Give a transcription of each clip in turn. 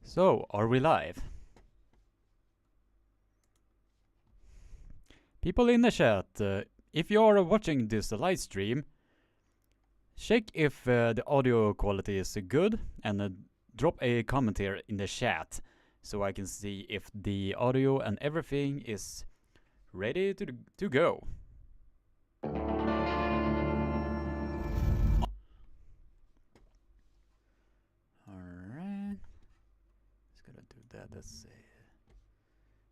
So, are we live? People in the chat, if you are watching this live stream, check if the audio quality is good and drop a comment here in the chat so I can see if the audio and everything is ready to go. Alright. Just gonna do that as a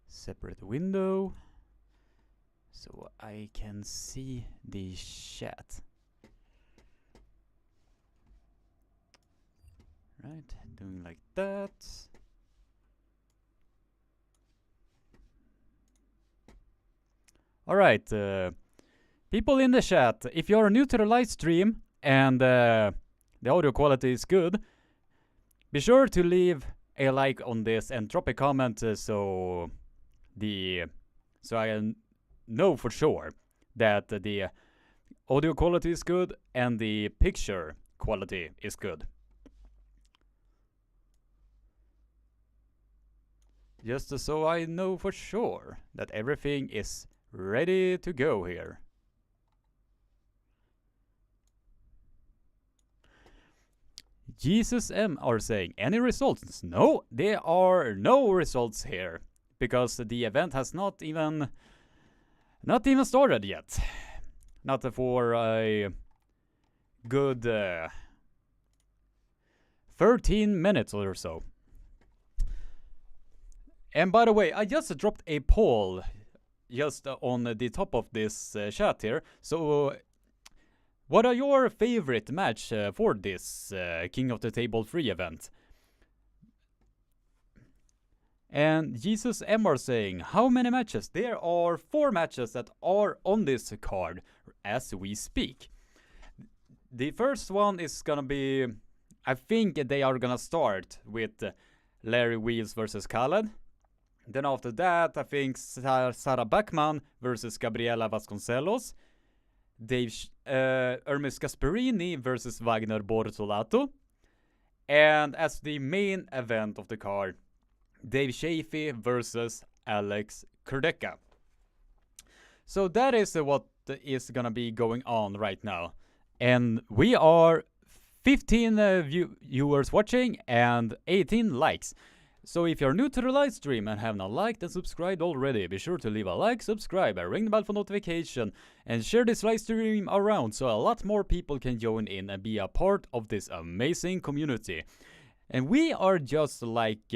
separate window so I can see the chat. Right, doing like that. Alright, people in the chat, if you're new to the live stream and the audio quality is good, be sure to leave a like on this and drop a comment so I know for sure that the audio quality is good and the picture quality is good. Just so I know for sure that everything is ready to go here. Jesus M are saying, any results? No, there are no results here because the event has not even started yet. Not for a good 13 minutes or so. And by the way, I just dropped a poll just on the top of this chat here. So, what are your favorite match for this King of the Table 3 event? And Jesus M are saying, how many matches? There are 4 matches that are on this card as we speak. The first one is gonna be, I think they are gonna start with Larry Wheels versus Khaled. Then after that, I think Sarah Bachman versus Gabriella Vasconcellos. Hermes Casperini versus Wagner Bortolato. And as the main event of the card, Daesha Fee versus Alex Cordeca. So that is what is gonna be going on right now. And we are 15 viewers watching and 18 likes. So if you're new to the live stream and have not liked and subscribed already, be sure to leave a like, subscribe, and ring the bell for notification, and share this live stream around so a lot more people can join in and be a part of this amazing community. And we are just like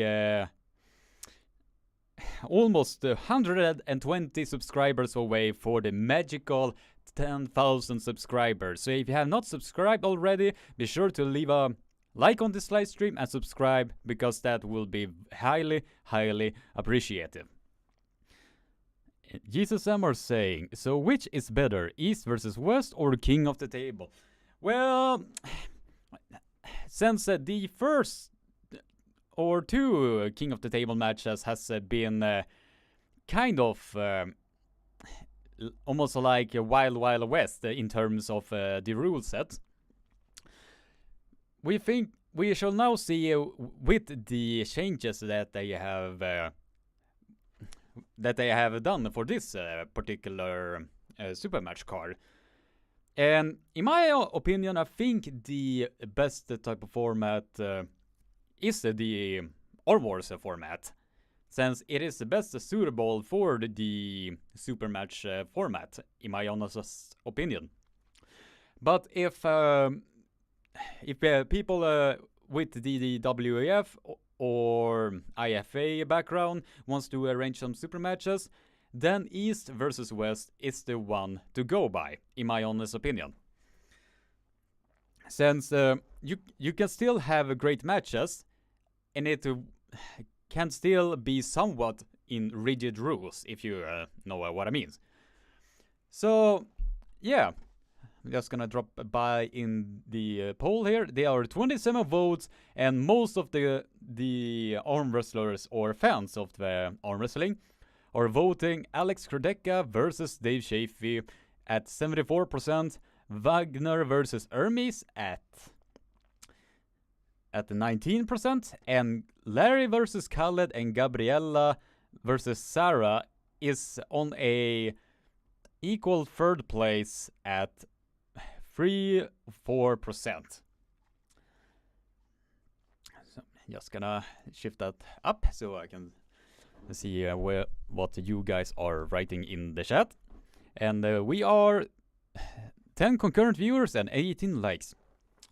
almost 120 subscribers away for the magical 10,000 subscribers. So if you have not subscribed already, be sure to leave a like on this live stream and subscribe because that will be highly, highly appreciated. Jesus M are saying, so which is better, East versus West or King of the Table? Well, since the first or 2 King of the Table matches has been kind of almost like a Wild Wild West in terms of the rule set. We think we shall now see with the changes that they have done for this particular super match card. And in my opinion, I think the best type of format is the Armwrestling format, since it is the best suitable for the super match format, in my honest opinion. But if people with the WAF or IFA background wants to arrange some super matches, then East versus West is the one to go by, in my honest opinion. Since you can still have great matches, and it can still be somewhat in rigid rules, if you know what I mean. So, yeah. I'm just gonna drop by in the poll here. There are 27 votes, and most of the arm wrestlers or fans of the arm wrestling are voting Alex Cordeca versus Daesha Fee at 74%, Wagner versus Hermes at at the 19%, and Larry versus Khaled and Gabriella versus Sarah is on a equal third place at 3-4%. So just gonna shift that up so I can see what you guys are writing in the chat. And we are 10 concurrent viewers and 18 likes.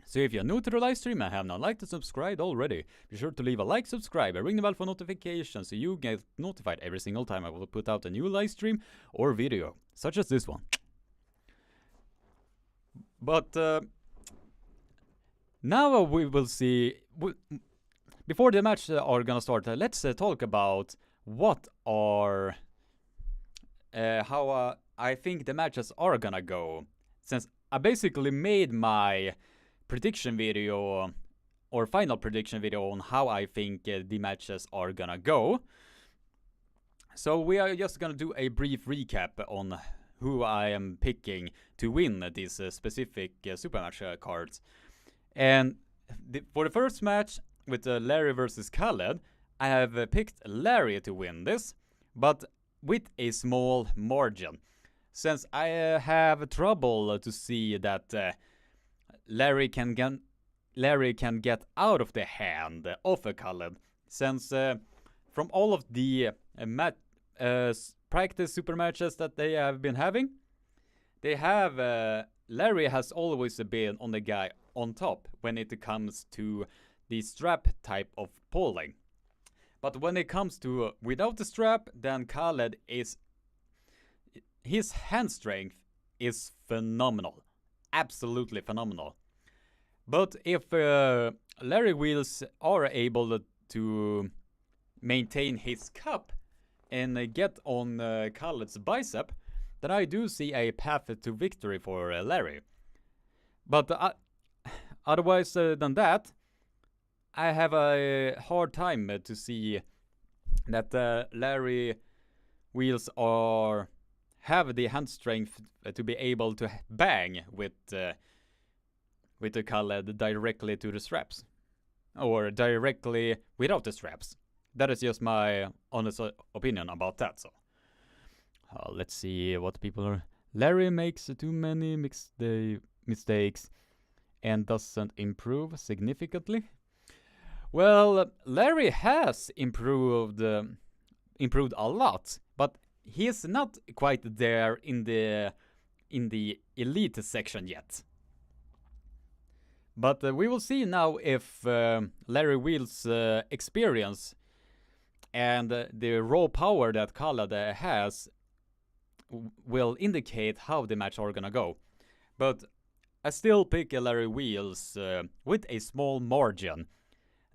So if you're new to the live stream and have not liked and subscribed already, be sure to leave a like, subscribe, and ring the bell for notifications so you get notified every single time I will put out a new live stream or video, such as this one. But now we will see, before the match are gonna start, let's talk about what are, how I think the matches are gonna go. Since I basically made my prediction video or final prediction video on how I think the matches are gonna go. So we are just gonna do a brief recap on who I am picking to win these specific super match cards. And for the first match with Larry versus Khaled, I have picked Larry to win this, but with a small margin. Since I have trouble to see that Larry can get out of the hand of a Khaled, since from all of the practice super matches that they have been having, they have Larry has always been on the guy on top when it comes to the strap type of pulling. But when it comes to without the strap, then Khaled is, his hand strength is phenomenal. Absolutely phenomenal. But if Larry wheels are able to maintain his cup and get on Khaled's bicep, then I do see a path to victory for Larry. But otherwise than that, I have a hard time to see that Larry wheels have the hand strength to be able to bang with the Khaled directly to the straps, or directly without the straps. That is just my honest opinion about that. So let's see what people are. Larry makes too many mistakes and doesn't improve significantly. Well, Larry has improved a lot, but he's not quite there in the elite section yet. But we will see now if Larry Wheel's experience and the raw power that Khaled has will indicate how the match are gonna go. But I still pick Larry Wheels with a small margin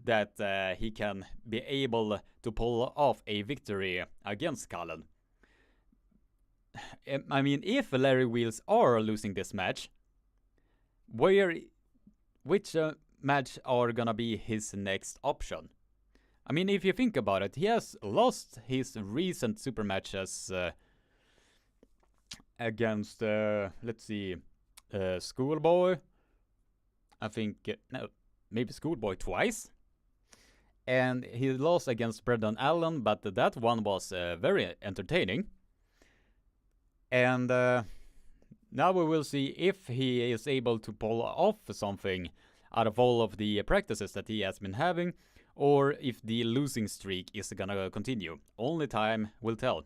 that he can be able to pull off a victory against Khaled. I mean, if Larry Wheels are losing this match, which match are gonna be his next option? I mean, if you think about it, he has lost his recent super matches against, let's see, Schoolboy. I think, no, maybe Schoolboy twice. And he lost against Brendan Allen, but that one was very entertaining. And now we will see if he is able to pull off something out of all of the practices that he has been having, or if the losing streak is gonna continue. Only time will tell.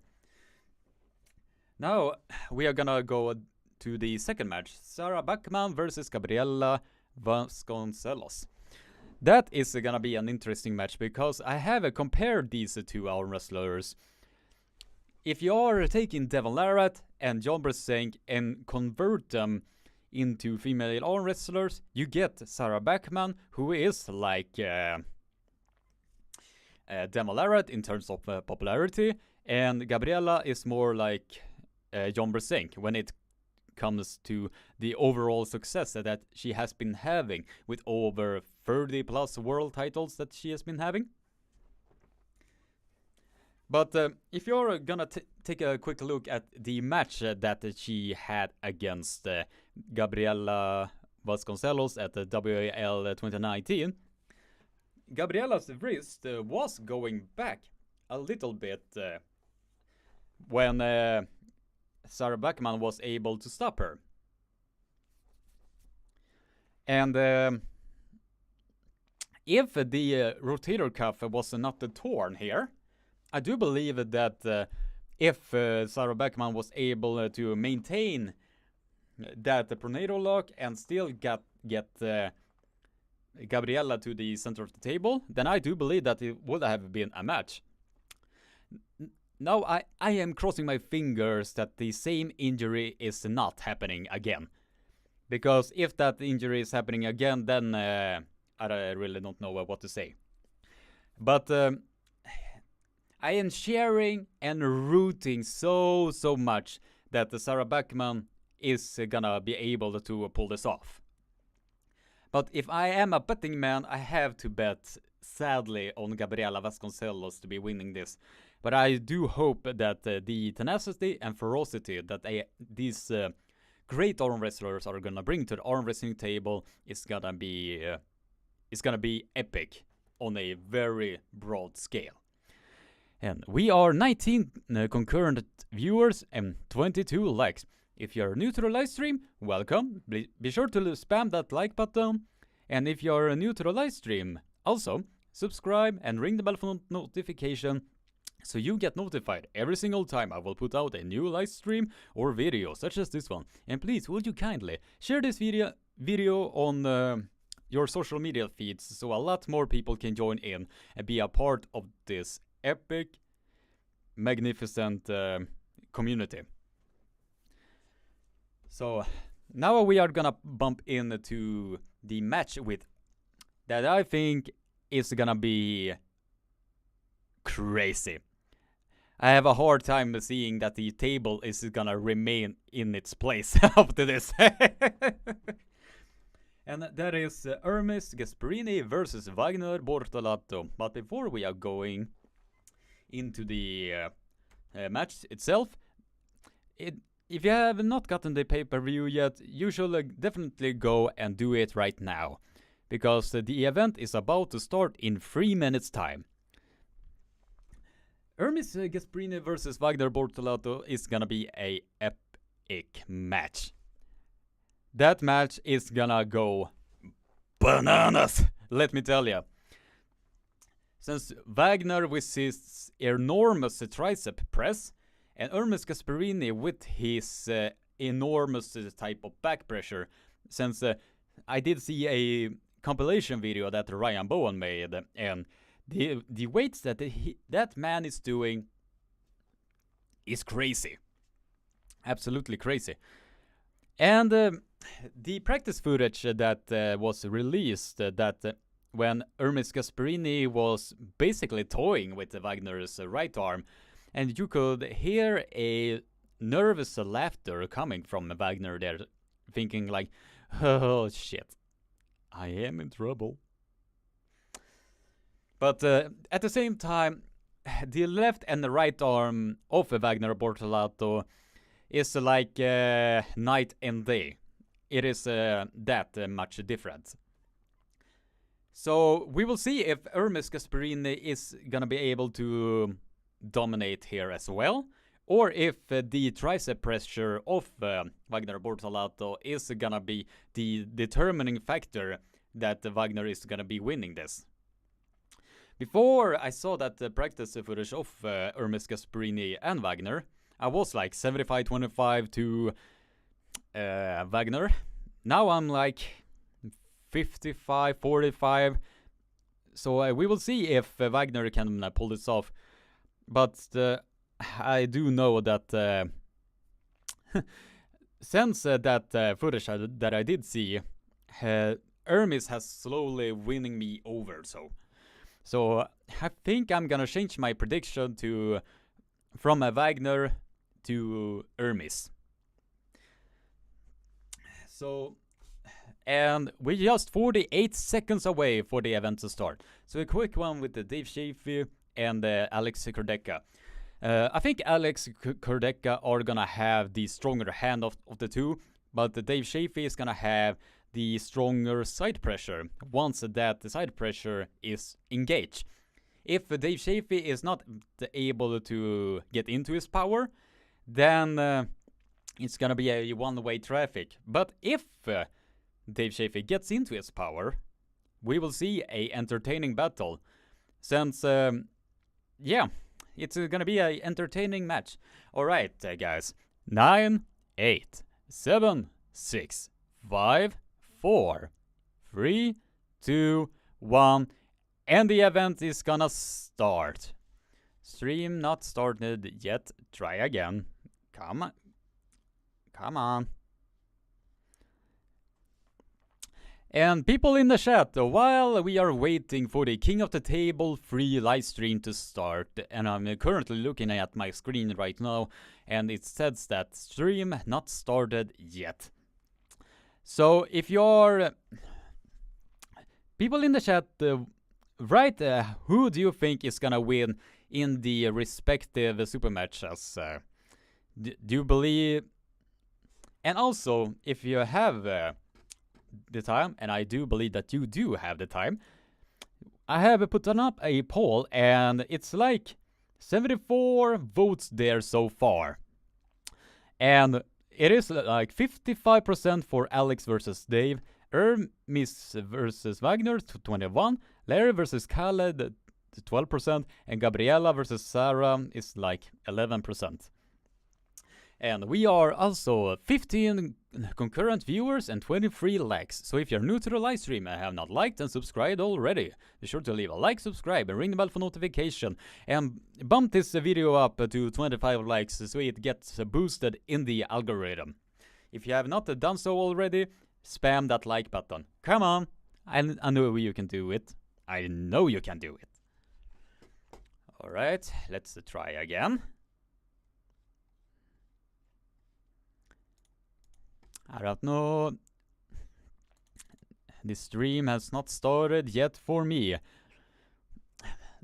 Now we are gonna go to the second match, Sarah Bachman versus Gabriella Vasconcellos. That is gonna be an interesting match because I have compared these two arm wrestlers. If you are taking Devon Larratt and John Bresenk and convert them into female arm wrestlers, you get Sarah Bachman, who is like Devon Larratt in terms of popularity, and Gabriella is more like John Bresenk when it comes to the overall success that she has been having with over 30 plus world titles that she has been having. But if you're gonna take a quick look at the match that she had against Gabriella Vasconcellos at the WAL 2019, Gabriella's wrist was going back a little bit when Sarah Bachman was able to stop her. And if the rotator cuff was not torn here, I do believe that if Sarah Beckman was able to maintain that pronator lock and still get Gabriella to the center of the table, then I do believe that it would have been a match. Now I am crossing my fingers that the same injury is not happening again. Because if that injury is happening again, then I really don't know what to say. But I am cheering and rooting so much that Sarah Bachman is gonna be able to pull this off. But if I am a betting man, I have to bet, sadly, on Gabriella Vasconcelos to be winning this. But I do hope that the tenacity and ferocity that these great arm wrestlers are gonna bring to the arm wrestling table is gonna be epic on a very broad scale. And we are 19 concurrent viewers and 22 likes. If you're new to the live stream, welcome. Be sure to spam that like button. And if you're new to the live stream, also subscribe and ring the bell for notification so you get notified every single time I will put out a new live stream or video such as this one. And please, would you kindly share this video on your social media feeds so a lot more people can join in and be a part of this epic, magnificent community. So now we are gonna bump into the match with that I think is gonna be crazy. I have a hard time seeing that the table is gonna remain in its place after this. And that is Hermes Casperini versus Wagner Bortolato. But before we are going into the match itself, if you have not gotten the pay-per-view yet, you should definitely go and do it right now. Because the event is about to start in 3 minutes time. Hermes Gasperini versus Wagner Bortolato is gonna be a epic match. That match is gonna go bananas, let me tell you. Since Wagner with his enormous tricep press, and Hermes Casperini with his enormous type of back pressure, since I did see a compilation video that Ryan Bowen made, and the weights that that man is doing is crazy. Absolutely crazy. And the practice footage that was released that when Hermes Casperini was basically toying with Wagner's right arm, and you could hear a nervous laughter coming from Wagner there, thinking like, oh shit, I am in trouble. But at the same time, the left and the right arm of Wagner Bortolato is like night and day. It is that much different. So we will see if Hermes Casperini is gonna be able to dominate here as well, or if the tricep pressure of Wagner Bortolato is gonna be the determining factor that Wagner is gonna be winning this. Before I saw that practice footage of Hermes Casperini and Wagner, I was like 75-25 to Wagner. Now I'm like 55-45. So we will see if Wagner can pull this off. But I do know that since that footage that I did see, Hermes has slowly winning me over. So I think I'm gonna change my prediction to from Wagner to Hermes. So, and we're just 48 seconds away for the event to start. So a quick one with the Daesha Fee and Alex Cordeca. I think Alex Cordeca are gonna have the stronger hand of the two, but the Daesha Fee is gonna have the stronger side pressure once that the side pressure is engaged. If Daesha Fee is not able to get into his power, then it's gonna be a one-way traffic. But if Daesha Fee gets into his power, we will see a entertaining battle. Since, yeah, it's gonna be a entertaining match. Alright, guys. 9, 8, 7, 6, 5, 4, 3, 2, 1. And the event is gonna start. Stream not started yet. Try again. Come on. Come on. And people in the chat, while we are waiting for the King of the Table free live stream to start, and I'm currently looking at my screen right now, and it says that stream not started yet. So if you're... people in the chat, write who do you think is gonna win in the respective super matches? Do you believe... and also, if you have the time, and I do believe that you do have the time, I have put up a poll, and it's like 74 votes there so far. And it is like 55% for Alex versus Dave, Hermes versus Wagner to 21, Larry versus Khaled to 12%, and Gabriella versus Sarah is like 11%. And we are also 15 concurrent viewers and 23 likes. So if you're new to the live stream and have not liked and subscribed already, be sure to leave a like, subscribe, and ring the bell for notification. And bump this video up to 25 likes so it gets boosted in the algorithm. If you have not done so already, spam that like button. Come on! I know you can do it. I know you can do it. Alright, let's try again. I don't know. The stream has not started yet for me.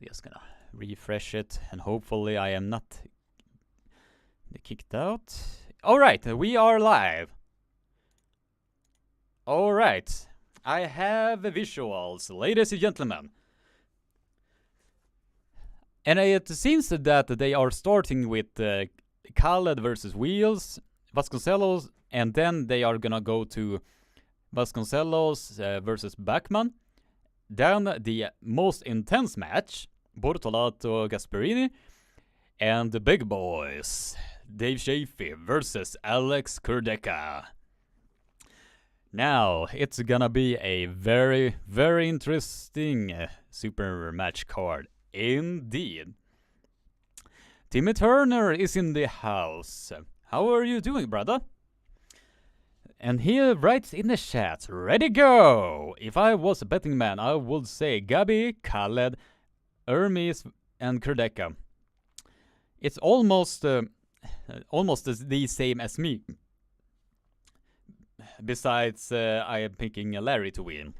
Just gonna refresh it and hopefully I am not kicked out. Alright, we are live. Alright, I have visuals, ladies and gentlemen. And it seems that they are starting with Khaled versus Wheels, Vasconcello, and then they are gonna go to Vasconcelos versus Bachman. Then the most intense match, Bortolato Casperini, and the big boys, Daesha Fee versus Alex Cordeca. Now, it's gonna be a very, very interesting super match card, indeed. Timmy Turner is in the house. How are you doing, brother? And he writes in the chat, ready go! If I was a betting man, I would say Gabi, Khaled, Hermes, and Cordeca. It's almost the same as me. Besides, I am picking Larry to win.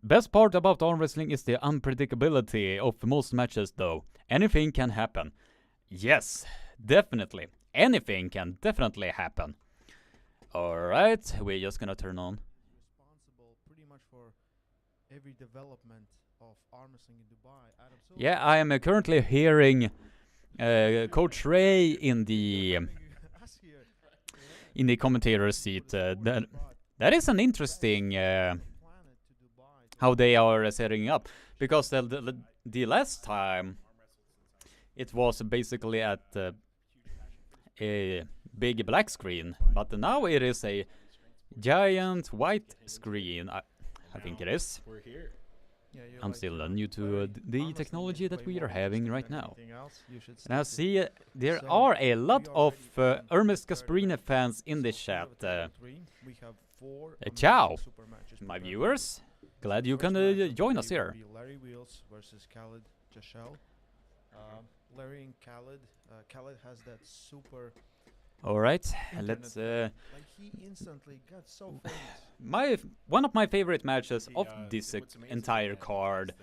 Best part about arm wrestling is the unpredictability of most matches, though. Anything can happen. Yes, definitely. Anything can definitely happen. Alright, we're just gonna turn on. Responsible pretty much for every development of arm wrestling in Dubai. Yeah, I am currently hearing Coach Ray in the commentator seat. That is an interesting how they are setting up, because the last time it was basically at a big black screen, but now it is a giant white screen. I think it is. We're here. I'm still new to the technology that we are having right now. And I see there are a lot of Hermes Casperini fans in the chat. Ciao, my viewers. Glad you can join us here. Larry Wheels versus Khaled Jashel. Larry and Khaled. Khaled has that super. All right, let's. Like he instantly got so famous. One of my favorite matches of this entire card,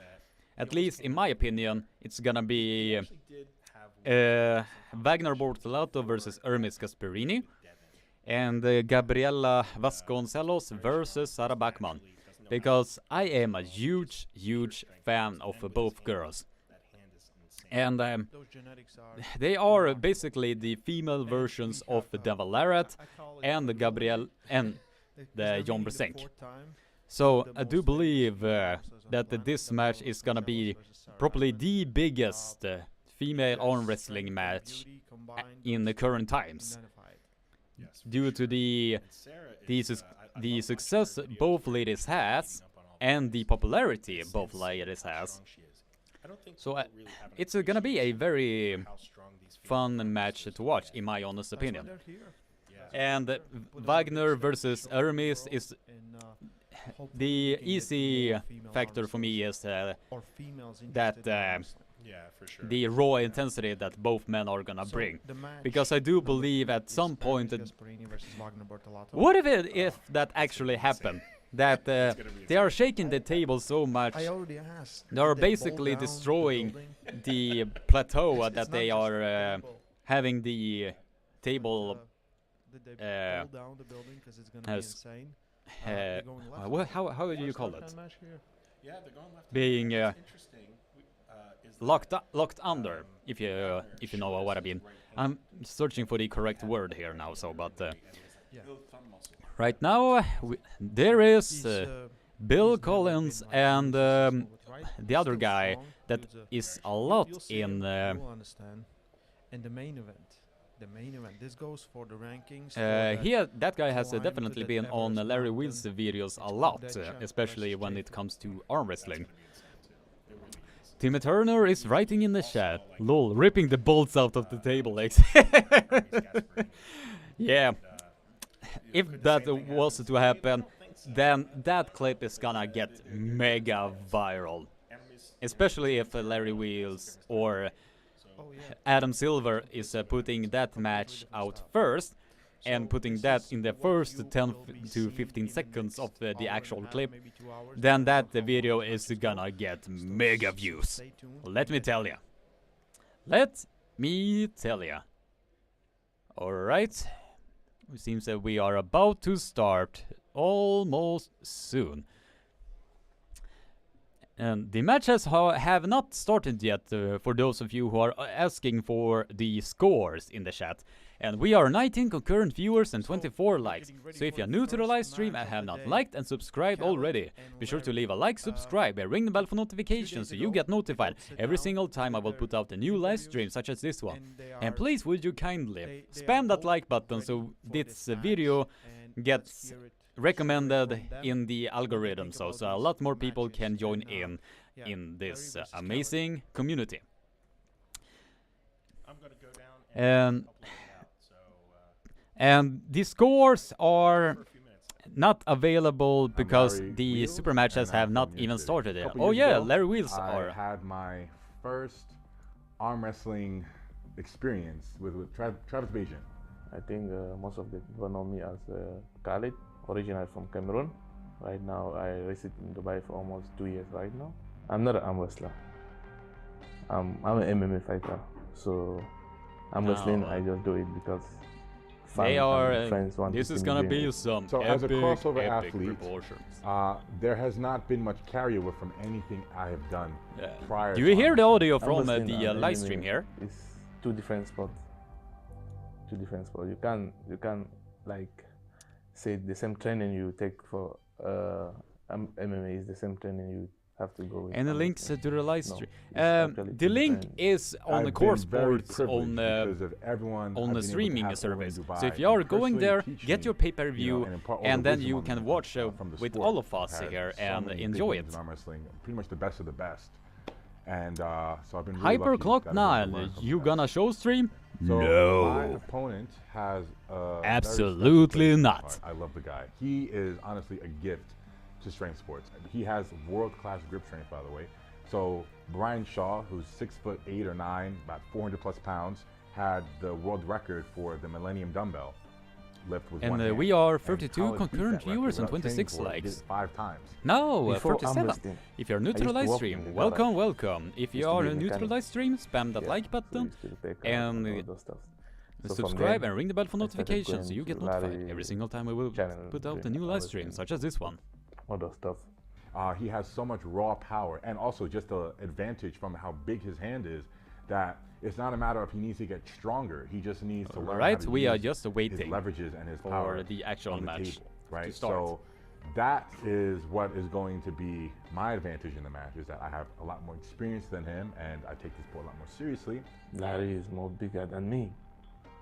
at least in my opinion, it's gonna be Wagner Bortolato versus Hermes Casperini, and Gabriella Vasconcelos versus Sarah Bachman, because I am a huge fan of both girls. And they are basically the female versions of the Devil Larrat and the Gabrielle and the Jon Brzenk. So I do believe that this match is gonna be probably the biggest female arm wrestling match in the current times, due to the success both ladies has and the popularity both ladies has. So it's gonna be a very fun match to watch, in my honest opinion. And Wagner versus Hermes is the easy factor for me, is that the raw intensity that both men are gonna bring, because I do believe at some point that what if that actually happened, that they are shaking the table so much, they are basically destroying the plateau that they are having the table as how do you call it? Being locked under, if you know what I mean. I'm searching for the correct word here now, so but right now there is Bill Collins and the other guy that is a lot in the main event. This goes for the rankings. That guy has definitely been on Larry Wheels' videos a lot, especially when it comes to arm wrestling. Timmy Turner is writing in the chat, lol, ripping the bolts out of the table legs. Yeah, if that was to happen, then that clip is gonna get mega viral. Especially if Larry Wheels or Adam Silver is putting that match out first, and putting that in the first 10 to 15 seconds of the actual clip, then that video is gonna get mega views. Let me tell ya. Alright. It seems that we are about to start almost soon. And the matches have not started yet, for those of you who are asking for the scores in the chat. And we are 19 concurrent viewers and 24 likes. So if you're new to the live stream and have not liked and subscribed already, be sure to leave a like, subscribe, and ring the bell for notifications so you get notified every single time I will put out a new live stream such as this one. And please, would you kindly spam that like button so this video gets recommended in the algorithm, so a lot more people can join in this amazing community. And the scores are not available because the super matches have not even started yet. Oh yeah, Larry Wheels are. I had my first arm wrestling experience with Travis Bajan. I think most of the people know me as Khalid, originally from Cameroon. Right now I reside in Dubai for almost 2 years right now. I'm not an arm wrestler. I'm an MMA fighter. So arm wrestling, I just do it because they are. Friends want this is gonna be some so epic, as a crossover athlete, proportions. There has not been much carryover from anything I have done prior. Do you hear the audio from arm the wrestling live stream here? It's two different sports. You can like say the same training you take for MMA is the same training you have to go with. And the links to the live stream. No, the link is on the Core Sports on the streaming service. So if you are going there, get your pay-per-view, and then you can watch with all of us here and enjoy it. Pretty much the best of the best. And so I've been really Hyperclock 9, you gonna show stream? So No. my opponent has Absolutely not. I love the guy. He is honestly a gift to strength sports. He has world-class grip strength, by the way. So Brian Shaw, who's 6'8" or 9", about 400 plus pounds, had the world record for the Millennium Dumbbell lift with one And hand. we are And 32 Khaled beat concurrent that record viewers and without training 26 for it. He did likes. it 5 times. No, Before 47. armwrestling, If you're new I to the used to live walk stream, in the welcome, garage. welcome. If Used you to are be a new to the mechanic. live stream, spam that Yeah, like so button. used to take and all those stuff. So from subscribe there, and ring the bell for I started notifications so going you get to notified Larry every single time we will channel put out a doing new live stream, armwrestling. such as this one. Other stuff. He has so much raw power, and also just the advantage from how big his hand is, that it's not a matter of he needs to get stronger. He just needs to learn how Alright, to we are use just his waiting leverages and his for power the actual on the match table, right? to start. So that is what is going to be my advantage in the match, is that I have a lot more experience than him, and I take the sport a lot more seriously. Larry is more bigger than me.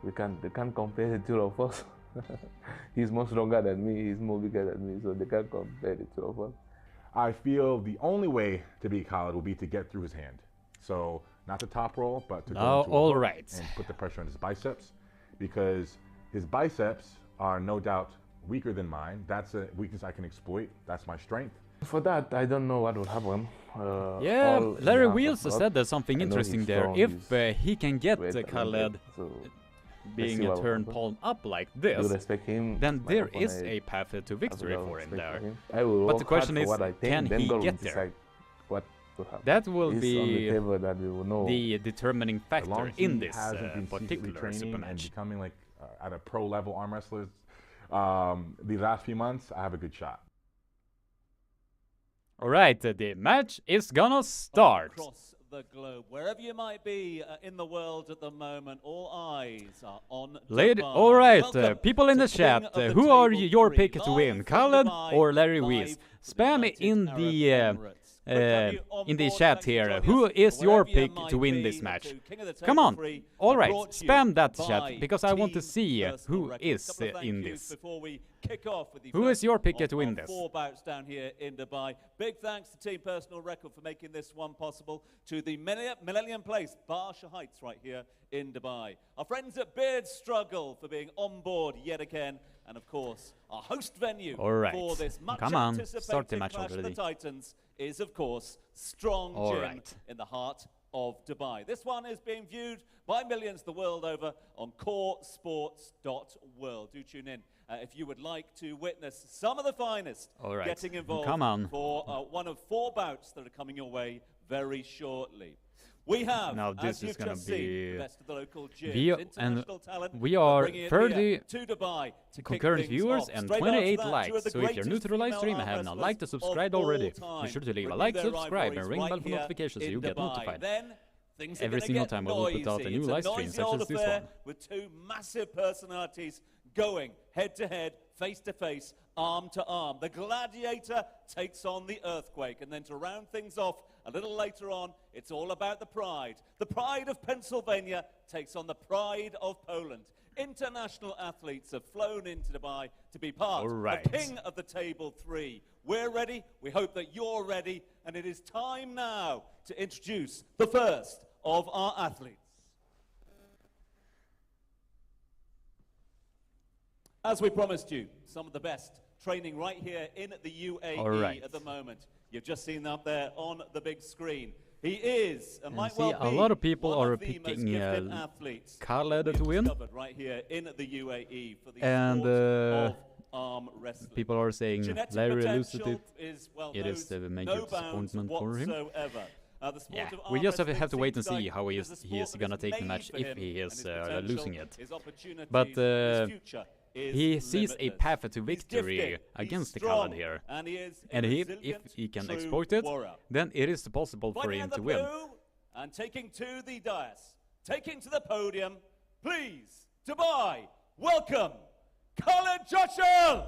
They can't compare the two of us. He's more stronger than me. He's more bigger than me, so they can't compare the two of us. I feel the only way to beat Khaled will be to get through his hand. So not the top roll, but to Now, go into a all hook right. and put the pressure on his biceps, because his biceps are no doubt weaker than mine. That's a weakness I can exploit. That's my strength. For that, I don't know what would happen. Yeah, all in Larry the hands Wheels of God. said there's something I know interesting he's there. strong, If he's he can get great at Khaled it, so being see a what will turn happen. palm up like you this, respect him. then my there is opponent a path to has victory a lot of for him respect there. for him. I will But work the question hard is, for what I think, can then he God get will there? decide what will happen. That will It's on the be table that we will know. the determining As long factor as he in this hasn't been secretly particular training super and match. becoming like at a pro level arm wrestler, these last few months, I have a good shot. Alright, the match is gonna start. Across the globe, wherever you might be in the world at the moment, all eyes are on Dubai. Alright, Welcome people in to the King chat, of the who are Table your 3, pick to live win, from Khaled Dubai, or Larry live Weiss? from the Spam United in Arab the Emirates. Quick, have you on in the board? chat Thanks for here, joining who us. is your Wherever you pick might to win be, this match? to King of the Come Table on, 3, alright, brought to you spam that by chat, because I want to Team see Personal who Records. is Couple of thank in yous this. before we kick off with the Who is first your pick of to win our this? 4 bouts down here in Dubai. Big thanks to Team Personal Record for making this one possible, to the Millennium Place, Daesha Heights right here in Dubai. Our friends at Beard Struggle for being on board yet again, and of course, our host venue Alright. for this much Come on, anticipated start the match Clash of the already. Titans is of course Strong Gym Alright. in the heart of Dubai. This one is being viewed by millions the world over on coresports.world. Do tune in if you would like to witness some of the finest Alright. getting involved Come on. for one of 4 bouts that are coming your way very shortly. We have, Now this as is you've gonna just seen, be the best of the local gyms, we- international talent. we are are bringing it 30 here to Dubai to kick concurrent things viewers off. and Straight 28 after that, likes. two of the So if you're new to the live greatest stream and female have not arm liked or wrestlers subscribed of already, all be time. sure to leave a Bringing like, their subscribe, and rivalries ring the bell right for here notifications so in you get Dubai. notified. Then things are Every gonna single get time we will put out a noisy. new It's live stream, noisy such old as this affair one. with 2 massive personalities going head to head, face to face, arm to arm. The Gladiator takes on the Earthquake, and then to round things off a little later on, it's all about the Pride. The Pride of Pennsylvania takes on the Pride of Poland. International athletes have flown into Dubai to be part All right. of King of the Table 3. We're ready. We hope that you're ready. And it is time now to introduce the first of our athletes. As we promised you, some of the best training right here in the UAE All right. at the moment. You've just seen that up there on the big screen. He is, and might see, well a be, lot of people one are of the most picking, gifted athletes Khaled that to we've win. discovered right here in the UAE for the And, sport of arm wrestling. People are saying Genetic Larry potential elucidated. is, well, It is knows a major no bounds disappointment for him. whatsoever. The sport Yeah, of we arm just have wrestling to wait and seems see like how he it is a is sport that gonna is take the made match for if him, he and is his potential, losing it. his opportunities, But his future is he sees a limitless. path to He's victory gifted, against he's the Khaled strong, here. and he is a And if resilient, he can true exploit it, warrior. then it is possible for Fighting him in the to win. blue and taking to the dais, taking to the podium, please, Dubai, welcome, Khaled Joshel!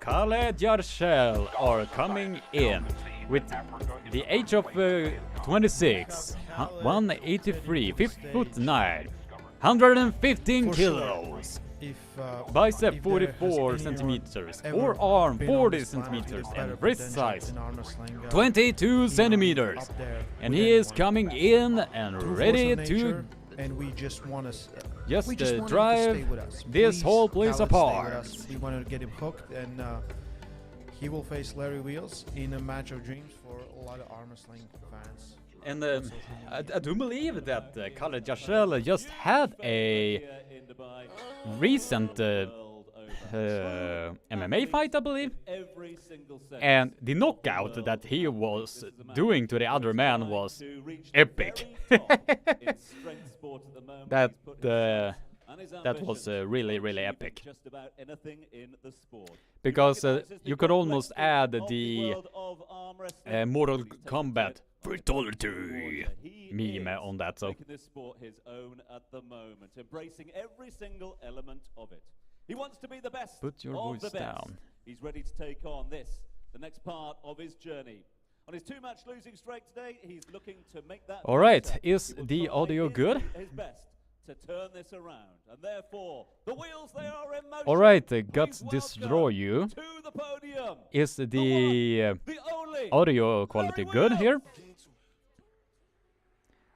Khaled Yarshel are coming in with the age of 26, 183, 5'9", 115 kilos, If, bicep if there has 44 anyone centimeters, ever forearm been on 40 this planet with centimeters, better and wrist potential size in arm wrestling, 22 he centimeters. up there And with he is anyone. coming in and True force ready of to nature, and we just want to just, we just want him to drive stay with us. this Please, whole place Khaled, stay with apart. us. We want to get him hooked, and he will face Larry Wheels in a match of dreams for a lot of arm wrestling fans. And I do believe that Khaled Yarshel just had a recent MMA fight, I believe. Every single sense. And the knockout that he was doing to the other man was To reach the epic. very top in strength sport at the moment. That He's put his and his that was ambitions really, on really achieving epic. Just about anything in the sport. Because He recognizes the you could almost complexity add of the world of arm wrestling. Mortal He's taken Kombat it brutality He meme is on that. So making this sport his own at the moment, embracing every single element of it. He wants to be the best Put your of the voice best. down. He's ready to take on this, the next part of his journey. On his two-match losing streak today, he's looking to make that. all right, better. is He will the try audio good? his best to turn this around, and therefore the wheels they are in motion. All right, Please Guts welcome Destroy You. to the podium. Is the The only audio quality Larry good here? Wheels.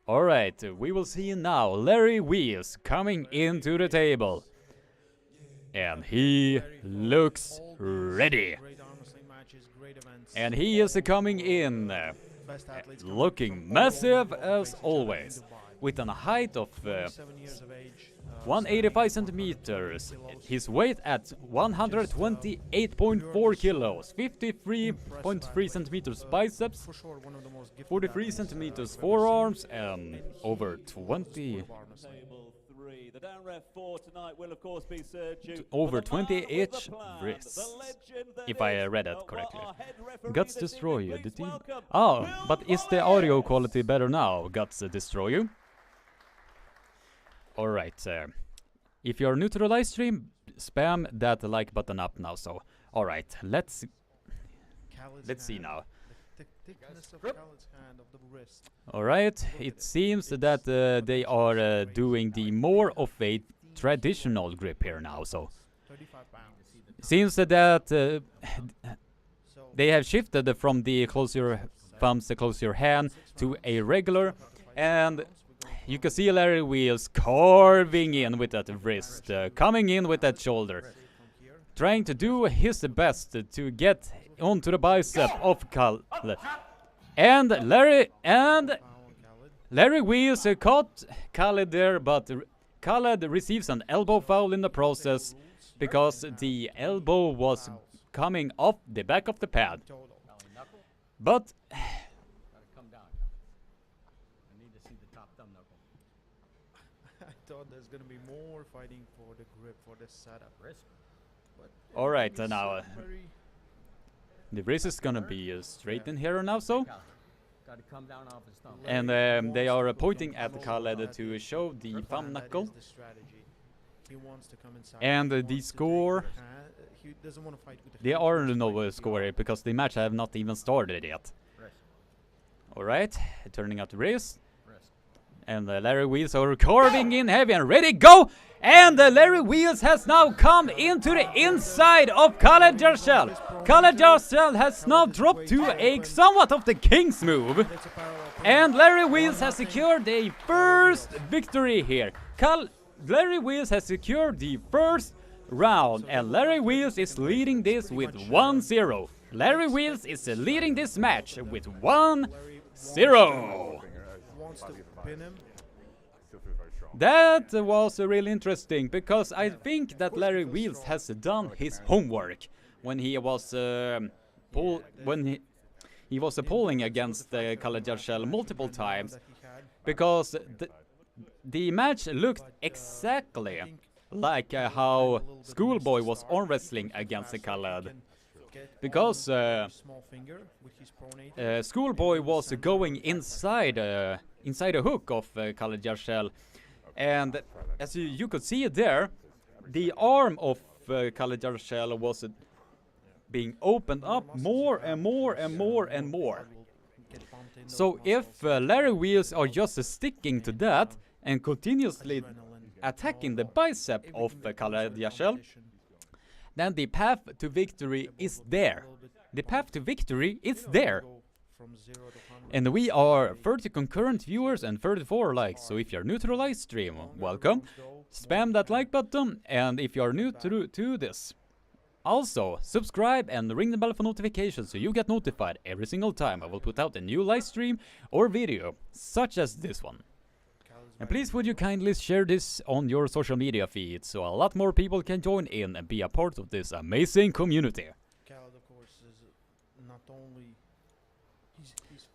All right, we will see now Larry Wheels coming into the table. And he looks ready. Great arm wrestling matches, great events. And he is coming in, Best athletes coming looking from all massive over the world as face each other in always, Dubai. with a height of 27 years of age, 185 centimeters, his weight at 128.4 kilos, 53.3 centimeters biceps, for sure one of the most gifted 43 athletes, centimeters we've ever forearms, seen. and over 20, Of arm wrestling. Table 3. The down ref for tonight will of course be Sergio. over But the man 20 with the each plan, wrists, the legend that if I is, read it well, correctly. our head referee Guts this Destroy evening. You, the Please team. welcome Oh, Will but is the audio Wallace. quality better now, Guts Destroy You? Alright, if you're new to the live stream, spam that like button up now, so. Alright, let's Khaled's see hand, now. The thickness of Khaled's hand, of the wrist. Alright, it seems that they are doing the more of a traditional grip here now, so. 35 pounds. Seems that So they have shifted from the close your thumbs, close your hand to a regular, and you can see Larry Wheels carving in with that wrist, coming in with that shoulder, trying to do his best to get onto the bicep of Khaled. And Larry Wheels caught Khaled there, but Khaled receives an elbow foul in the process because the elbow was coming off the back of the pad. total. But I thought there's gonna be more fighting for the grip, for the setup. But all right, it's, now very the wrist is gonna be straight in here now, so. Got to come down off his thumb. And they are pointing at Khaled That to show the plan, thumb that knuckle. is the strategy. He wants to come inside. And He the wants to take score. the hand. He doesn't want to fight with the There hand, he are wants to no fight with the score here arm. because the match have not even started yet. Alright, turning out the wrist. And Larry Wheels are carving in heavy and ready, go! And Larry Wheels has now come into the inside of Khaled Jarshal. Khaled Jarshal has now dropped to a somewhat of the king's move. It's a parallel play. And Larry Wheels has secured a first victory here. Larry Wheels has secured the first round, and Larry Wheels is leading this with 1-0. Larry Wheels is leading this match with 1-0. Wants to pin him. That was really interesting because I think that Larry Wheels has done his homework when he was he was polling against Khaled Jarshal multiple times, That he had. because the match looked exactly like how Schoolboy was arm wrestling against Khaled, because Small finger with his pronator. Schoolboy was going inside inside a hook of Khaled Jarshal, and as you could see there, the arm of Khaled Jarshal was being opened up more and more and more and more. Get bumped in those So if muscles. Larry Wheels are just sticking to that and continuously Adrenaline, attacking the all bicep everything of becomes Khaled a Jarshal, competition. then the path to victory is there. The path to victory is there. Go from 0 to 100. And we are 30 concurrent viewers and 34 likes. So if you're new to the live stream, welcome. Spam that like button. And if you're new to this, also subscribe and ring the bell for notifications so you get notified every single time I will put out a new live stream or video, such as this one. Khaled's And please would you kindly share this on your social media feed so a lot more people can join in and be a part of this amazing community. Khaled, of course, is not only he's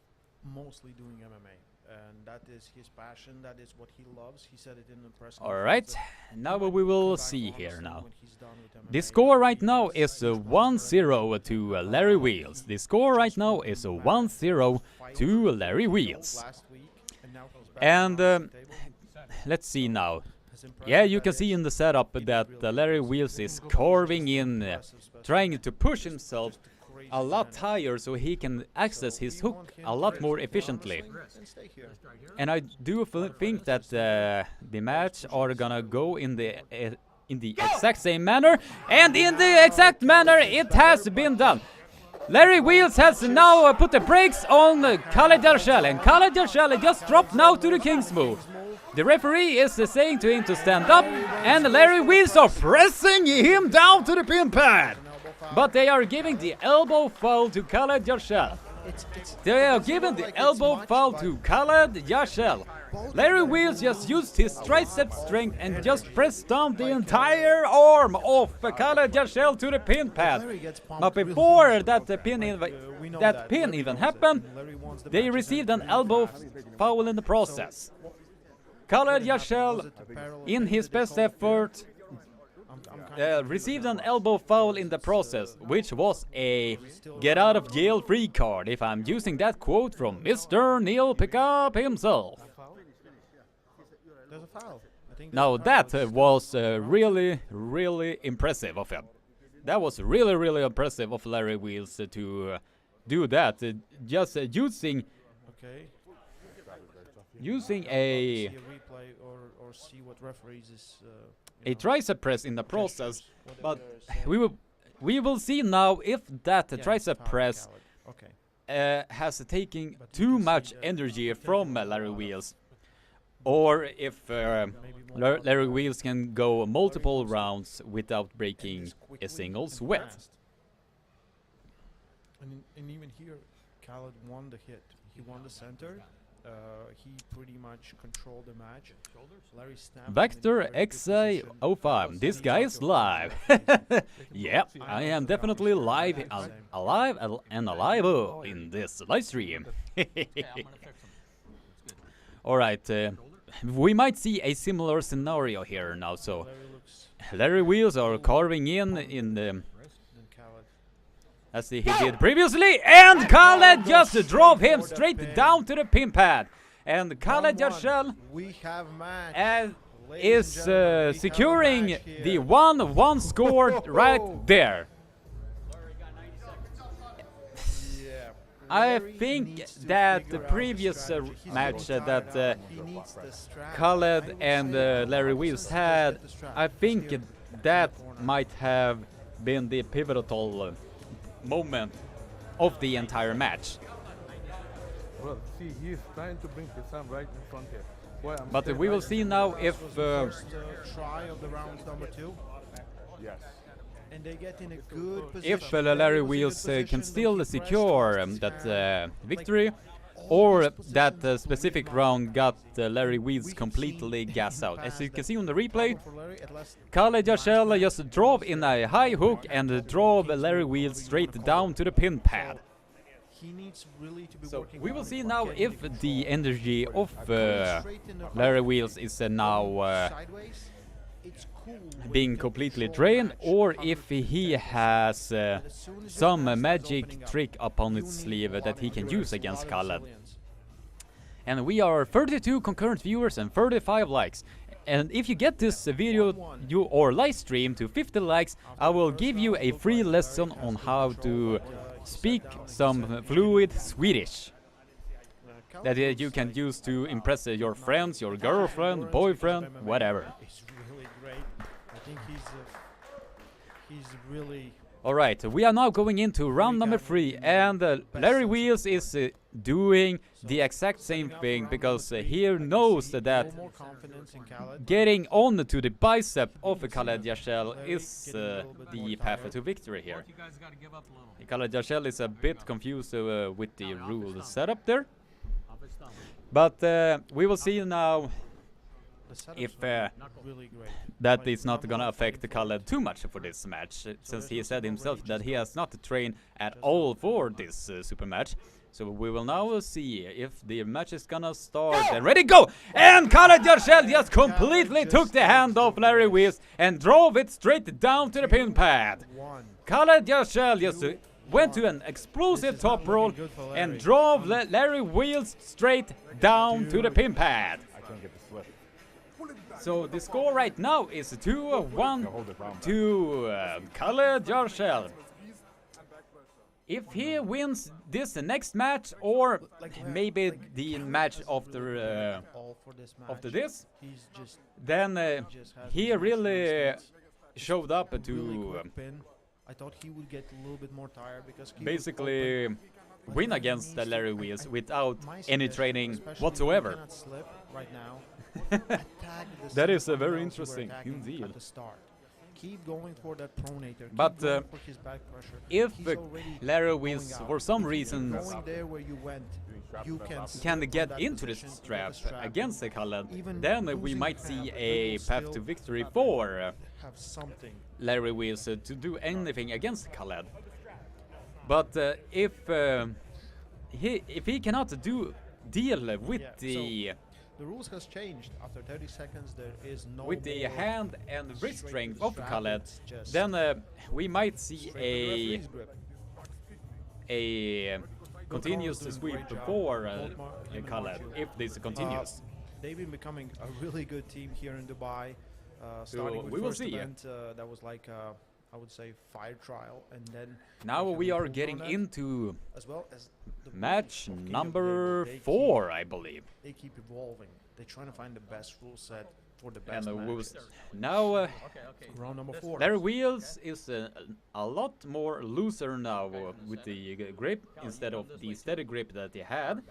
mostly doing MMA, and that is his passion. That is what he loves. He said it in the press conference. All right, that now he we might will come back see to here Armwrestling now. when he's done with The MMA. score right now He is says he's not 1-0 ready. to Larry Wheels. The score right now is 1-0 to Larry Wheels. Last week, and now he's back And on the table. let's see now. As impressive Yeah, you that can see is, in the setup it that really Larry is. Wheels is Just carving in, impressive, especially trying to push just- himself just crazy a lot manner. higher so he can access So his we hook want him a to lot get more to efficiently. Armwrestling and stay here. And I do think that the match are gonna go in the exact same manner, and in the exact manner it has been done. Larry Wheels has now put the brakes on Khaled Yarshel, and Khaled Yarshel just dropped now to the King's move. The referee is saying to him to stand up, and Larry Wheels are pressing him down to the pin pad. But they are giving the elbow foul to Khaled Yarshel. They are giving the elbow foul to Khaled Yarshel. Larry Wheels just used his tricep strength and just pressed down the entire arm of Khaled Yarshel to the pin pad. But before that pin even happened, they received an elbow foul in the process. Khaled Yarshel, in his best effort, received an elbow foul in the process, which was a get out of jail free card, if I'm using that quote from Mr. Neil Pickup himself. There's a foul. I think Now there's a foul. that was really impressive of him. That was really impressive of Larry Wheels to do that, just using Okay. using See a a replay or see what referees is. a tricep press in the process, what but they're saying. we will see now if that Yeah, it's tricep foul, press Khaled. Okay. has taken But you too can much see, energy taking from a Larry lot of- Wheels, or if Maybe more Larry Wheels can go multiple rounds without breaking and a quickly single and sweat. fast. And even here, Khaled won the hit. He won the center. He pretty much controlled the match. Larry snapped him in a Vector very good position. XA05, this And guy he is took a live. face. Yeah, I am definitely live, alive and alive in this live stream. Alright, we might see a similar scenario here now, so Larry looks Larry Wheels are carving in the than Khaled. as he did previously, and Khaled just drove him straight down to the pin pad. And Khaled 1-1. Yarshel We have match. is Ladies and gentlemen, we have a securing match here. the 1-1 score right there. Yeah. I Larry think needs to that figure the out previous strategy. He's match getting that tired out. He needs the strategy. Khaled I will and say Larry Armwrestling Wheels just had, get the strap. I think Steer that the corner. might have been the pivotal moment of the entire match. Well, see, he's trying to bring his son right in front here. Well, I'm But staying we will right see now if Was the first try of the round number 2, Yes. and they get in a good position. if Larry Wheels can still secure that victory, or that specific round got Larry Wheels completely gas out. As you can see on the replay, Khaled Yarshel just drove in a high hook and drove Larry Wheels straight down to the pin pad. He needs really to be So working we will on see it, now getting if the control. energy of Straight in the Larry right, Wheels is now sideways. It's cool when being you can completely control drained, match or 100%. if he has But as soon as your some pants starts magic opening up, trick upon you its need sleeve a lot that he of can endurance, use a against lot of Khaled. resilience. And we are 32 concurrent viewers and 35 likes. And if you get this video or live stream to 50 likes, I will give you a free lesson on how to speak some fluid Swedish that you can use to impress your friends, your girlfriend, boyfriend, whatever. It's really great. I think he's really Alright, we are now going into round number 3, and Larry Wheels is doing the exact same thing, because he knows that more confidence in Khaled. getting on to the bicep of Khaled Yarshel is the path to victory here. You guys got to give up a little. Khaled Yarshel is a bit confused with the rule setup there, Off his thumb. but we will see now The setup's if really great. that Like, is not gonna number affect 24. Khaled too much for this match, since he there's said no himself rage that as he well. has not trained at all for this super match. So we will now see if the match is gonna start. And ready, go! And Khaled Yarshel just completely took the hand off Larry Wheels and drove it straight down to the pin pad. 1. Khaled Yarshel just went to an explosive This is not top roll looking good for and Larry. drove Larry Wheels straight down to the pin pad. I can't get the slip. So the score right now is 2-1 to Khaled Yarshel. If he wins this next match, or maybe the match after All for this match. after this, He's just then just has he these really instincts. showed up Really to quick pin. I thought he would get a little bit more tired because he would basically open, but win he against needs to- Larry Wheels without my any suggestion, training especially if you whatsoever. cannot slip right now, attack the That same is, very fundamentals you were interesting attacking indeed. At the start. Keep going for that pronator. Keep But, going for his back pressure. If He's already Larry going Wheels, out. for some If you reason, keep going there where you went, you can slip can from get that into the position, get strap strap, against the Khaled, even then we losing might half, see but a you will path to still victory for have something. Larry Wheels to do anything against Khaled. But if he cannot deal with Yeah, The rules has changed. After 30 seconds, there is no with the more hand and wrist straight strength to the of strap, Khaled, it's just then we might see straight to the referee's grip. a continuous doing a sweep great job. before Both him and Khaled Marcio. if this continues. They've been becoming a really good team here in Dubai. Starting with we will first see. event, that was like I would say fire trial, and then Now they we have are improved getting on that, into as well as the match rules of King of number Label. 4, I believe. They keep evolving. They're trying to find the best rule set for the And best we will matches. now Round number 4. Larry Wheels is a lot more looser now with the grip instead of the steady grip that he had.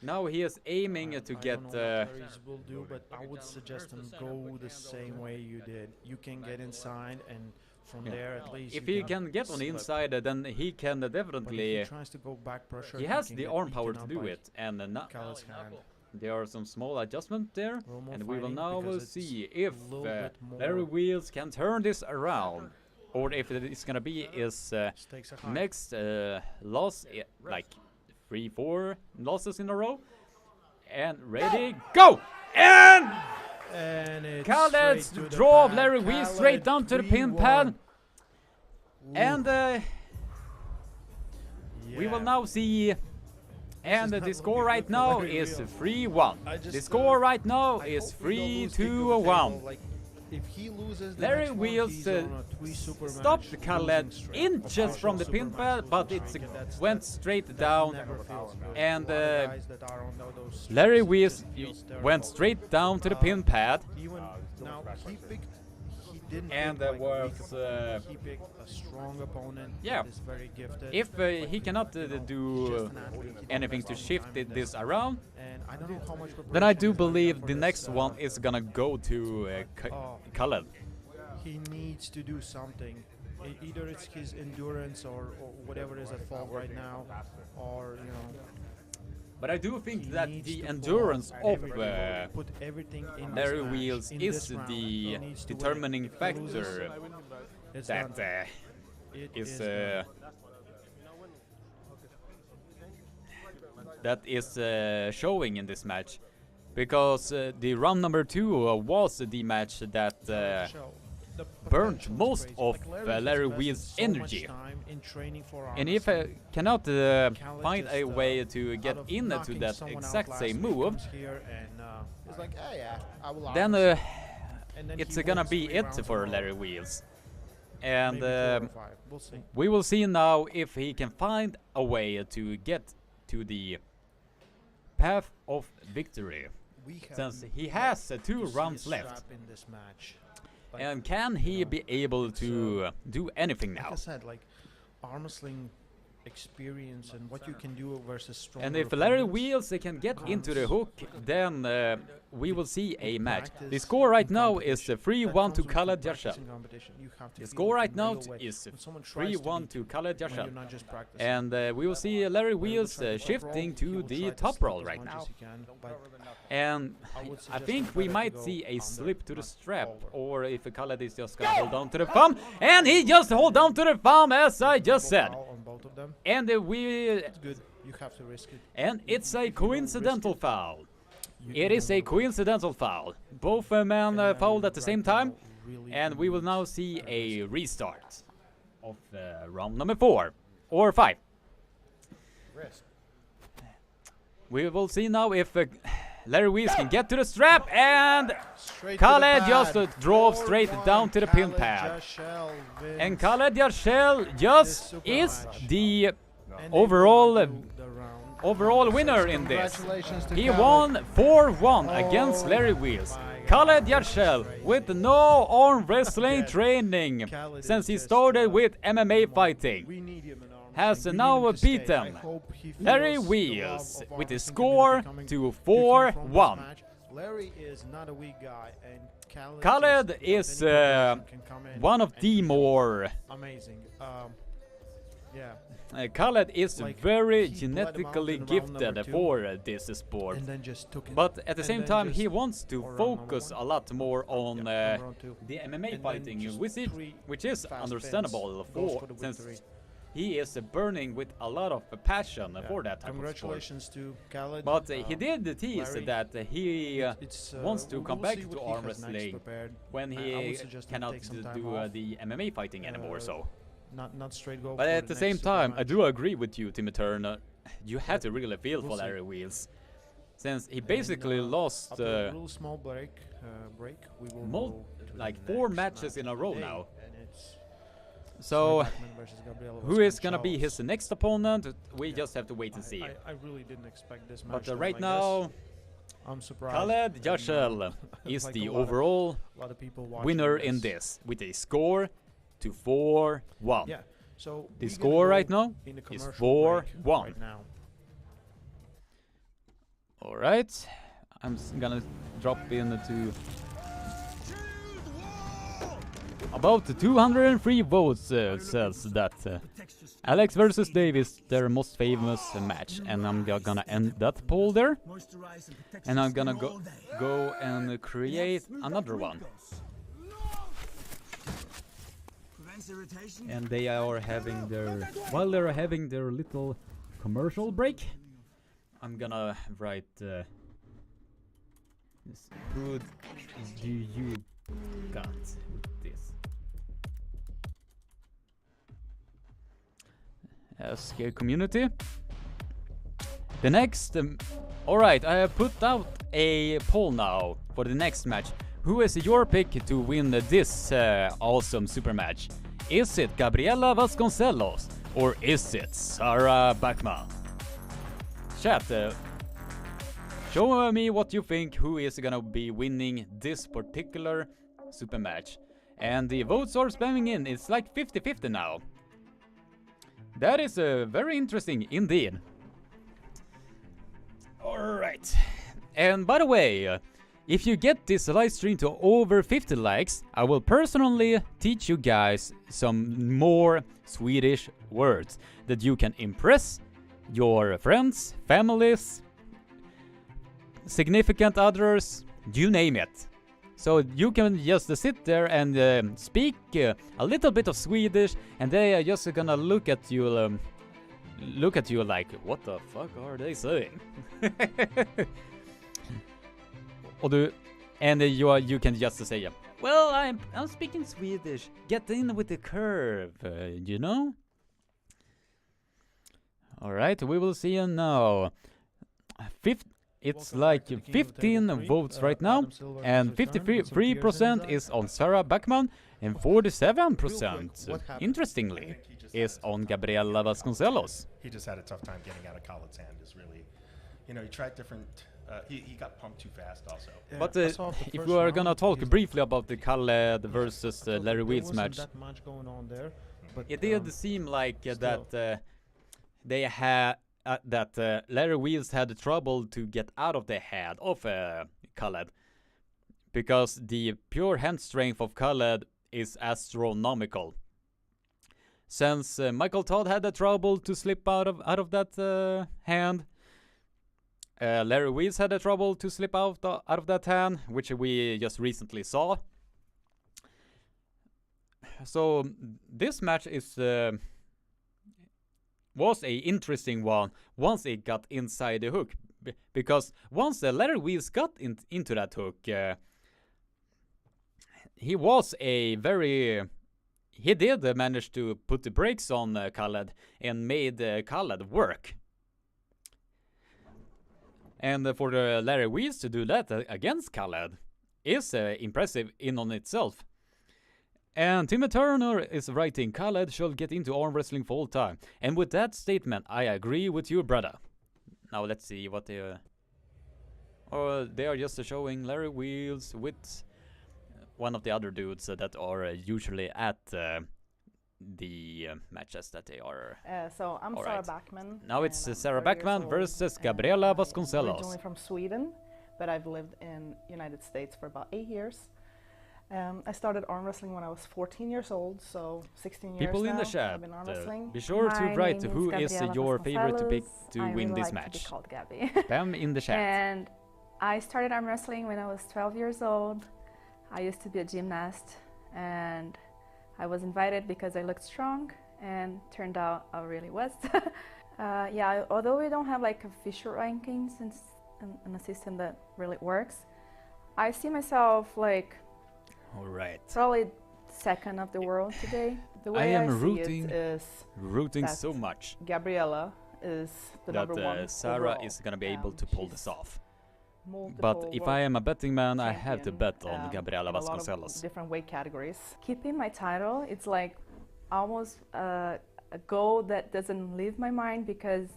Now he is aiming to I get don't know what Larry's will do, but I would suggest him go the same way you did. You can get inside, and from there at least. if you he can get on the slip. inside, then he can But if definitely. he tries to go back pressure, He has can the get arm eaten power to up do by it, and Khaled's hand. there are some small adjustments there, Romo and we will fighting now because it's see if a little bit more Larry Wheels can turn this around, or if it's gonna be his stakes are high. next loss, like 3-4 losses in a row. And ready, go! And And it's Khaled straight to the drove pad. Larry Wheels straight down to the pin 3-1. pad. Ooh. And we will Yeah. now see. And is the not score looking right good for now Larry is Wheels. 3-1. I just, The score right now I is hope we don't lose King of the 3-1. Table. Like, if he loses the Larry next one, Wheels he's on a 3 super stopped match Khaled losing streak. inches Official from the super pin match pad, losing but it streak, and went that's- straight that down. never feels good. And A lot of guys that are on those streaks, Larry it Wheels just feels went terrible. straight down to the pin pad. He went, now he picked. He didn't. And pick there like a weak was, opponent. He picked a strong opponent. yeah. That is very gifted. If he cannot do just an athlete, he don't anything waste to any shift time in this around, And I don't know how much then I preparation do he's gonna believe get for the this, next one is gonna go to Oh. Khaled. He needs to do something. Either it's his endurance or whatever is at fault right now, or you know. But I do think he that needs the to endurance pull of everything, put everything in Larry this match, Wheels in is this round. the He needs to win it. determining If he loses, factor it's that done. It is done. that is showing in this match, because the round number 2 was the match that Show. The burnt potential is most crazy. of Like, Larry's Larry invested Wheels' so much energy. time in training for and if Armwrestling. cannot Khaled find a just, way to out get of into knocking that someone out exact last same week, move, comes here and is like, "Hey, yeah, I will then Armwrestle." And then it's he gonna wins be 3 it rounds in for a row. Larry Wheels. And Maybe 4 or 5. We'll see. we will see now if he can find a way to get to the path of victory, We have since he yet has to 2 see rounds a left. strap in this match. Like, And can he you know, be able it's, to do anything like now? I said, like arm wrestling experience and what you can do versus stronger And if Larry opponents, Wheels can get into the hook, then we will see a match. The practice score right in now is competition. 3-1 That to comes with Khaled practicing Yashel. competition. You have to The feel score it right in now real way. is When someone tries 3-1 to beat Khaled you, when Yashel. you're not just practicing. And we will see Larry Wheels shifting to the top roll right now. And I think we might see a slip to the strap, or if Khaled is just gonna hold on to the thumb, and he just hold on to the thumb as I just said. On both of them. And It's good. You have to risk it. and it's a coincidental foul. It is a coincidental foul. Both men fouled at the same time, and we will now see a restart of round number 4 or 5. We will see now if Larry Wheels can get to the strap, and Straight to the Khaled pad. just drove straight 4-1. down to the pin Khaled pad. Yashel wins. And Khaled Yashel just super is match. the And they overall will do the round. overall winner in this. Congratulations to He Khaled. won 4-1 against Oh Larry Wheels. my Khaled God, Yashel, that's with no arm wrestling Again, training Khaled since is he just, started with MMA come on, fighting, we need him in arm has wrestling. We now need him to stay. beaten I hope he Larry feels the Wheels love of with arm a wrestling score community coming to him from this 4-1. match. Larry is not a weak guy, and Khaled just, is any competition can come in one of and the he's more. amazing. Yeah. Khaled is Like, very he bled him out genetically in round number gifted 2, for this sport. And then just took it. But at the and same then time, he just- wants to or round number focus 1. a lot more on Yeah, round 2. the MMA And then fighting, just three which is fast understandable spins, goes for the since victory. he is burning with a lot of passion Yeah. for that type of sport. Congratulations to Khaled. But he did tease Larry, that he it's, wants to we come will back see to what he arm has next wrestling prepared. when I he would suggest him cannot take some time do off. the MMA fighting anymore. So, Not straight go. but for at the same next super time, I match. do agree with you, Timmy Turner. You had to really feel We'll for see. Larry Wheels, since he And, basically lost after a little small break, we will mul- go to like the 4 next matches match in a of row the day, now. and it's So, Bachman versus Gabriella who is gonna be Vasconcelos. his next opponent? We just have to wait and see. I really didn't expect this match. But to end right like now, this. I'm surprised. Khaled and, Yashel is like the a lot of- overall a lot of people watching winner in this with a score to 4-1. Yeah. So The we're gonna score go right now in the is commercial 4-1. break right now. All right, I'm gonna drop into about 203 votes. Says that Alex versus Davis, their most famous match, and I'm gonna end that poll there, and I'm gonna go and create another one. And they are having while they're having their little commercial break, I'm gonna write who do you got with this? Ask community. The next, alright, I have put out a poll now for the next match. Who is your pick to win this awesome super match? Is it Gabriella Vasconcellos or is it Sarah Bachman? Chat, show me what you think, who is gonna be winning this particular super match. And the votes are spamming in, it's like 50-50 now. That is very interesting indeed. Alright, and by the way, if you get this live stream to over 50 likes, I will personally teach you guys some more Swedish words that you can impress your friends, families, significant others, you name it. So you can just sit there and speak a little bit of Swedish, and they are just gonna look at you like, what the fuck are they saying? And you can just say, well, I'm speaking Swedish. Get in with the curve, you know. All right, we will see you now. It's Welcome like back to the King of the Table 15 3. votes right now, Adam Silver and has returned with some tears in his 53% eyes. is on Sarah Bachman, and 47%, what happened? interestingly, is on Gabriella Vasconcellos. He just had a tough time getting out of Khaled's hand. Is really, he tried different. He got pumped too fast also. Yeah, But I saw the if first we are round, gonna talk he's- briefly about the Khaled versus I thought Larry there Wheels wasn't match, that much going on there, but it did seem like still. that they had that Larry Wheels had trouble to get out of the head of Khaled, because the pure hand strength of Khaled is astronomical. Since Michael Todd had the trouble to slip out of that hand, Larry Wheels had the trouble to slip out of that hand, which we just recently saw. So this match was a interesting one once it got inside the hook, because once Larry Wheels got into that hook, he did manage to put the brakes on Khaled and made Khaled work. And for the Larry Wheels to do that against Khaled is impressive in on itself. And Timmy Turner is writing, Khaled should get into arm wrestling full time. And with that statement, I agree with you, brother. Now let's see what they... they are just showing Larry Wheels with one of the other dudes that are usually at the matches that they are. So I'm Sarah Bachman. Now it's Sarah Bachman versus Gabriella Vasconcellos. I'm originally from Sweden, but I've lived in United States for about 8 years. I started arm wrestling when I was 14 years old, so 16 years People now. in the chat, I've been arm wrestling. be sure to write who is Gabriella your favorite to pick to I win really this like to be match. called Gabby. Spam in the chat. And I started arm wrestling when I was 12 years old. I used to be a gymnast, and I was invited because I looked strong, and turned out I really was. Yeah, although we don't have like official rankings in a system that really works, I see myself like probably second of the world today. The way I am see it is rooting so much Gabriella is the number one Sarah overall. is gonna be able to pull this off. Multiple But if I am a betting man, I have to champion, bet on Gabriella in a lot of Vasconcellos. different weight categories. Keeping my title, it's like almost a goal that doesn't leave my mind, because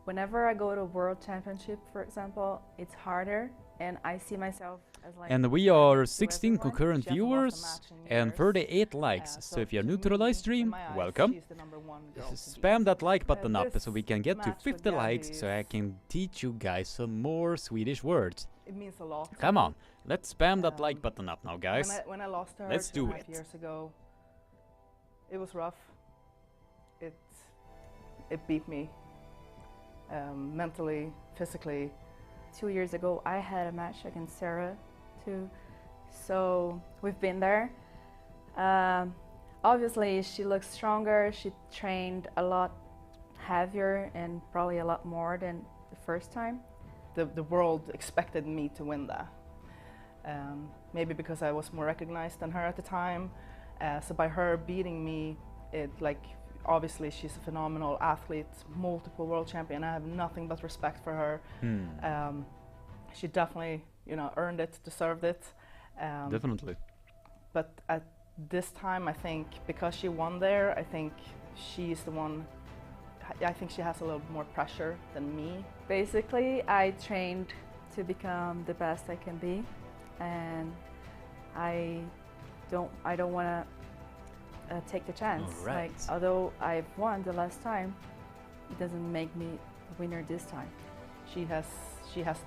whenever I go to World Championship, for example, it's harder, and I see myself as like... And we are to 16 everyone. concurrent She hasn't lost a viewers match in and years. 38 likes. So if you're new to the live stream, welcome. She's the number one girl to beat. Spam that like button up so we can get to match with 50 likes Gabby so I can teach you guys some more Swedish words. It means a lot. to Come me. on, let's spam that like button up now, guys. When I lost her Let's do 2.5 it. years ago, it was rough. It beat me mentally, physically. 2 years ago, I had a match against Sarah too, so we've been there. Obviously, she looks stronger. She trained a lot heavier and probably a lot more than the first time. The world expected me to win that. Maybe because I was more recognized than her at the time. So by her beating me, obviously she's a phenomenal athlete, multiple world champion. I have nothing but respect for her. She definitely, earned it, deserved it. Definitely. But at this time, I think because she won there, I think she's the one. I think she has a little more pressure than me. Basically, I trained to become the best I can be, and I don't want to take the chance. All right. Like, although I've won the last time, it doesn't make me a winner this time. She has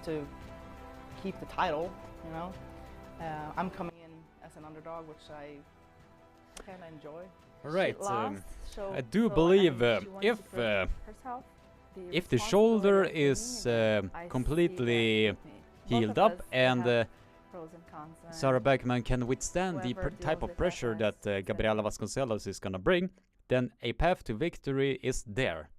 to keep the title, I'm coming in as an underdog, which I kind of enjoy. All right. She lost, so- I do so, believe she wants to prove herself. if the shoulder is completely healed up and Sarah Beckman can withstand the type of pressure that Gabriella Vasconcellos is gonna bring, then a path to victory is there.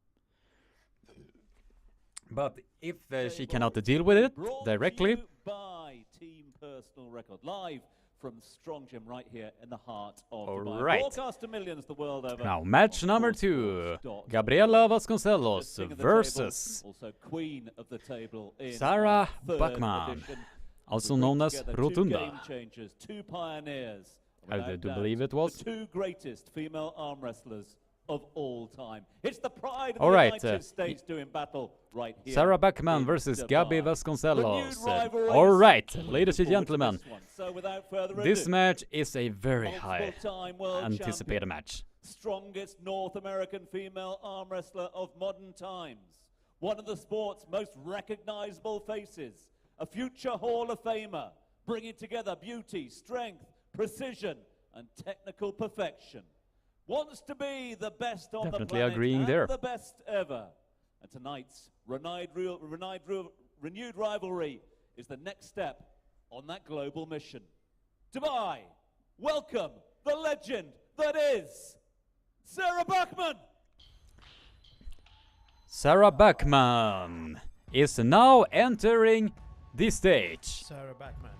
But if she cannot deal with it directly, by Team Personal Record, live from Strong Gym right here in the heart of All Dubai. right. Broadcast to millions the world over. now match on number coworkers. 2, Gabriella Vasconcellos King of the versus table, also Queen of the Table in Sarah our third Bachman, edition. also We bring known as together Rotunda. Two game changers, two pioneers. I without do doubt, believe it was. the two greatest female arm wrestlers of all time. It's the pride of All the right, United States doing battle right here. Sarah Bachman in versus Dubai. Gabby Renewed Vasconcellos. rivalries. All right, Looking ladies and forward to gentlemen, this one. So without further this ado, match is a very high multiple-time world anticipated champion, match. strongest North American female arm wrestler of modern times, one of the sport's most recognizable faces, a future Hall of Famer, bringing together beauty, strength, precision, and technical perfection. Wants to be the best on Definitely the planet agreeing and there. the best ever. And tonight's renewed rivalry is the next step on that global mission. Dubai, welcome the legend that is Sarah Bachman. Sarah Bachman is now entering the stage. Sarah Beckman.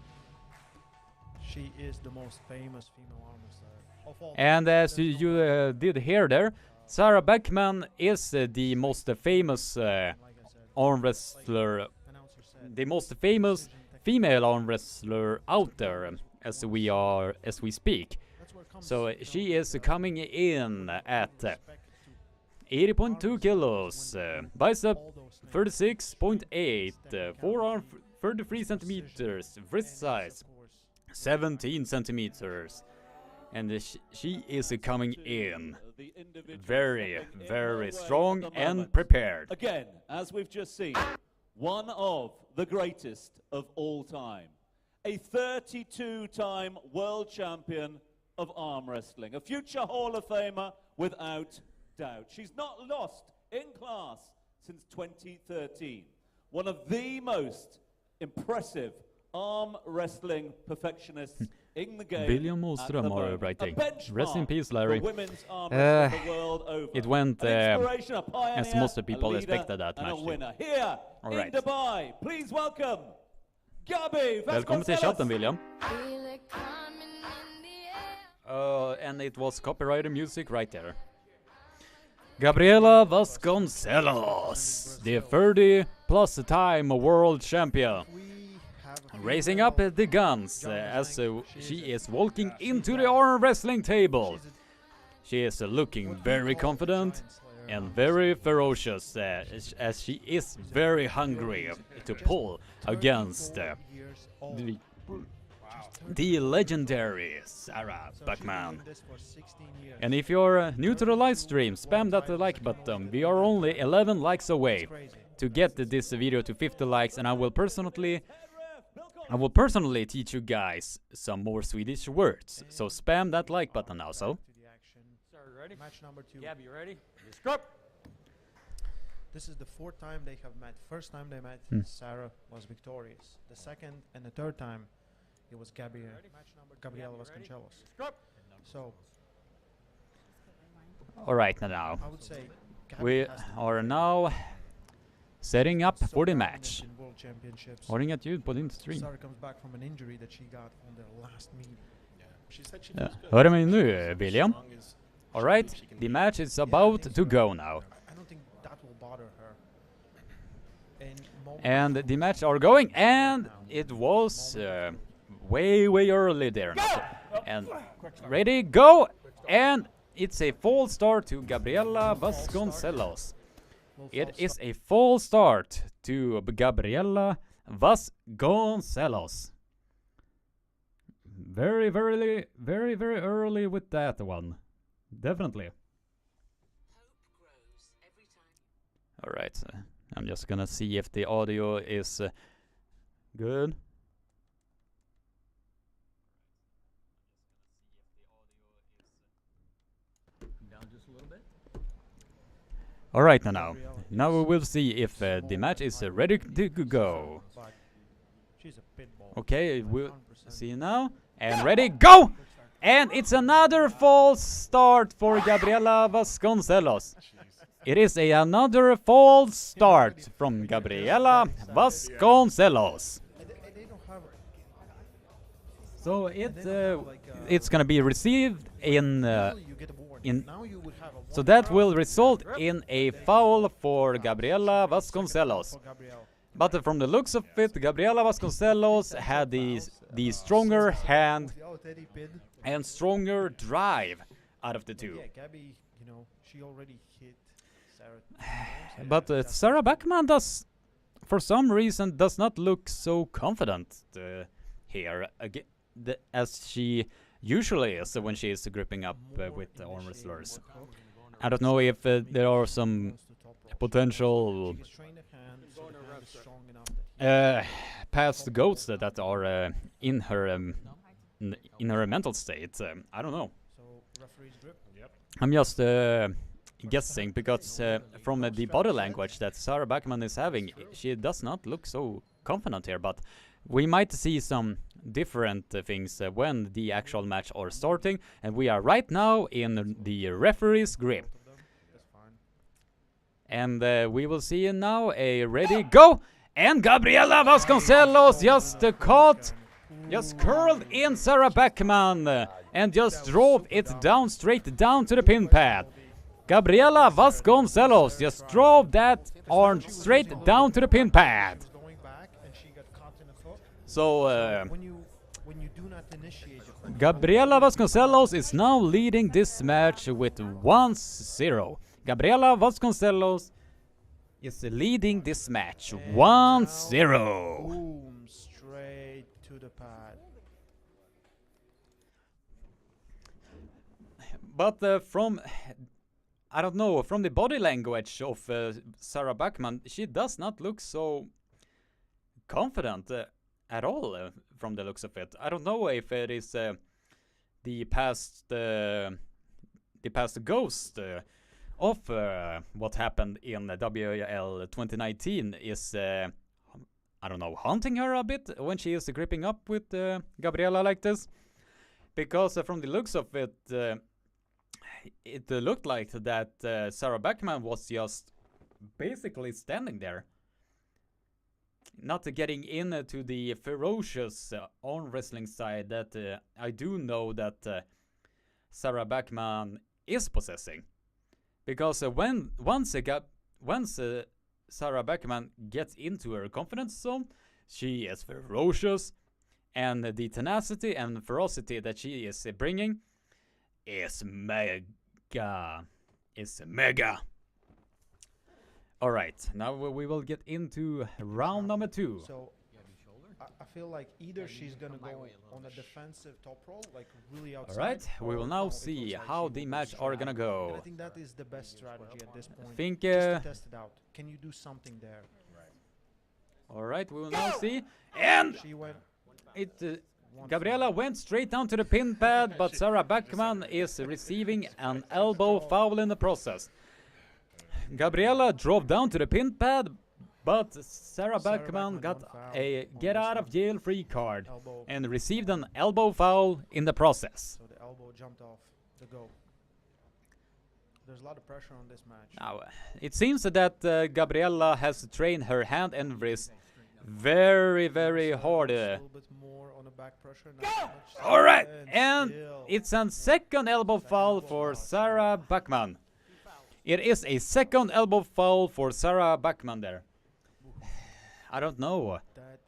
She is the most famous female arm wrestler of all. And as There's you no- did hear there, Sarah Beckman is the most famous like I said, arm wrestler, announcer said, the most famous precision, technical- female arm wrestler out there as we speak. That's where it comes, So you know, she is coming in at respect to 80.2 kilos, bicep all those names. 36.8, forearm 33 centimeters, wrist size 17 centimeters, and she is coming in very, very strong and prepared. Again, as we've just seen, one of the greatest of all time. A 32-time world champion of arm wrestling. A future Hall of Famer without doubt. She's not lost in class since 2013. One of the most impressive arm wrestling perfectionists in the game. William at Moström the are moment. writing. A benchmark Rest in peace, for Larry. women's arm wrestling the world over. It went An inspiration, a pioneer, as most of the people a leader, expected that and match a to. winner. Here All in right. Dubai, please welcome Gabi Välkommen till chatten, Vasconcellos. William. And it was copyrighted music right there. Gabriella Vasconcellos, the 30-plus time world champion, We have a raising female up the guns as she is walking into the arm wrestling table. She is looking very confident and very ferocious as she is very hungry to pull against the legendary Sarah Bachman. And if you're new to the live stream, spam that like button. We are only 11 likes away to get this video to 50 likes, and I will personally teach you guys some more Swedish words. So spam that like button also. Sorry, ready? Match number 2. Gab, you ready? Scrub. This is the 4th time they have met. First time they met, Sarah was victorious. The second and the third time, it was Gabriella Vasconcellos. So All right, now I would say Gabi we has the are now setting up for the match. in World Championships. Har inget ljud på din stream. Sarah comes back from an injury that she got on their last meeting. She said she Ja. feels good. Hör du mig nu, William? As long as she All right, believes she can the do it. match is about to go now. I don't think that will bother her. And the match are going, and it was way early there now. And ready, go! And it's a false start to Gabriella Vasconcellos. It is a false start to Gabriella Vasconcellos. Very early with that one. Definitely. All right, so I'm just gonna see if the audio is good. Down just a little bit. All right, now we will see if the match is ready to go. But she's a pit bull. Okay, we'll 100%. see now. And ready, go! And it's another false start for Gabriella Vasconcellos. It is another false start from Gabriella Vasconcellos. They don't have So it's gonna be received in you get a warning. in Now you would have a so that will result in a foul for Gabriella Vasconcellos. for Gabrielle. But from the looks of it, Gabriella Vasconcellos had the stronger hand Oh, Teddy Pid. and stronger drive out of the two. Yeah, Gabby, she already hit Sarah. But Sarah Bachman does, for some reason, does not look so confident here, as she usually is when she is gripping up with the arm wrestlers. I don't know if there are some potential She has trained the hand, so the hand is strong enough that past goats that are in her mental state. I don't know. so referee's grip. I'm just guessing because from the body language that Sarah Bachman is having, she does not look so confident here. But we might see some different things when the actual match are starting, and we are right now in the referee's grip. That's fine. And we will see now a ready go, and Gabriella Vasconcellos just caught, just curled in Sarah Beckman and just drove it down, straight down to the pin pad. Gabriella Vasconcellos just drove that arm straight down to the pin pad. Going back and she got caught in the foot. So When you do not initiate the quick Gabriella Vasconcellos is now leading this match with 1-0. Gabriella Vasconcellos is leading this match 1-0. boom, straight to the pad. But from, I don't know, from the body language of Sarah Bachman, she does not look so confident at all from the looks of it. I don't know if it is the past ghost of what happened in WL 2019 is, I don't know, haunting her a bit when she is gripping up with Gabriella like this. Because from the looks of it, it looked like that Sarah Beckman was just basically standing there, not getting into the ferocious arm wrestling side that I do know that Sarah Beckman is possessing. Because once Sarah Beckman gets into her confidence zone, she is ferocious, and the tenacity and ferocity that she is bringing is mega. Alright, now we will get into round number 2. So I feel like either she's gonna go on a defensive top roll, like really outside. Alright, we will now see how the match are gonna And go. I think that is the best strategy at this point. Think, just to test it out. Can you do something there? Alright, we will now see. And She went. Gabriella went straight down to the pin pad, but Sarah Beckman is receiving an elbow foul in the process. Gabriella drove down to the pin pad, but Sarah Beckman got a get out of jail free card Elbow. and received an elbow foul in the process. So the elbow jumped off the go. There's a lot of pressure on this match. Now, it seems that Gabriella has trained her hand and wrist very, very hard. A little bit more on the back pressure. Alright, and still. it's a second elbow foul for Sarah Bachman. It is a second elbow foul for Sarah Bachman there. I don't know. That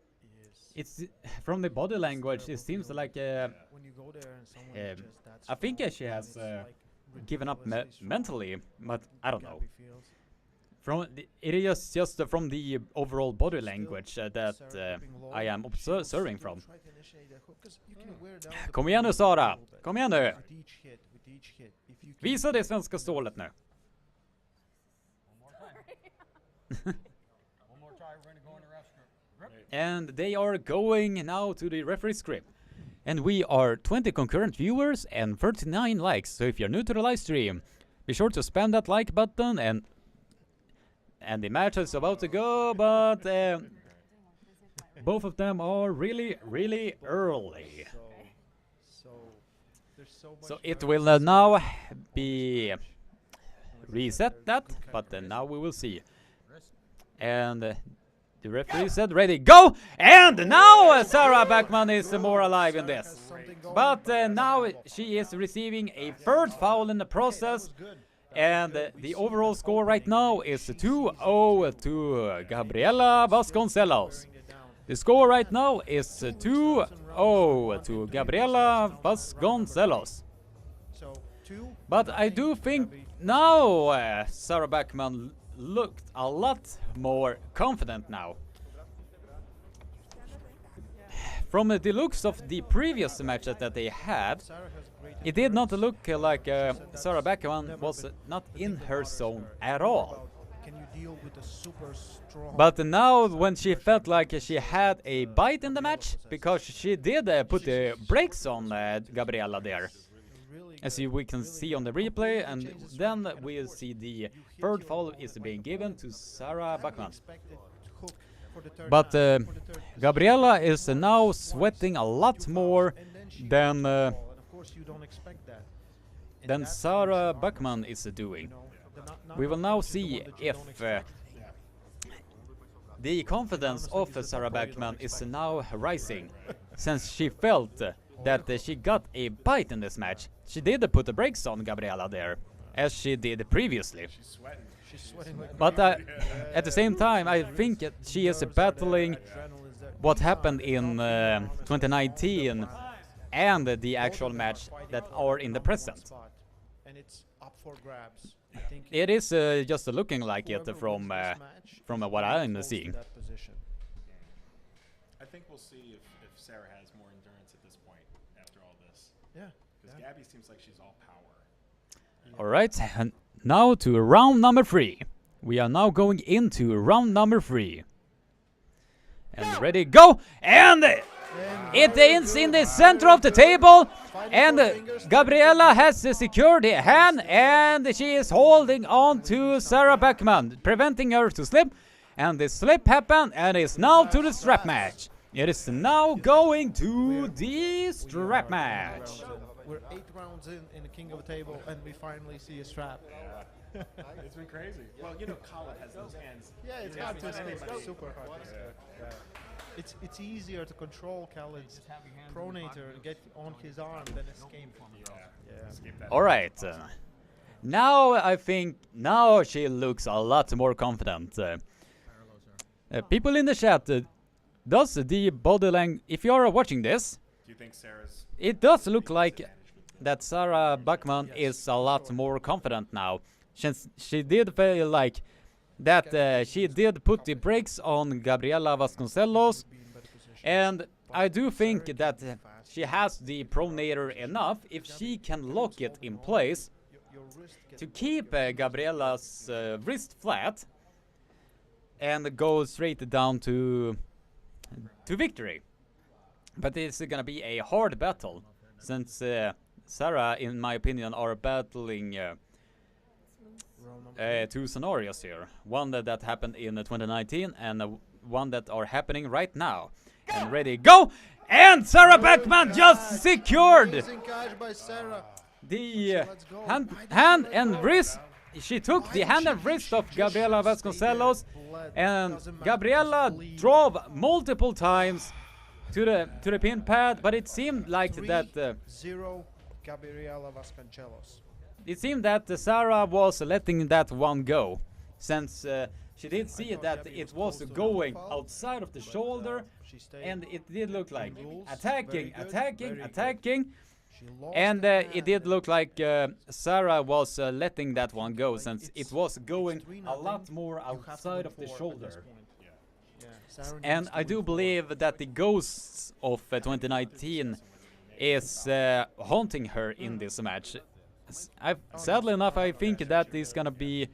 is. It's from the body language. It seems like When you go there and someone is just that I think strong, she has it's like given up ridiculously strong. mentally, but I don't know. Gabby feels. It is just from the overall body language that I am observing from. Try to initiate the hook, 'cause you can wear down the Kom igen nu opponent a Sara, little bit. kom igen nu. With each hit, if you can Visa det svenska stålet nu. And they are going now to the referee script. And we are 20 concurrent viewers and 39 likes. So if you're new to the live stream, be sure to spam that like button, and the match is about to go, but both of them are really, really early. there's so much So it pressure will on now this be match. reset that, but now we will see. And the referee said ready, go! And now Sarah Bachman is more alive in this. But now she is receiving a third foul in the process. And the overall score right now is 2-0 to Gabriella Vasconcellos. The score right now is 2-0 to Gabriella Vasconcellos. So two. But I do think now Sarah Bachman looked a lot more confident now. From the looks of the previous matches that they had, Sarah has great it did not look like Sarah Bachman was not in her zone at all. Can you deal with a super strong. But now when she felt like she had a bite in the match, because she did put the brakes on Gabriella there, as we can see on the replay, and then we see the third foul is being given to Sarah Bachman. But Gabriella is now sweating a lot more than Sarah Bachman is doing. We will now see if the confidence of Sarah Bachman is now rising, since she felt that she got a bite in this match. She did put the brakes on Gabriella there, as she did previously. She's sweating like But at the same time, I think she is battling what happened in 2019 and the actual match that are in the present. And it's up for grabs. I think It is just looking like it from what I'm seeing. I think we'll see if Sarah has more endurance at this point after all this. Yeah. Because Gabby seems like she's all power. All right, and now to round number 3. We are now going into round number 3. And ready, go! And it ends in the center of the table. And Gabriella has secured the hand, and she is holding on to Sarah Beckman, preventing her to slip. And the slip happened, and it's now to the strap match. It is now going to the strap match. We're 8 rounds in the King of the Table, and we finally see a strap. It's been crazy. Well, you know, Colin has those hands. Yeah, it's hard to escape. It's super hard to escape. It's easier to control Khaled's pronator and get on his arm than escape from it. Yeah. All right. Now I think now she looks a lot more confident. People in the chat, does the body language, if you are watching this, Do you think Sarah's... it does look like that Sarah Bachman is a lot more confident now. Since she did feel like that she did put the brakes on Gabriella Vasconcellos, and I do think that she has the pronator enough if she can lock it in place to keep Gabriella's wrist flat and go straight down to victory. But it's gonna be a hard battle, since Sarah, in my opinion, are battling two scenarios here. One that happened in 2019 and one that are happening right now. And ready, go! And Sarah Beckman just secured the hand and wrist. She took the hand and wrist of Gabriella Vasconcellos, and Gabriella drove multiple times to the pin pad, but it seemed like that Zero Gabriella Vasconcellos. it seemed that Sarah was letting that one go, since she did see that it was going outside of the shoulder, and it did look like attacking, and it did look like Sarah was letting that one go, since it was going a lot more outside of the shoulder. And I do believe that the ghosts of 2019 is haunting her in this match. Sadly enough, I think that is gonna be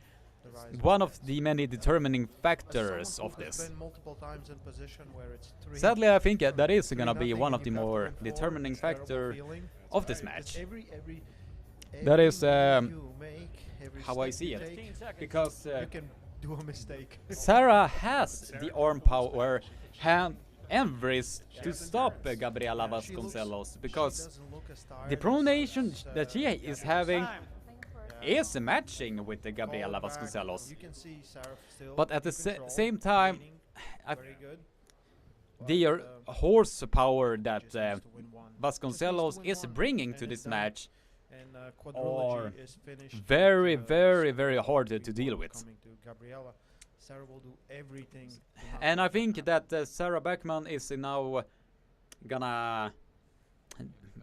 one of the many determining factors of this. Sadly, I think that is gonna be one of the more determining factors of this match. That is how I see it, because do a mistake. Sarah has the arm power, hand and wrist to stop Gabriella Vasconcellos, because the pronation that she is having is matching with the Gabriella Vasconcellos. But at the same time, the horsepower that Vasconcellos is bringing to this match are very, very, very hard to deal with. And I think that Sarah Beckman is now gonna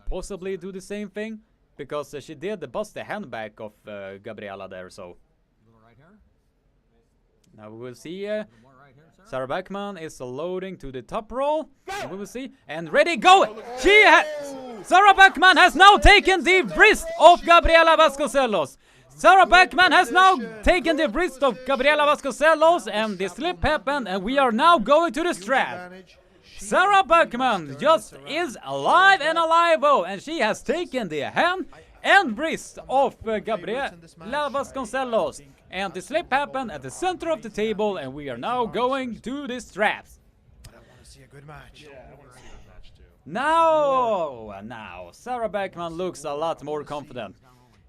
possibly do the same thing, because she did bust the hand back of Gabriella there, so now we will see Sarah Beckman is loading to the top roll, and we will see, and ready, go! Sarah Beckman has now taken the wrist of Gabriella Vasconcellos. Sarah Beckman has now taken the wrist of Gabriella Vasconcellos, and the slip happened, and we are now going to the strap. Sarah Beckman just is alive and alive, and she has taken the hand and wrist of Gabriella Vasconcellos. And the slip happened at the center of the table, and we are now going to the straps. But I want to see a good match. Yeah, I want to see a match too. Now, Sarah Beckman looks a lot more confident.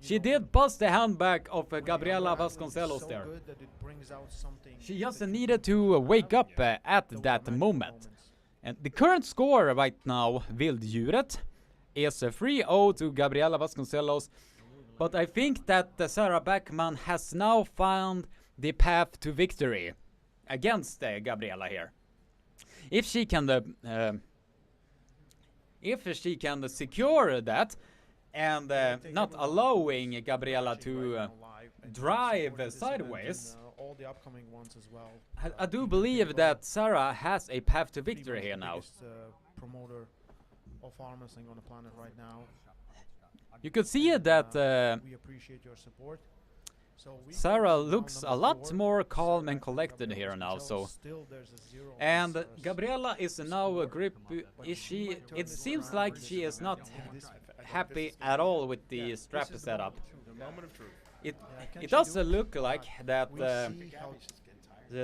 She did bust the hand back of Gabriella Vasconcellos there. She just needed to wake up at that moment. And the current score right now, Vilddjuret, is 3-0 to Gabriella Vasconcellos. But I think that Sarah Beckman has now found the path to victory against Gabriella here. If she can secure that and not allowing Gabriella to drive sideways, all the upcoming ones as well. I do believe that Sarah has a path to victory here now. Promoter of Armwrestling on the planet right now. You could see that we appreciate your support. Sarah looks a lot more calm and collected here now. And Gabriella is now a grip. It seems like she is not happy at all with the strap setup. It does look like that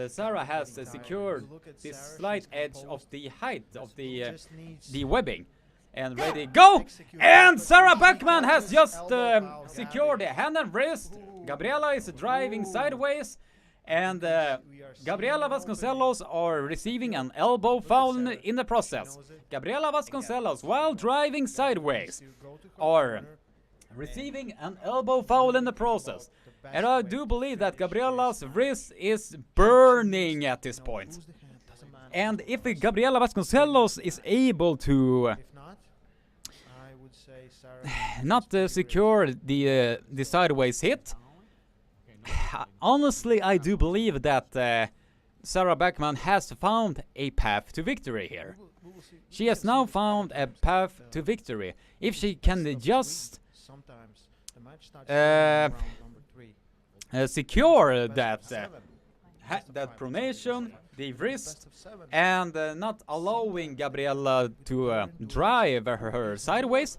Sarah has secured the slight edge of the height of the webbing. And ready, go! And Sarah Beckman has just secured the hand and wrist. Gabriella is driving sideways. And Gabriella Vasconcellos are receiving an elbow foul in the process. Gabriella Vasconcellos, while driving sideways, are receiving an elbow foul in the process. And I do believe that Gabriella's wrist is burning at this point. And if Gabriella Vasconcellos is able to not secure the sideways hit, honestly, I do believe that Sarah Beckman has found a path to victory here. She has now found a path to victory. If she can just secure that pronation, the wrist, and not allowing Gabriella to drive her sideways,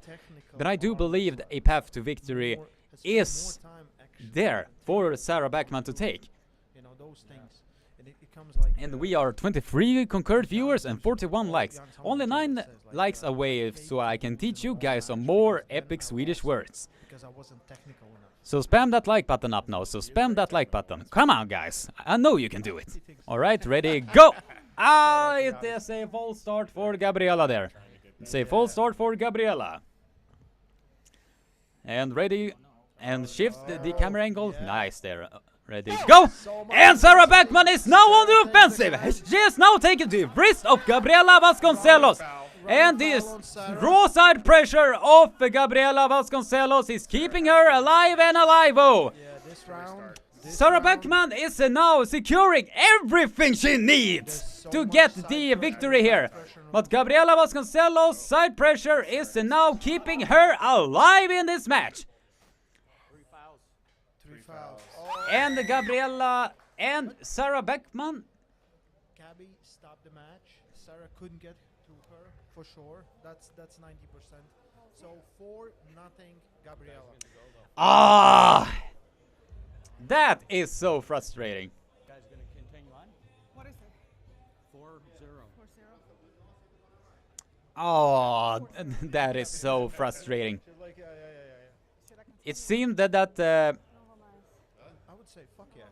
then I do believe that a path to victory is there for Sarah Beckman to take. And we are 23 concurrent viewers and 41 likes. Only 9 likes away so I can teach you guys some more epic Swedish words. So spam that like button up now. So spam that like button. Come on, guys. I know you can do it. Alright, ready, go! It is a false start for Gabriella there. It's a false start for Gabriella. And ready, and shift the camera angle. Nice there. Ready, go! And Sarah Beckman is now on the offensive. She has now taken the wrist of Gabriella Vasconcellos. And this raw side pressure of Gabriella Vasconcellos is keeping her alive and alive. Sarah Beckman is now securing everything she needs to get the victory here. But Gabriella Vasconcellos' side pressure is now keeping her alive in this match. And Gabriella and Sarah Beckman. Gabby stopped the match. Sarah couldn't get to her for sure. That's 90%. So 4-0 Gabriella. That is so frustrating. Guys gonna continue on? What is it? 4-0. That is so frustrating. It seemed that I would say fuck yeah.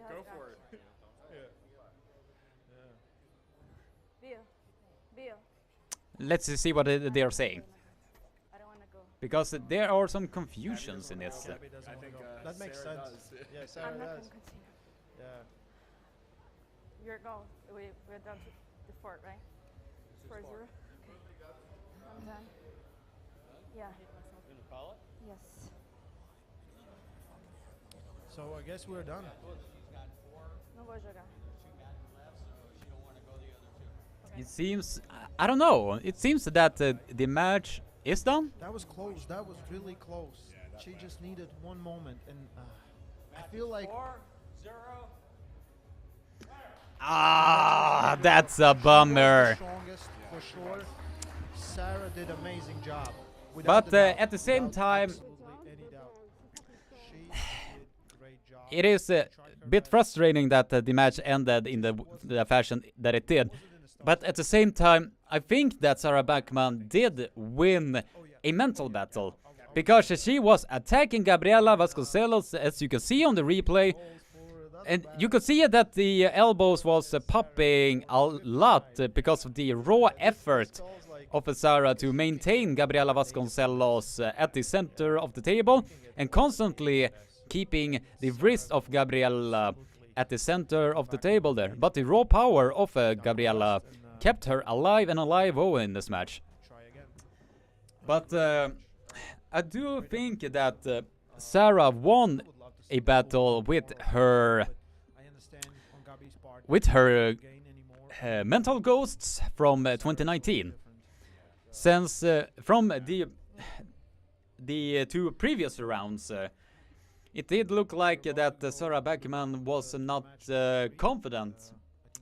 Go for it. let's see what they are saying. Because there are some confusions in this. I think that makes sense. Yeah, Sarah does. Yeah. Your goal. We're down to the fort, right? 4-0. Okay. I'm done. Yeah. You gonna call it? Yes. So I guess we're done. Não vou jogar. It seems, I don't know, it seems that the match is done. That was close. That was really close. She just needed one moment, and I feel like 4-0. Ah, that's a bummer. strongest for sure. Sarah did amazing job. Without But a doubt. at the same Without time, absolutely any doubt. She did great job. it is a bit frustrating that the match ended in the fashion that it did. But at the same time, I think that Sarah Bachman did win a mental battle. Because she was attacking Gabriella Vasconcello, as you can see on the replay. And you could see that the elbows was popping a lot because of the raw effort of Sarah to maintain Gabriella Vasconcelos at the center of the table and constantly keeping the wrist of Gabriella at the center of the table there. But the raw power of Gabriella kept her alive and alive in this match. But I do think that Sarah won a battle with her mental ghosts from 2019. Since from the two previous rounds, it did look like that Sarah Beckman was not confident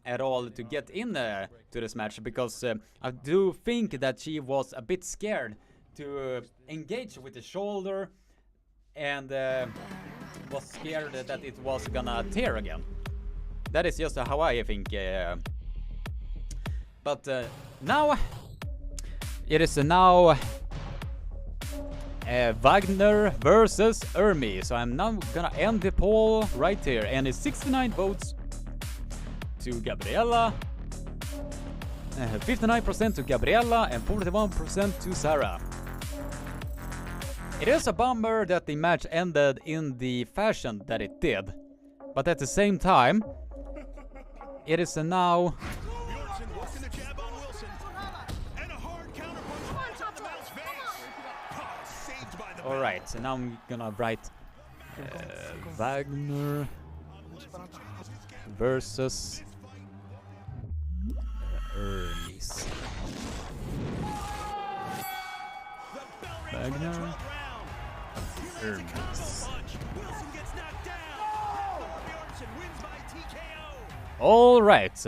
at all to get in to this match, because I do think that she was a bit scared to engage with the shoulder and was scared that it was gonna tear again. That is just how I think. But now it is Wagner versus Hermes. So I'm now gonna end the poll right here, and it's 69 votes to Gabriella, 59% to Gabriella, and 41% to Sarah. It is a bummer that the match ended in the fashion that it did, but at the same time, it is now. Alright, so now I'm gonna write Wagner versus Hermes. Wagner, Hermes. Alright,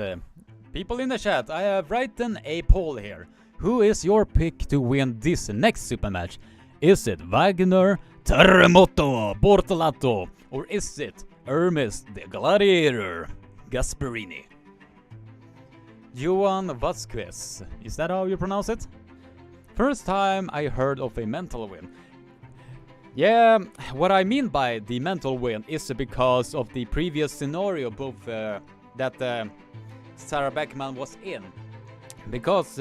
people in the chat, I have written a poll here. Who is your pick to win this next super match? Is it Wagner, Terremoto, Bortolato, or is it Hermes the Gladiator, Casperini? Johan Vasquez, is that how you pronounce it? First time I heard of a mental win. Yeah, what I mean by the mental win is because of the previous scenario both that Sarah Beckman was in. Because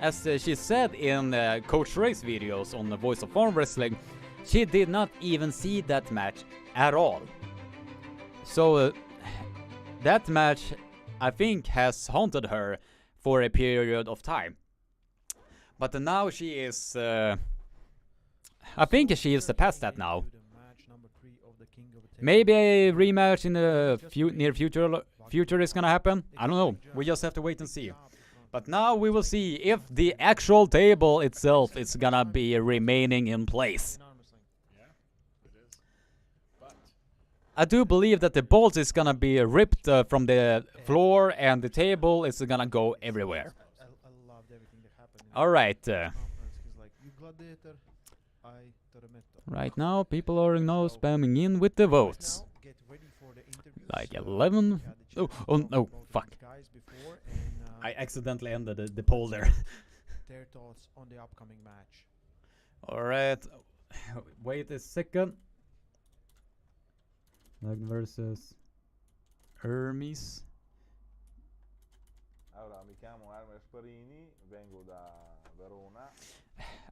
as she said in Coach Ray's videos on the Voice of Armwrestling, she did not even see that match at all. So that match, I think, has haunted her for a period of time. But now she is, I think she is past that now. Maybe a rematch in the near future is gonna happen. I don't know. We just have to wait and see. But now we will see if the actual table itself is gonna be remaining in place. I do believe that the bolts is gonna be ripped from the floor and the table is gonna go everywhere. Alright. Right now people are now spamming in with the votes. Like 11. Oh no, fuck. I accidentally ended the poll there. Their thoughts on the upcoming match. Alright. Wait a second. Wagner versus Hermes.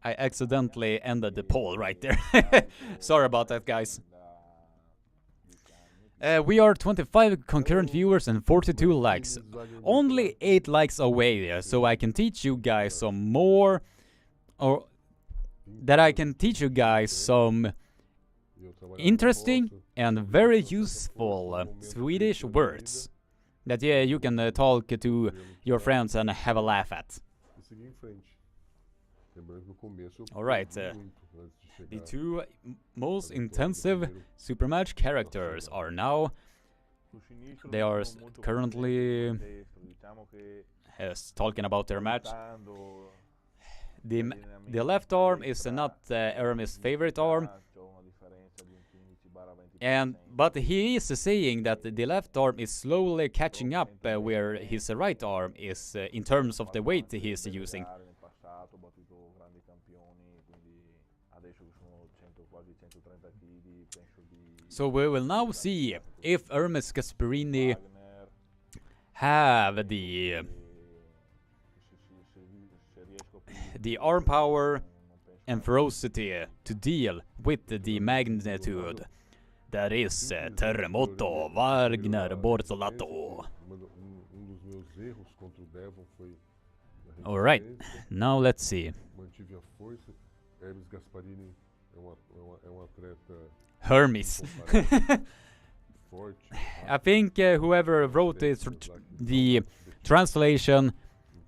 I accidentally ended the poll right there. Sorry about that, guys. We are 25 concurrent viewers and 42 likes. Only 8 likes away, so I can teach you guys some more, or that I can teach you guys some interesting and very useful Swedish words that you can talk to your friends and have a laugh at. Alright, the two most intensive super match characters are now, they are currently talking about their match. The left arm is not Hermes' favorite arm, but he is saying that the left arm is slowly catching up where his right arm is in terms of the weight he is using. So we will now see if Hermes Casperini have the arm power and ferocity to deal with the magnitude that is Terremoto, Wagner, Bortolato. Alright, now let's see. Hermes. I think whoever wrote it, the translation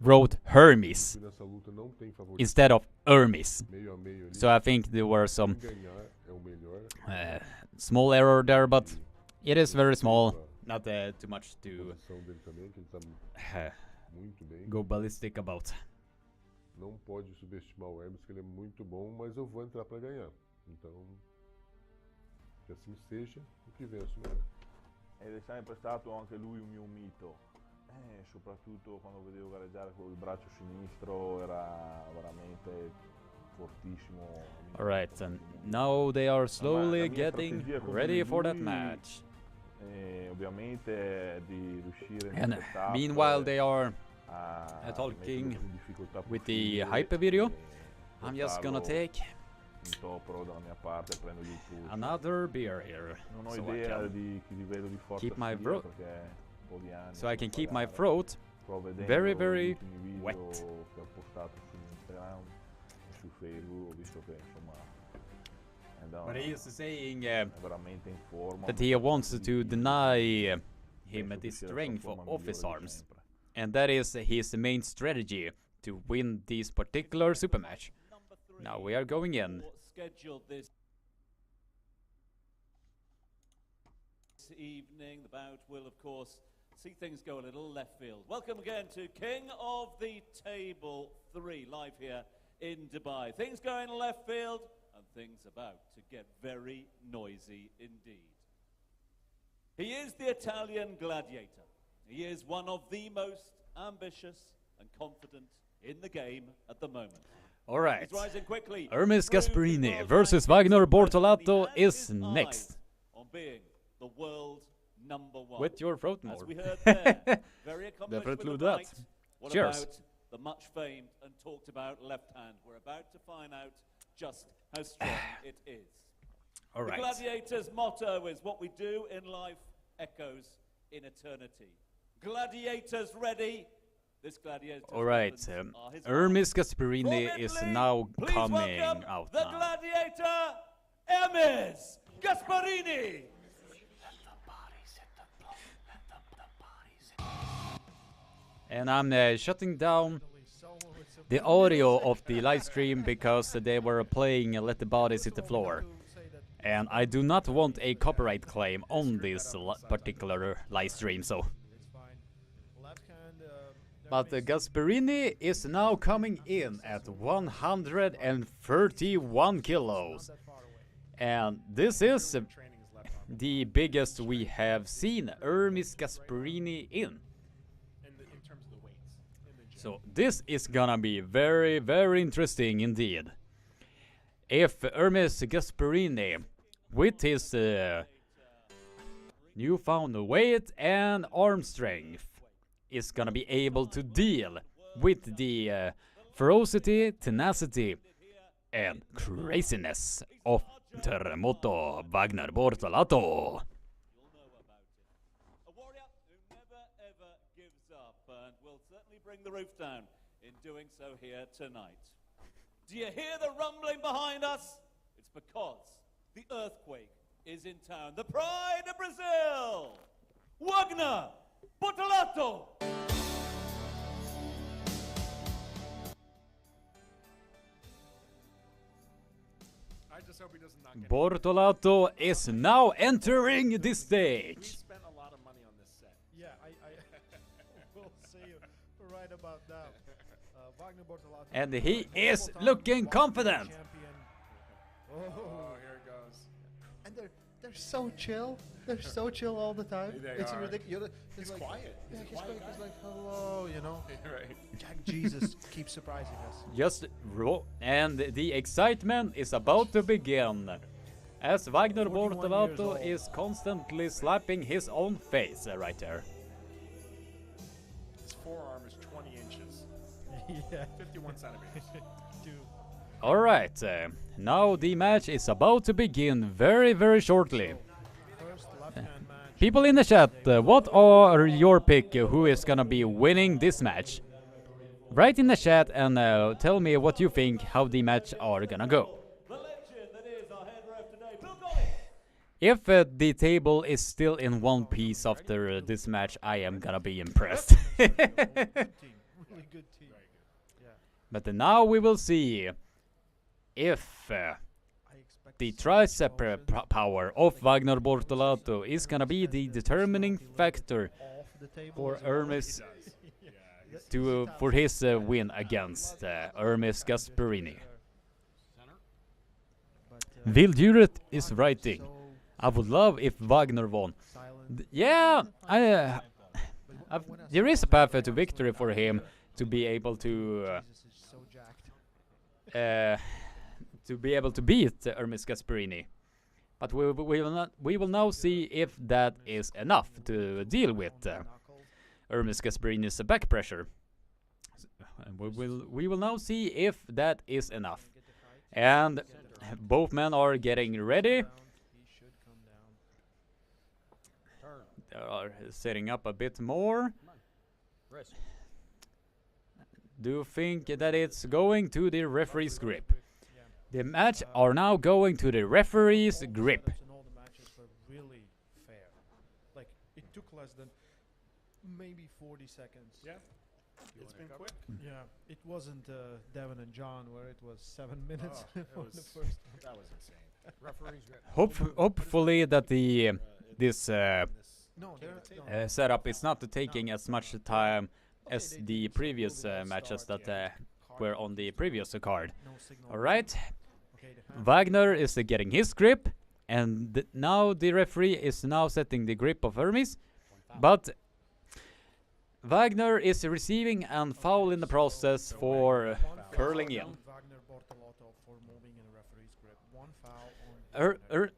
wrote Hermes instead of Hermes. So I think there were some small error there, but it is very small. Not too much to go ballistic about. Não pode subestimar o Hermes, que ele é muito bom, mas eu vou entrar para ganhar. Então, que assim seja, o que venço, né? Ed è sempre stato anche lui un mio mito, soprattutto quando vedevo gareggiare con il braccio sinistro, era veramente fortissimo. Alright, and now they are slowly getting ready for that match. Ovviamente di riuscire And meanwhile they are talking with the hype video. I'm just gonna take another beer here, so I can keep my throat very, very wet. But he is saying that he wants to deny him the strength of his arms, and that is his main strategy to win this particular super match. Now we are going in. This evening, the bout will, of course, see things go a little left field. Welcome again to King of the Table 3, live here in Dubai. Things going left field, and things about to get very noisy indeed. He is the Italian gladiator. He is one of the most ambitious and confident in the game at the moment. Alright, Hermes Casperini versus Wagner Bortolato is next. On being the world #1. With your throat more. As we heard there, very accomplished Definitely with the that. right. What Cheers. about the much famed and talked about left hand? We're about to find out just how strong it is. Alright. The gladiator's motto is what we do in life echoes in eternity. Gladiators ready. This gladiator. Alright, Hermes Casperini is now coming out the now. gladiator, Hermes Casperini. And I'm shutting down the audio of the live stream because they were playing Let the Bodies Hit the Floor. And I do not want a copyright claim on this particular live stream, so. But Gasperini is now coming in at 131 kilos. And this is the biggest we have seen Hermes Gasperini in. So this is gonna be very, very interesting indeed. If Hermes Gasperini, with his newfound weight and arm strength, is gonna be able to deal with the ferocity, tenacity, and craziness of Terremoto Wagner Bortolato. A warrior who never ever gives up and will certainly bring the roof down in doing so here tonight. Do you hear the rumbling behind us? It's because the earthquake is in town. The pride of Brazil, Wagner Bortolato. just hope he doesn't knock any. Bortolato is now entering the stage. We spent a lot of money on this set. Yeah, I will see right about that. Wagner Bortolato. And he is looking confident. Oh, here it goes. and they're so chill. They're so chill all the time. They It's are. ridiculous. He's like, quiet. Yeah, He's a he's quiet quiet. He's guy. like, hello, you know. Right. Jack Jesus keeps surprising us. Just and the excitement is about to begin. As Wagner 41 years Bortolato old. is constantly slapping his own face right there. His forearm is 20 inches. Yeah. 51 centimeters. Dude. Alright, now the match is about to begin very, very shortly. First left-hand match. People in the chat, what are your pick who is gonna be winning this match? Write in the chat and tell me what you think how the match are gonna go. The legend that is our head ref today, Buchmann. If the table is still in one piece after this match, I am gonna be impressed. Good team. Really good team. Yeah. But now we will see if I expect the some tricep explosions power of Wagner Bortolato is gonna be the determining factor off the table for as well. Hermes Yeah. for his win against Hermes Casperini. But, Vilduret is writing, so I would love if Wagner won. silent. Yeah, But there is a path to victory for him to be able to Jesus is so jacked. beat Hermes Casperini. But we will now see if that is enough to deal with Hermes Casperini's back pressure. And we will now see if that is enough. And both men are getting ready. He should come down. They are setting up a bit more. Wrist. Do you think that it's going to the referee's grip? Yeah. The match are now going to the referee's All the grip. setups and all the matches were really fair. Like it took less than maybe 40 seconds. Yeah. It's been quick. Yeah. It wasn't Devin and John where it was 7 minutes Oh, it for was- the first one. That was insane. Referee's grip. Hopefully that this No, they're setup is not taking as much time as the previous matches that were on the previous card. no signal. Alright, Okay, the hand. Wagner is getting his grip, and now the referee is now setting the grip of Hermes, but Wagner is receiving a foul in the process for One foul curling in. on Wagner Bortolato for moving in the referee's grip. One foul on Wagner.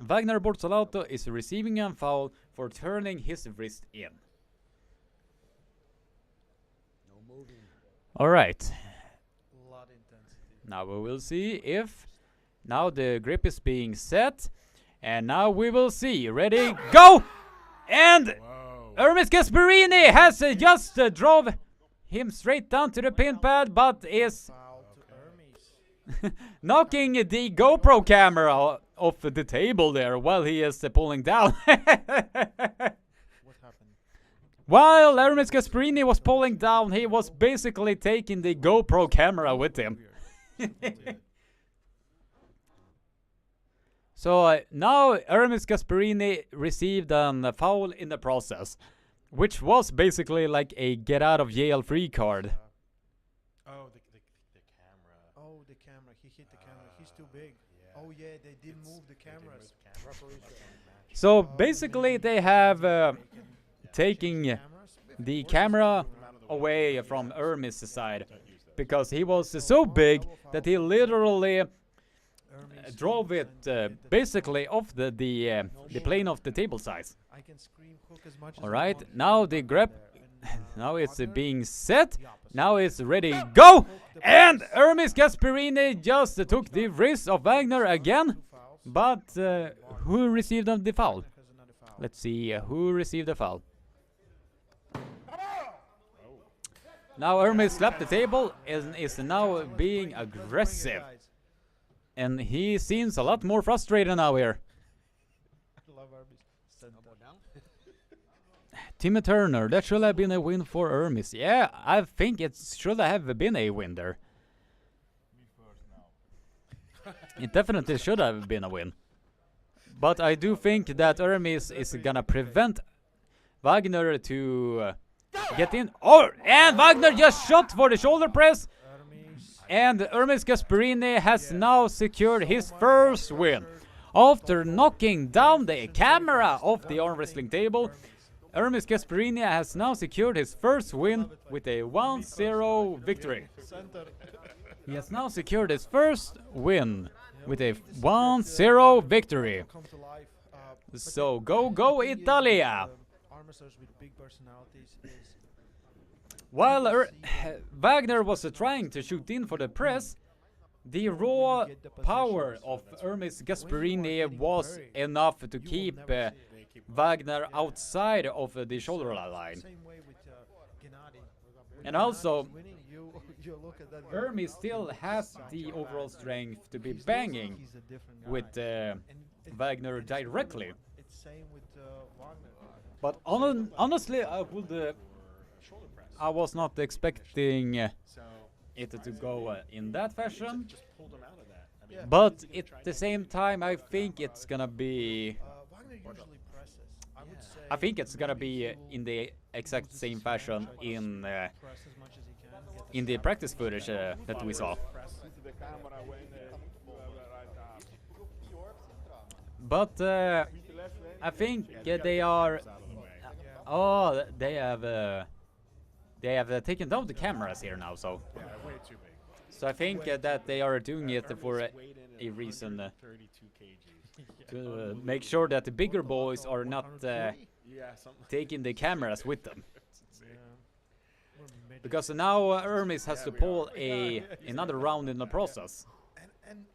Wagner Bortolato is receiving a foul for turning his wrist in. No moving. Alright, Lot intensity. now we will see if now the grip is being set, and now we will see. Ready, go! And Whoa. Hermes Casperini has just drove him straight down to the pin pad, but is Foul to Hermes. knocking the GoPro camera off the table there while he is pulling down. What happened? While Hermes Casperini was pulling down, he was basically taking the GoPro camera with him. Weird. So now Hermes Casperini received a foul in the process, which was basically like a get out of jail free card. Oh, the camera. Oh, the camera. He hit the camera. He's too big. Yeah. Oh yeah, they did move the cameras. Referee's grip. So basically they have taking the camera away from Hermes' side because he was so big that he literally drove it basically off the plane of the table size. I can scream hook as much as I Alright, want. now the grab, And, now it's Wagner, being set, the opposite. now it's ready, go! Hook the And press. Hermes Casperini just took the wrist of Wagner again, Two fouls. but who received the foul? Wagner has another foul. Let's see who received the foul. Now Hermes slapped the table and is now being aggressive. Guys, And he seems a lot more frustrated now here. I love Hermes. Send Elbow that. down. Timmy Turner, that should have been a win for Hermes. Yeah, I think it should have been a win there. It definitely should have been a win. But I do think that Hermes is gonna prevent Wagner to get in. Oh, and Wagner just shot for the shoulder press. And Hermes Casperini has now secured his first win. After knocking down the camera of the arm wrestling table, Hermes Casperini has now secured his first win with a 1-0 victory. He has now secured his first win with a 1-0 victory. So go Italia! While Wagner was trying to shoot in for the press, the raw power of Hermes Gasparini was enough to keep Wagner outside of the shoulder line. And also, Hermes still has the overall strength to be banging with Wagner directly. But honestly, I was not expecting it to go in that fashion. But at the same time, I think it's gonna be. I think it's gonna be in the exact same fashion in the practice footage that we saw. But I think they are. Oh, they have taken down the cameras here now, so. So I think that they are doing it for a reason to make sure that the bigger boys are not taking the cameras with them. Because now Hermes has to pull another round in the process. And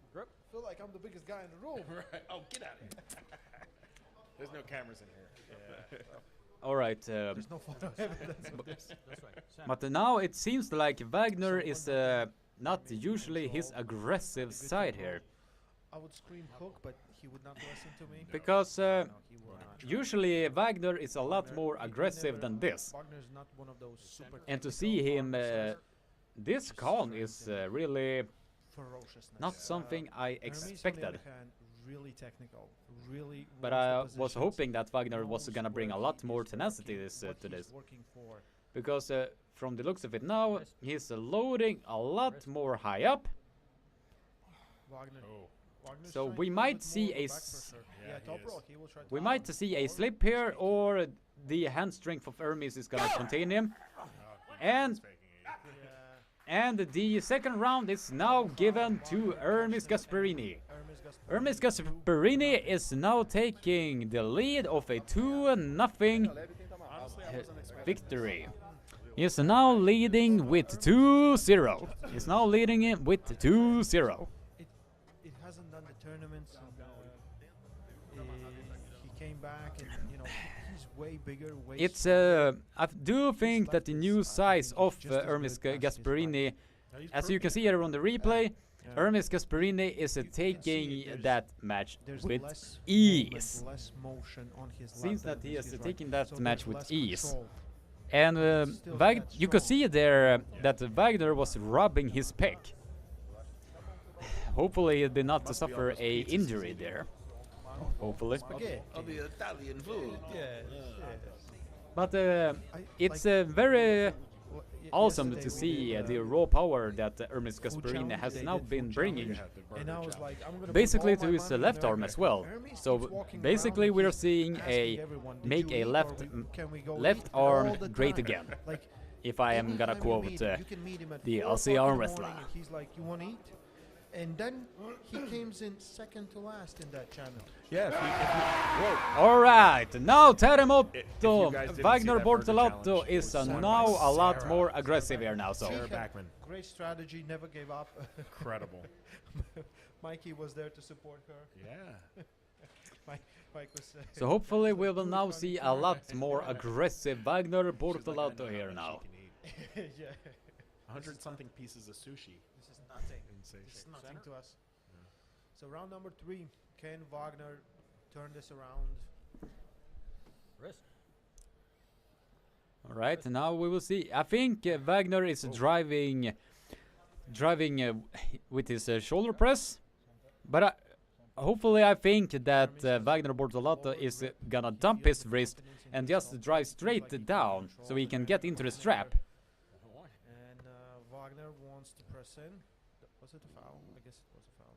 feel like I'm the biggest guy in the room. Right. Oh, get out of here. There's no cameras in here. All right. There's no photo evidence of this. But now it seems like Wagner is not usually his aggressive side here. I would scream hook, but he would not listen to me. Because usually Wagner is a lot more aggressive than this. And to see him this calm is really not something I expected. Really technical, really. But I was hoping that Wagner was gonna bring a lot more tenacity to this. Because from the looks of it now, he's loading a lot more high up. So we might see a slip here, or the hand strength of Hermes is gonna contain him. And the second round is now given to Hermes Gasparini. Hermes Gasparini is now taking the lead of a 2-0 victory. He is now leading with 2-0. He's now leading it with 2-0. It hasn't done the tournaments. He came back, and he's way bigger. It's I do think that the new size of Hermes Gasparini, as you can see here on the replay, Hermes Casperini is taking that match with ease. Seems that he is taking that match with ease. And you could see there that Wagner was rubbing his pec. Hopefully he did not suffer a injury there. Hopefully. But it's very awesome to see the raw power that Hermes Gasparini has now been bringing, basically to his left arm as well. So basically we're seeing make a left arm great again, if I am gonna quote the Aussie arm wrestler. He's like, you want to eat? And then he came in second to last in that channel. Yeah. Alright, now Terremoto, Wagner Bortolato is now a lot more aggressive here now. So Bachman. Great strategy, never gave up. Incredible. Mikey was there to support her. Yeah. Mike was, so hopefully we will now see a lot more aggressive Wagner Bortolato here now. Yeah. 100-something pieces of sushi. This is nothing. This is nothing to us. Yeah. So round number 3, can Wagner turn this around? All right, now we will see. I think Wagner is driving with his shoulder press. But hopefully I think that Wagner Bortolato is gonna dump his wrist and just drive straight down so he can get into the strap. And Wagner wants to press in. Was it a foul? I guess it was a foul.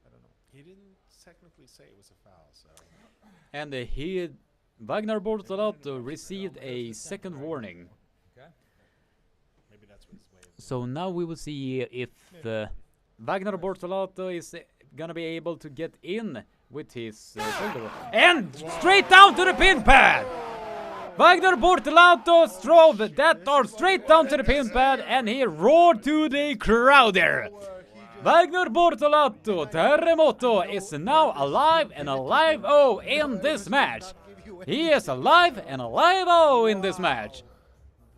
I don't know. He didn't technically say it was a foul, so. And Wagner Bortolato received a second warning. Okay. Maybe that's what his way is. So now we will see if Wagner Bortolato is gonna be able to get in with his shoulder. And straight down to the pin pad! Wagner Bortolato drove that arm straight down to the pin pad and he roared to the crowd there. Wagner Bortolato Terremoto is now alive and alive in this match. He is alive and alive in this match.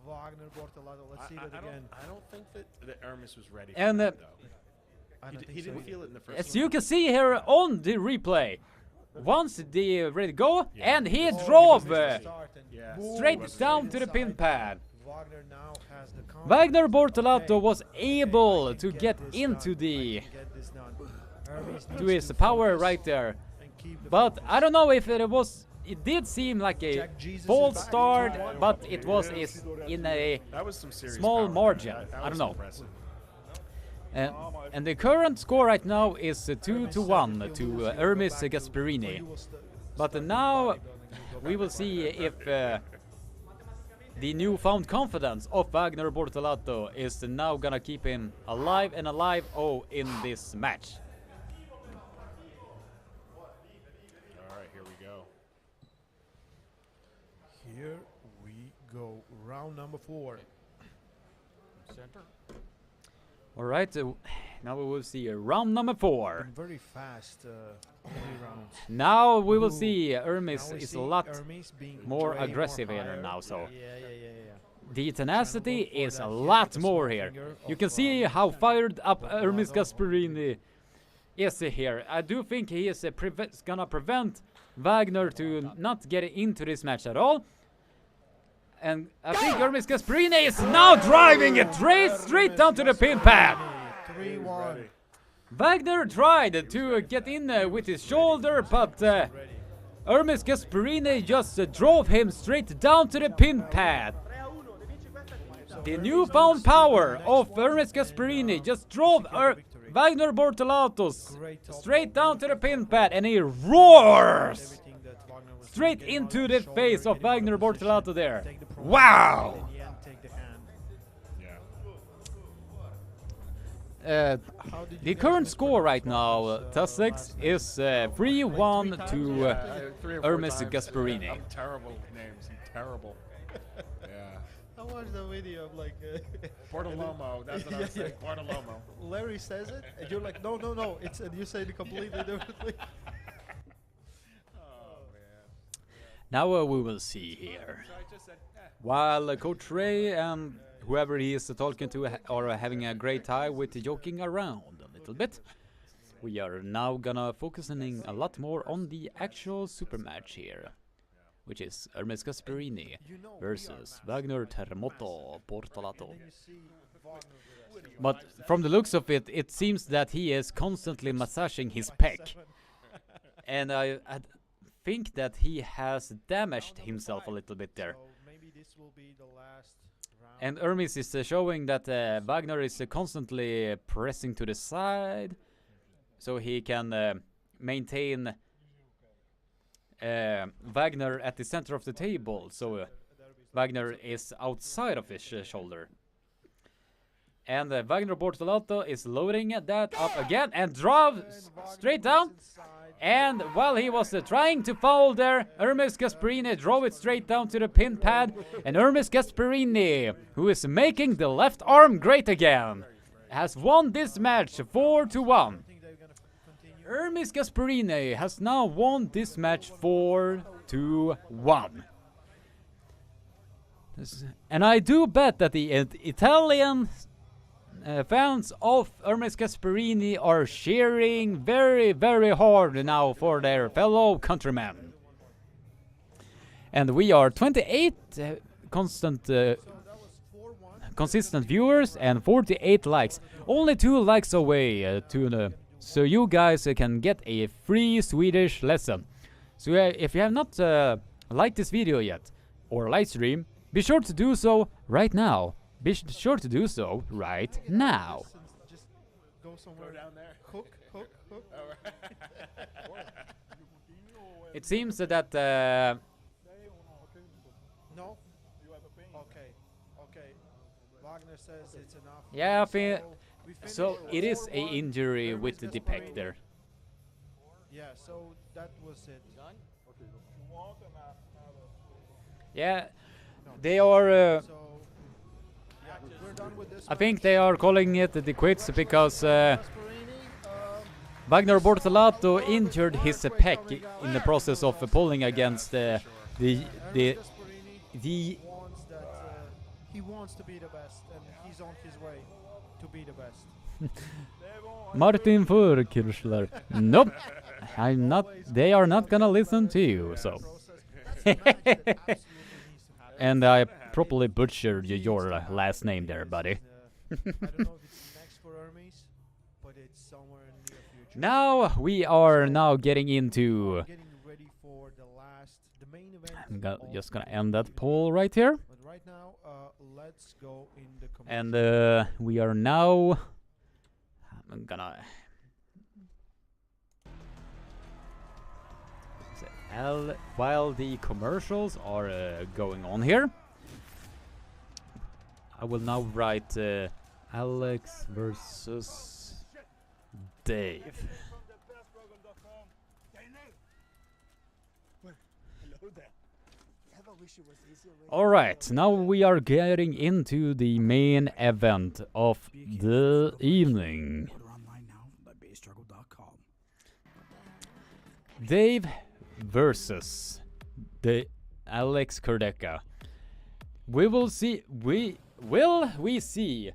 Wagner Bortolato, let's see that again. I don't think that Hermes was ready for And that, though. He didn't feel it in the first as one. you can see here on the replay, once they ready to go, and he drove straight down to the pin pad. Wagner now has the Wagner Bortolato was able to get into to his power right there, but I don't know if it did seem like a false start, but it was in a That was some serious small power. margin. That I was don't know. impressive. And the current score right now is 2-1 to Hermes Casperini. But now we will see if the newfound confidence of Wagner Bortolato is now gonna keep him alive and alive in this match. All right, here we go. Here we go. Round number 4. Center. All right, now we will see round number 4. Very fast rounds. Now we will see Hermes Now we is see a lot Hermes being more way aggressive more here higher. now, so Yeah. the tenacity Trying to go for is that a hit lot with the more small here. finger You of, can see how fired up Hermes Gasparini is here. I do think he is gonna prevent Wagner to not get into this match at all. And I think Hermes Gasparini is now driving it straight down to the pin pad. 3-1. Wagner tried to get in with his shoulder, but Hermes Gasparini just drove him straight down to the pin pad. The newfound power of Hermes Gasparini just drove Wagner Bortolato straight down to the pin pad, and he roars straight into the face of Wagner Bortolato there. Wow! The current score right now, Tussex, is 3-1 to 3 or 4 Hermes times. Gasparini. I'm terrible with names. I'm terrible. Yeah. I watched the video of like Portolomo. That's what I was saying. Portolomo. Larry says it, and you're like, no, it's, and you say it completely differently. Oh man. Now we will see here. While Coach Ray and whoever he is talking to are having a great time with joking around a little bit, we are now gonna focusing a lot more on the actual super match here, which is Hermes Gasparini versus Wagner Terremoto Bortolato. But from the looks of it, it seems that he is constantly massaging his pec. And I think that he has damaged himself a little bit there. Maybe this will be the last round. And Hermes is showing that Wagner is constantly pressing to the side, so he can maintain Wagner at the center of the table, so Wagner is outside of his shoulder. And Wagner Bortolato is loading that up again and drives straight down. And while he was trying to foul there, Hermes Gasparini drove it straight down to the pin pad. And Hermes Gasparini, who is making the left arm great again, has won this match 4-1. Hermes Gasparini has now won this match 4-1. And I do bet that the Italian fans of Hermes Casperini are cheering very, very hard now for their fellow countrymen. And we are 28 consistent viewers and 48 likes. Only 2 likes away to so you guys can get a free Swedish lesson. So if you have not liked this video yet, or live stream, be sure to do so right now. Be sure to do so right now. Just go somewhere down there. Hook. It seems that No. Okay. Wagner says it's enough. yeah, So so it is a 4-1. injury with the Hermes depict there. Yeah, so that was it. Yeah, they are. So yeah, we're done with this. I think they are calling it the quits because Wagner Bortolato injured his pec in the process of pulling against the wants that he wants to be the best, and he's on his way to be the best. Martin Furkirschler. Nope, I'm not. They are not gonna listen to you. So, and I properly butchered your last name there, buddy. I don't know if it's next for Hermes, but it's somewhere in the near future. Now we are now getting into. Getting ready for the main event. I'm just gonna end that poll right here. But right now, let's go in the commercial. And we are now. I'm gonna. While the commercials are going on here, I will now write Alex versus Dave. Alright, now we are getting into the main event of the evening. Dave versus the Alex Cordeca. We will see. We see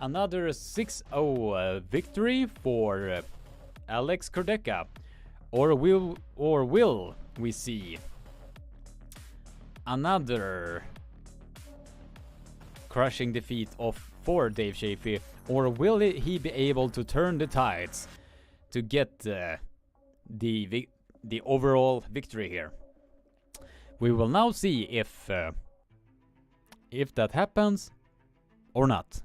another 6-0 victory for Alex Cordeca, or will we see another crushing defeat for Daesha Fee, or will he be able to turn the tides to get the overall victory here? We will now see if that happens or not.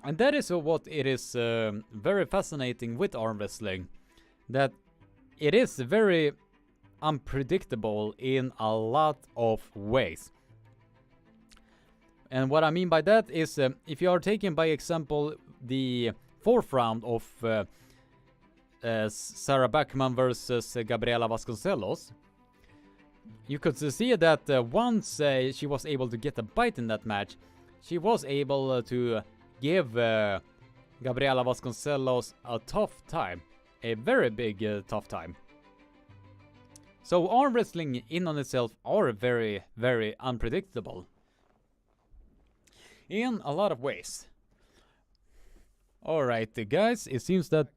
And that is what it is very fascinating with arm wrestling, that it is very unpredictable in a lot of ways. And what I mean by that is if you are taking by example the fourth round of Sarah Bachman versus Gabriella Vasconcellos, you could see that once she was able to get a bite in that match, she was able to give Gabriella Vasconcellos a tough time, a very big tough time. So arm wrestling in on itself are very, very unpredictable in a lot of ways. Alright guys, it seems that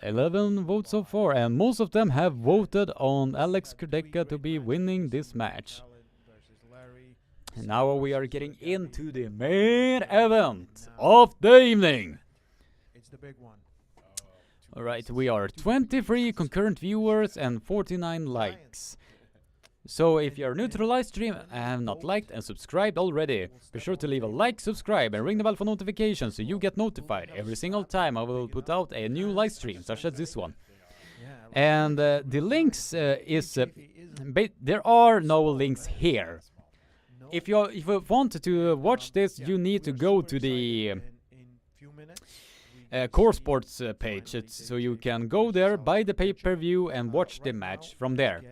11 votes so far, and most of them have voted on Alex Cordeca to be winning this match. And now we are getting into the main event of the evening. It's the big one. Alright, we are 23 concurrent viewers and 49 likes. So if you're new to the live stream and have not liked and subscribed already, be sure to leave a like, subscribe and ring the bell for notifications so you get notified every single time I will put out a new live stream such as this one. And the links there are no links here. If you want to watch this, you need to go to the Core Sports page, so you can go there, buy the pay-per-view and watch the match from there.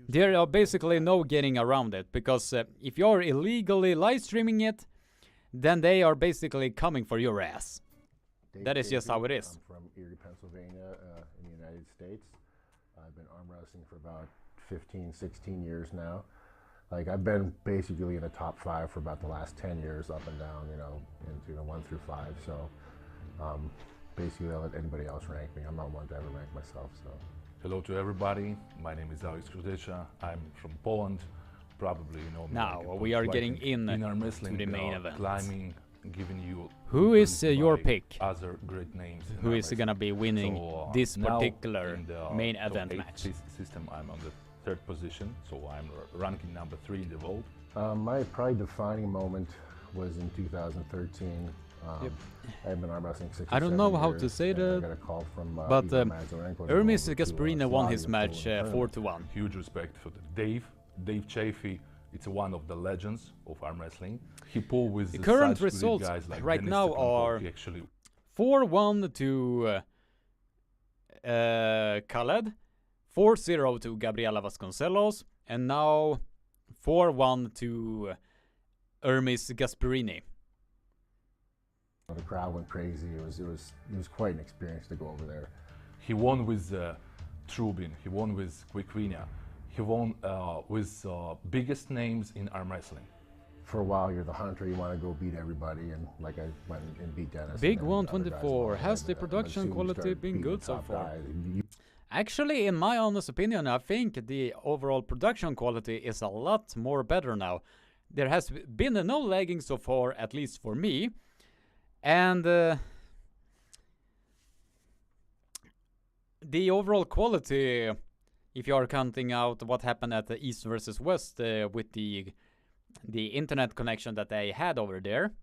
There are basically no getting around it, because if you're illegally live streaming it, then they are basically coming for your ass. That is just how it is. I'm from Erie, Pennsylvania, in the United States. I've been arm wrestling for about 15, 16 years now. Like, I've been basically in the top 5 for about the last 10 years, up and down, into 1 through 5. So, basically, I'll let anybody else rank me. I'm not one to ever rank myself, so. Hello to everybody. My name is Alex Cordeca. I'm from Poland. Probably you know me. Now like we are getting in arm to wrestling, the main event. Climbing, giving you Who is your by pick? Other great names. in Who is wrestling. gonna be winning So, this now particular in the, main top event 8 match? System, I'm on the 3rd position, so I'm ranking number 3 in the world. My probably defining moment was in 2013. Yep. I've been arm wrestling 6 I don't know how to years, say and I that, got a call from, but Igor Mazorenko to go Hermes over to, Casperini won his Slavia, match Poland. 4-1. Huge respect for Daesha Fee. It's one of the legends of arm wrestling. He pulled with The such current good results guys like right Dennis now Stepanko. are He actually 4-1 to Khaled, 4-0 to Gabriella Vasconcellos, and now 4-1 to Hermes Gasperini. The crowd went crazy. It was quite an experience to go over there. He won with Trubin. He won with Quiquina. He won with biggest names in arm wrestling. For a while, you're the hunter. You want to go beat everybody, and like I went and beat Dennis. Big and then other guys 124. won, Has and, the but production soon you quality start been beating good the so top far? guys. Actually, in my honest opinion, I think the overall production quality is a lot more better now. There has been no lagging so far, at least for me. And the overall quality, if you are counting out what happened at the East versus West with the internet connection that they had over there,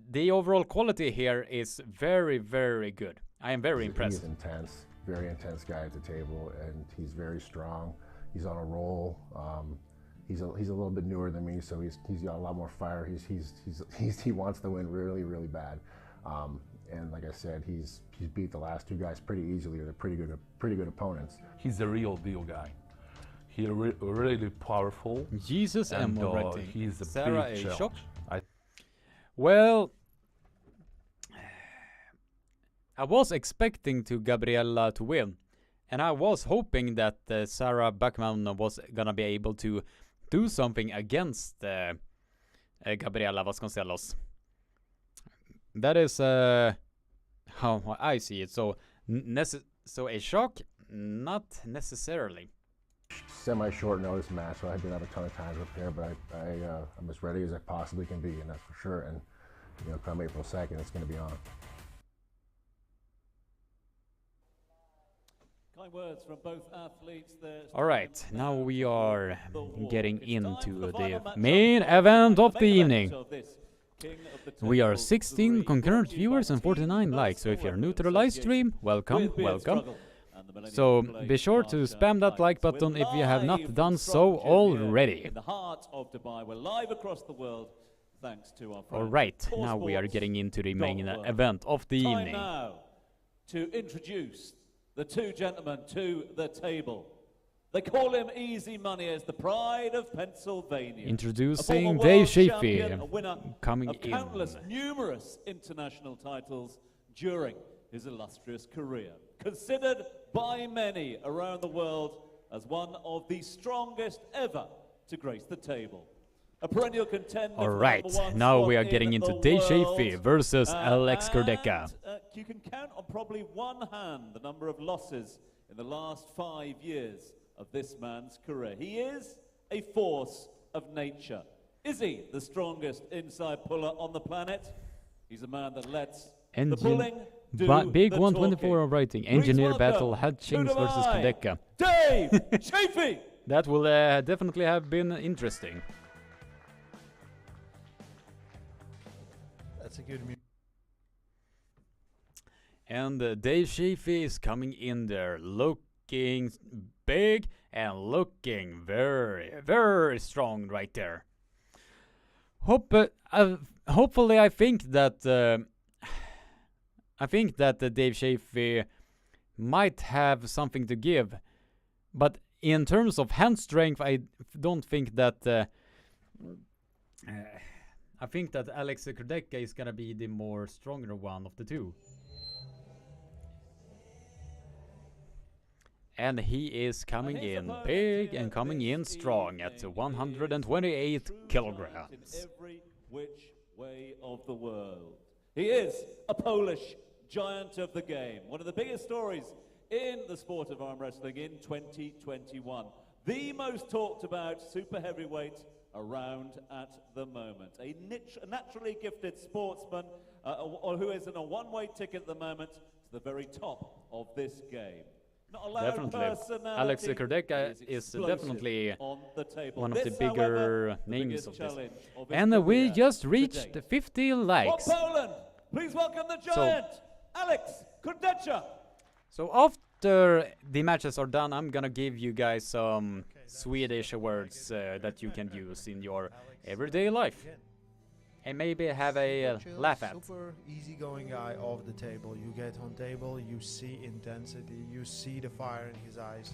the overall quality here is very, very good. I am very impressed. He's intense, very intense guy at the table, and he's very strong. He's on a roll. He's a little bit newer than me, so he's got a lot more fire. He wants to win really, really bad. And like I said, he's beat the last 2 guys pretty easily. They're pretty good opponents. He's a real deal guy. He's really powerful. Jesus and Moretti. He's a Sarah big a challenge. shock? Well, I was expecting to Gabriella to win, and I was hoping that Sarah Bachman was gonna be able to do something against Gabriella Vasconcellos. That is how I see it. So, so a shock, not necessarily. Semi-short notice match, so I didn't have a ton of time to prepare, but I'm as ready as I possibly can be, and that's for sure. And come April 2nd, it's going to be on. Kind words from both athletes there. All right, now we are getting into the main event of the evening. We are 16 concurrent viewers and 49 likes, so if you're new to the live stream, welcome, welcome. So be sure to spam that like button if you have not done so already. In the heart of Dubai, we're live across the world, thanks to our friends. All right, now we are getting into the main event of the evening. Time now to introduce the 2 gentlemen to the table. They call him Easy Money as the pride of Pennsylvania. Introducing Daesha Fee, coming of in. Countless, numerous international titles during his illustrious career. Considered by many around the world as one of the strongest ever to grace the table. A perennial contender. All right, now we are getting into Daesha Fee versus Alex Cordeca. You can count on probably one hand the number of losses in the last 5 years of this man's career. He is a force of nature. Is he the strongest inside puller on the planet? He's a man that lets the pulling do Big the 124 of rating. Engineer Please battle welcome Hutchings to versus Dubai, Cordeca. Daesha Fee! That will definitely have been interesting. That's a good move. And Daesha Fee is coming in there, looking big and looking very, very strong right there. Hopefully, I think that Daesha Fee might have something to give, but in terms of hand strength, I don't think that. I think that Alex Cordeca is gonna be the more stronger one of the 2. And he is coming in big and coming in strong at 128 kilograms. In every which way of the world. He is a Polish giant of the game. One of the biggest stories in the sport of arm wrestling in 2021. the most talked about super heavyweight around at the moment. A naturally gifted sportsman or who is in a one-way ticket at the moment to the very top of this game. Not a loud Definitely. personality, Alex Cordeca he is explosive definitely on the table. one of the This, bigger however, the names biggest of this. challenge of his And we career just to reached date. 50 For likes. Poland, please welcome the giant, Alex Cordeca. So after the matches are done, I'm gonna give you guys some Swedish words that you can use in your everyday life. And maybe have a laugh at. Super easygoing guy off the table. You get on table, you see intensity, you see the fire in his eyes.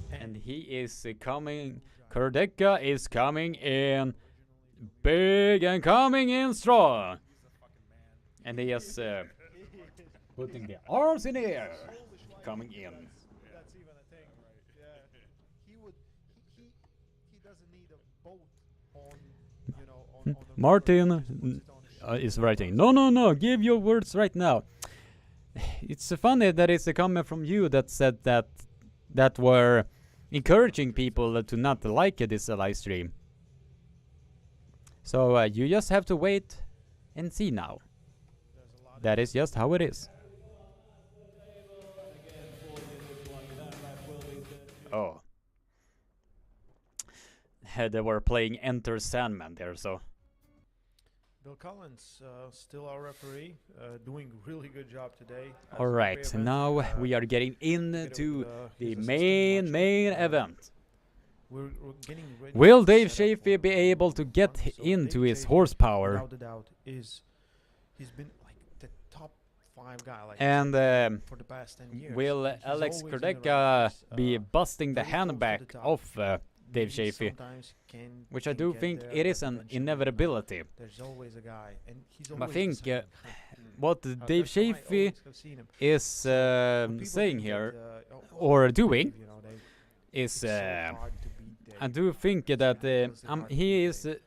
And he is coming. Cordeca is coming in big and coming in strong. And he is putting the arms in the air, coming in. That's even a thing, right? Yeah. He doesn't need a boat on, you know, on the Martin is writing, no, give your words right now. It's funny that it's coming from you that said that were encouraging people to not like this live stream. So you just have to wait and see now. That is just how it is. Oh. They were playing Enter Sandman there, so. Bill Collins, still our referee, doing really good job today. Alright, now we are getting into the main event. We're getting ready. Will Daesha Fee be able to get into his horsepower? Without a doubt, he's been like the top 5 guy. Like And for the past 10 years. will He's Alex always in the Cordeca race, be busting the very close to handback the top. of Maybe Daesha Fee? sometimes Which I can do get think there, it is but an eventually inevitability. There's always a guy, and he's But I always think the same. what That's why Daesha I Fee always have seen him. is When people saying think here, that, or doing, you know, is it's so hard to beat I Dave. do think that It's hard to he beat is Dave.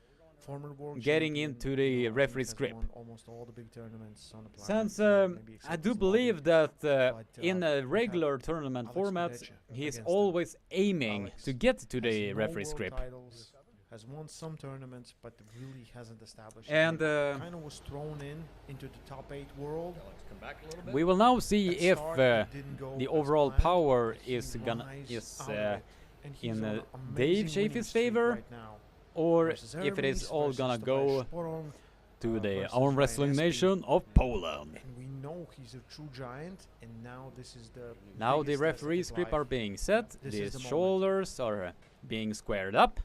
Former world getting champion, into the you know, referee's has grip. won almost all the big tournaments on the planet, Since maybe I except do his believe lobby. that But, in we a have regular tournament Alex format, Cordeca he is against him. always aiming Alex to get to has the no referee's world grip. titles, has won some tournaments, but really hasn't established. And kind of was thrown into the top 8 world. we will now see At if start, it didn't go the as overall planned, power but he is gonna rise out of it, and he's in on an Dave amazing winning Shafee's streak favor, right now. or Versus if it is Hermes, all versus gonna the go Sporong, to the versus arm wrestling Ryan nation Espy. of Poland. And we know he's a true giant, and now this is the Now the biggest test of referee's his grip life. are being set, This the is the moment. shoulders are being squared up.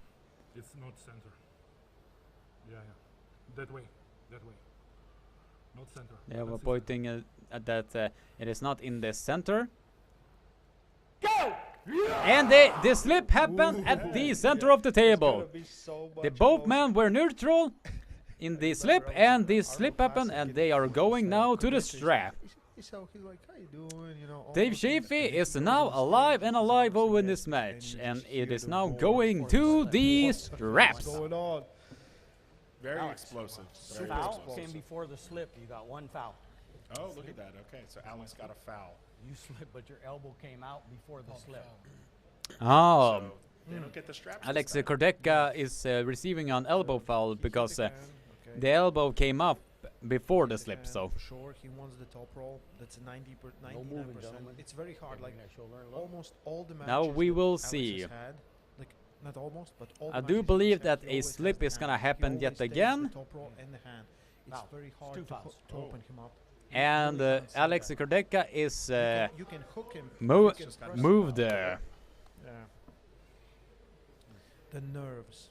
It's not center. Yeah. That way. Not center. They were That's it. pointing at that it is not in the center. Go! And the slip happened at the center of the table. The both men were neutral in the slip, and the slip happened, and they are going now to the strap. So he's like, how you doing? You know, Dave almost in Shafee the is stage, now almost alive and alive once over again, this match, you and just it hear is the now roar going before to it's the like, straps. What's going on? Very Alex, explosive. Very Foul explosive. came before the slip. You got one foul. Oh, look at that. Okay, so Alex got a foul. You slipped, but your elbow came out before the slip. Oh, So they don't get the straps. Alex this time. Cordeca is receiving an elbow foul because the elbow came up before the slip, so. For sure, he wants the top roll. That's a 99%. It's very hard. Like almost all the matches. Now we that will Alex see. has had, like not almost, but all I the do matches believe he's had, that he a always slip has is the gonna hand. He happen always yet takes again. The top roll and the hand. It's Foul. very hard Two to, fouls. to open him up. And really can't see Alex that. Cordeca is You can hook him. mo- you can press moved. him. Yeah. The nerves.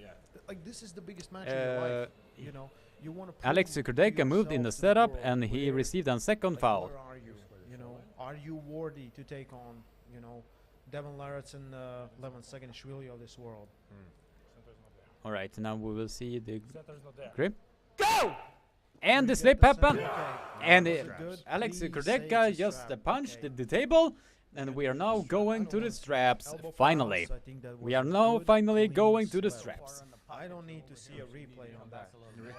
Yeah. Like this is the biggest match in your life. You know, you want to. Alex Cordeca moved in the setup, and he received a second foul. Where are you? You know, are you worthy to take on, you know, Devon Larratt's and Levin Saganishvili of this world? All right, now we will see the Center's not there. grip. Go! And We the get slip the happened, center. and Okay. Good. Alex He Cordeca saves the just strap. punched Okay. the table, and we are now going to the straps. Elbow Finally, fouls, I think that we was are a now good, finally clean going to the sweep. straps. I don't need to see a replay on that.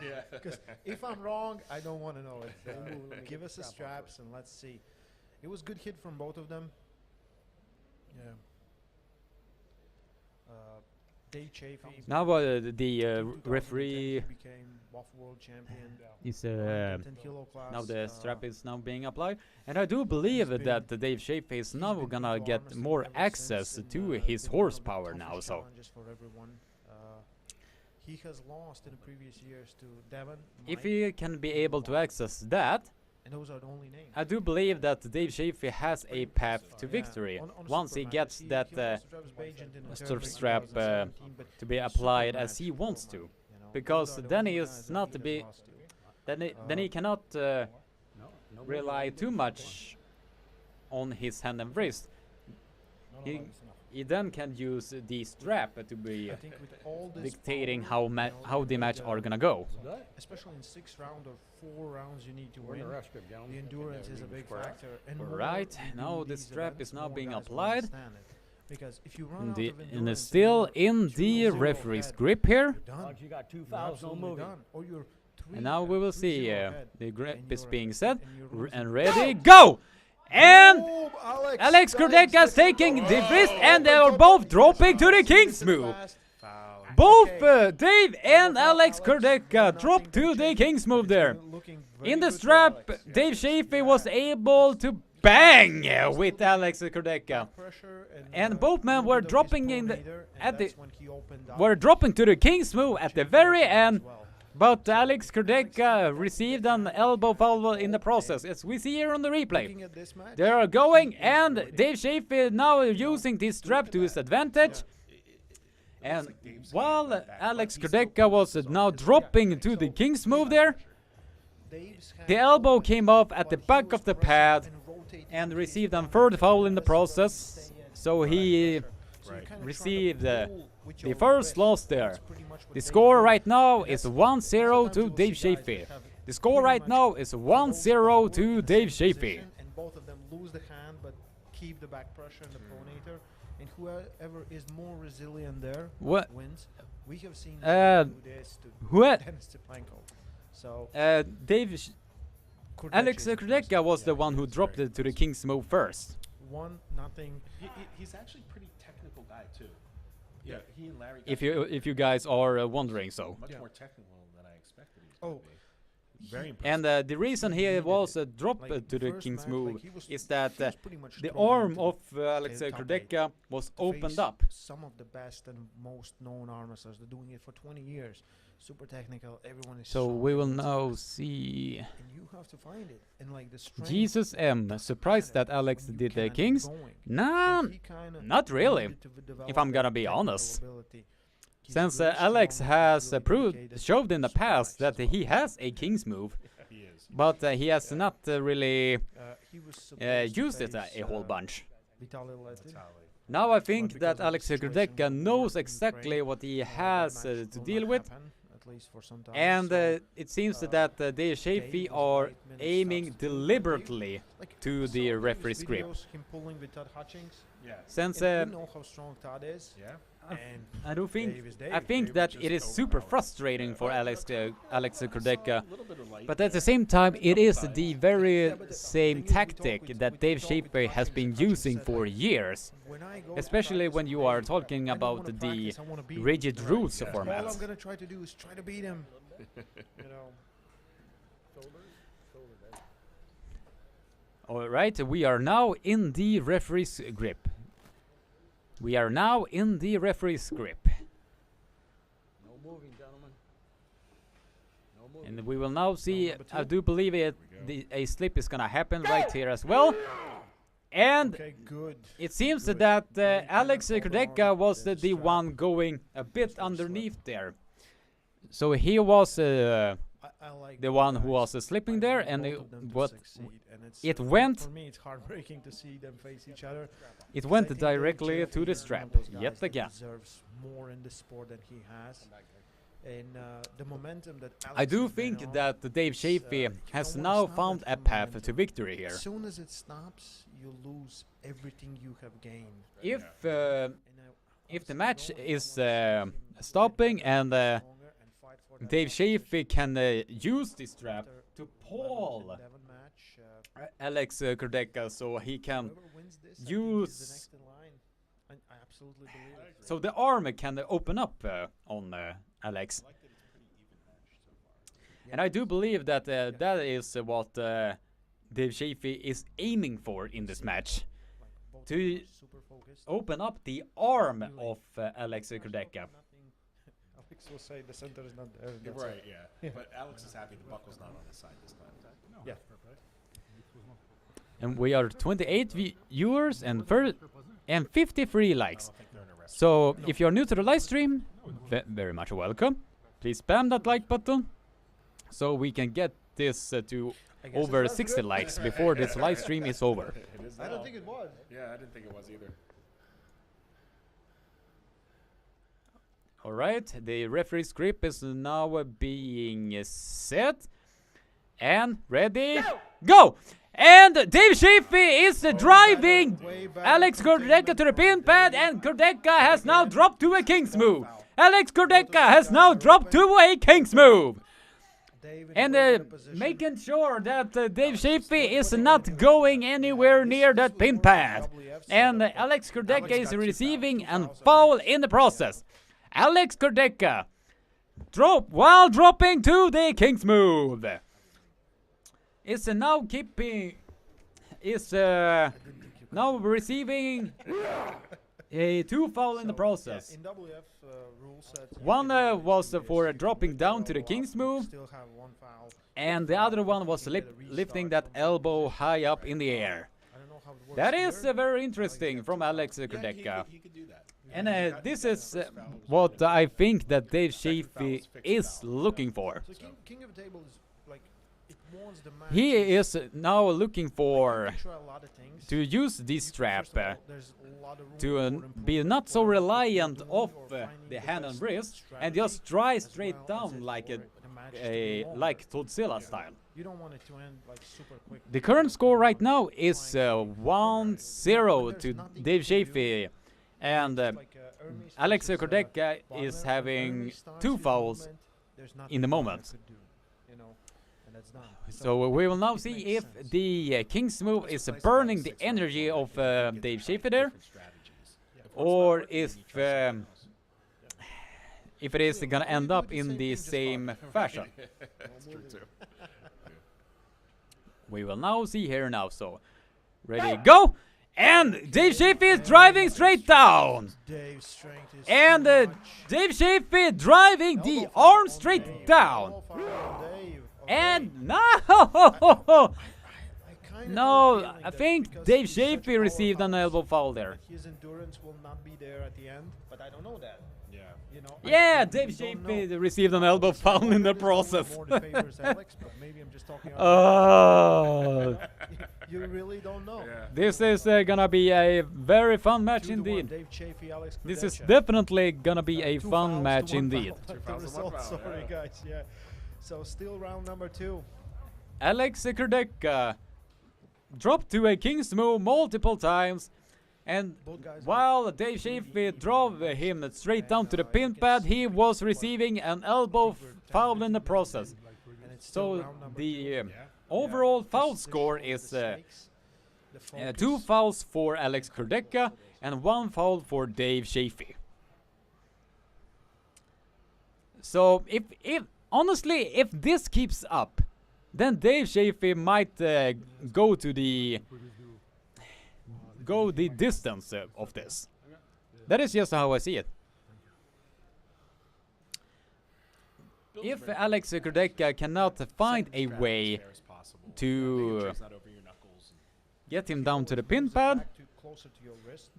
Yeah. Because if I'm wrong, I don't want to know it. Give us the straps and let's see. It was good hit from both of them. Yeah. Now the referee is now the strap is now being applied, and I do believe that Daesha Fee is now gonna get more access to his horsepower now. So he has lost in the previous years to Devon. If he can be able to access that, and those are the only names. I do believe that Daesha Fee has a path to victory once he gets that strap to be applied as he wants to, because then he is not to be. Then he cannot rely too much on his hand and wrist. He then can use the strap to be dictating how the match are gonna go. Especially in 6 rounds or 4 rounds, you need to win. The endurance is a big factor. Right now, the strap is now being applied. Because if you run and still in the referee's grip here. You got 2 fouls, no moving. And now we will see the grip is being set and ready, go! And Alex Cordeca is taking the wrist, and they are both dropping to the King's move. Both Dave and Alex Cordeca dropped to the King's move there. In the strap, Daesha Fee was able to bang with Alex Cordeca, and both men were dropping dropping to the King's move at the very end. But Alex Cordeca received an elbow foul in the process, as we see here on the replay. They are going, and Daesha Fee now using this strap to his advantage. And while Alex Cordeca was now dropping to the King's move there, the elbow came off at the back of the pad and received a third foul in the process. So he received the first loss there. The score right now is 1-0 to Daesha Fee. The score right now is 1-0 to Daesha Fee. And both of them lose the hand, but keep the back pressure in the pronator. And whoever is more resilient there wins. We have seen this to Dennis Steplenko. So Alex Cordeca was the one who dropped it to the King's move first. 1-0. He's actually a pretty technical guy too. Yeah, he and Larry. If you guys are wondering, so much more technical than I expected. Very impressive. And the reason he was dropped to the King's move is that the arm of Alex Cordeca was opened up. Some of the best and most known arm wrestlers, they're doing it for 20 years. Super technical. Everyone is. So we will now see. And you have to find it. And like the strength. Jesus M. Surprised that Alex did the Kings? Nah, not really. If I'm gonna be honest. Since Alex has showed in the past that he has a King's move, but he has not really used it a whole bunch. Now I think that Alex Cordeca knows exactly what he has to deal with, and it seems that Daesha Fee are aiming deliberately to the referee's grip. Since we know how strong Todd is. I think that it is super frustrating for Alex Cordeca, but at the same time, it is the very same tactic that Daesha Fee has been using for years, especially when you are talking about the rigid rules format. All I'm gonna try to do is try to beat him. All right, we are now in the referee's grip. We are now in the referee's grip. No moving, gentlemen. No moving. And we will now see, I do believe a slip is gonna happen right here as well. And it seems that Alex Cordeca was the one going a bit underneath there. So he was the one who was slipping there, and it went. For me, it's heartbreaking to see them face each other. It went directly to the strap yet again. Deserves more in the sport than he has. And the momentum that I do think that Daesha Fee has now found a path to victory here. As soon as it stops, you lose everything you have gained. If the match is stopping and Daesha Fee can use this strap to pull Alex Cordeca, so he can use absolutely believe it. So the arm can open up on Alex. And I do believe that that is what Daesha Fee is aiming for in this match. To open up the arm of Alex Cordeca. Alex will say the center is not there. You're right, yeah. But Alex is happy the buckle's not on his side this time. Yeah. And we are 28 viewers and 53 likes. So if you're new to the live stream, very much welcome. Please spam that like button so we can get this to over 60 likes before this live stream is over. I don't think it was. Yeah, I didn't think it was either. Alright, the referee's grip is now being set. And ready, go! And Daesha Fee is driving Alex Cordeca to the pin pad, and Cordeca has now dropped to a King's move. Alex Cordeca has now dropped to a King's move. And making sure that Daesha Fee is not going anywhere near that pin pad. And Alex Cordeca is receiving a foul in the process. Alex Cordeca while dropping to the King's move. Is now keeping, is now receiving a 2 foul in the process. In WF rule set, one was for dropping down to the King's move, still have 1 foul. And the other one was lifting that elbow high up in the air. That is very interesting from Alex Cordeca. And this is what I think that Daesha Fee is looking for. So King of the Table is like, it wants the match. He is now looking for to use this strap to be not so reliant of the hand and wrist and just drive straight down like like Godzilla style. You don't want it to end like super quick. The current score right now is 1-0 to Daesha Fee, and Alex Cordeca is having 2 fouls in the moment. So we will now see if the King's move is burning the energy of Daesha Fee there, or if it is gonna end up in the same fashion. We will now see here now. So ready, go! And Daesha Fee is driving straight down. And Daesha Fee driving the arm straight down. And no! No, I think Daesha Fee received an elbow foul there. His endurance will not be there at the end, but I don't know that. Yeah. You know, Yeah, Daesha Fee received an elbow foul in the process. You really don't know. Yeah. This is gonna be a very fun match indeed. This is definitely gonna be a fun match indeed. Sorry guys, yeah. So still round number 2. Alex Cordeca dropped to a King's move multiple times, and while Daesha Fee drove him straight down to the pin pad, he was receiving an elbow foul in the process. So the overall foul score is 2 fouls for Alex Cordeca and 1 foul for Daesha Fee. So if honestly, if this keeps up, then Daesha Fee might go the distance of this. That is just how I see it. If Alex Cordeca cannot find a way to get him down to the pin pad,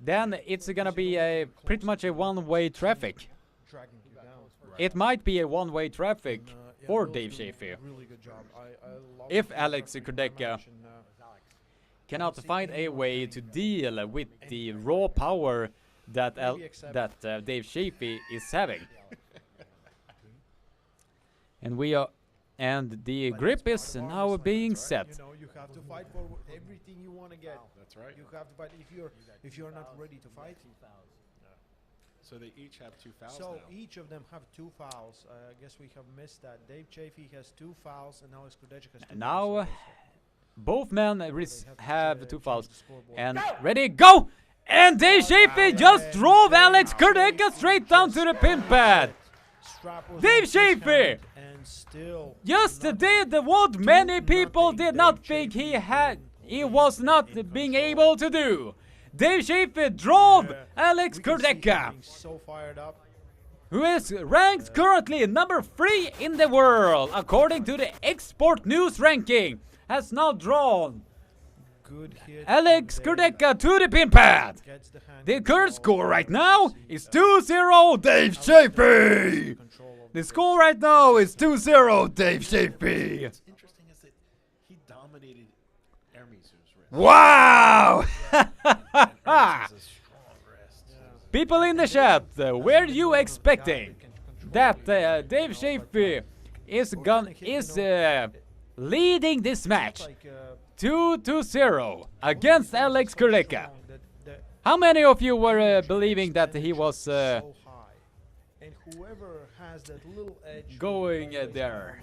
then it's gonna be a pretty much a one-way traffic. It might be a one-way traffic for Daesha Fee. If Alex Cordeca cannot find a way to deal with the raw power that Daesha Fee is having. And the grip is now being set. You know, you have to fight for everything you want to get. That's right. You have to fight if you're not ready to fight. So they each have 2 fouls So now. each of them have 2 fouls. I guess we have missed that. Daesha Fee has 2 fouls, and Alex Cordeca has 2 fouls. Now both men have 2 fouls. And ready, go! And Daesha Fee just drove Alex Cordeca straight down to the pin pad. Daesha Fee just did what many people did not think he was not being able to do. Daesha Fee drove Alex Cordeca, who is ranked currently number 3 in the world, according to the Xsportnews ranking, has now drawn Alex Cordeca to the pin pad. The current score right now is 2-0 Daesha Fee. The score right now is 2-0 Daesha Fee. What's interesting is that he dominated Hermes' wrist. Wow! People in the chat, were you expecting that Daesha Fee is leading this match 2-0 against Alex Cordeca? How many of you were believing that he was going there?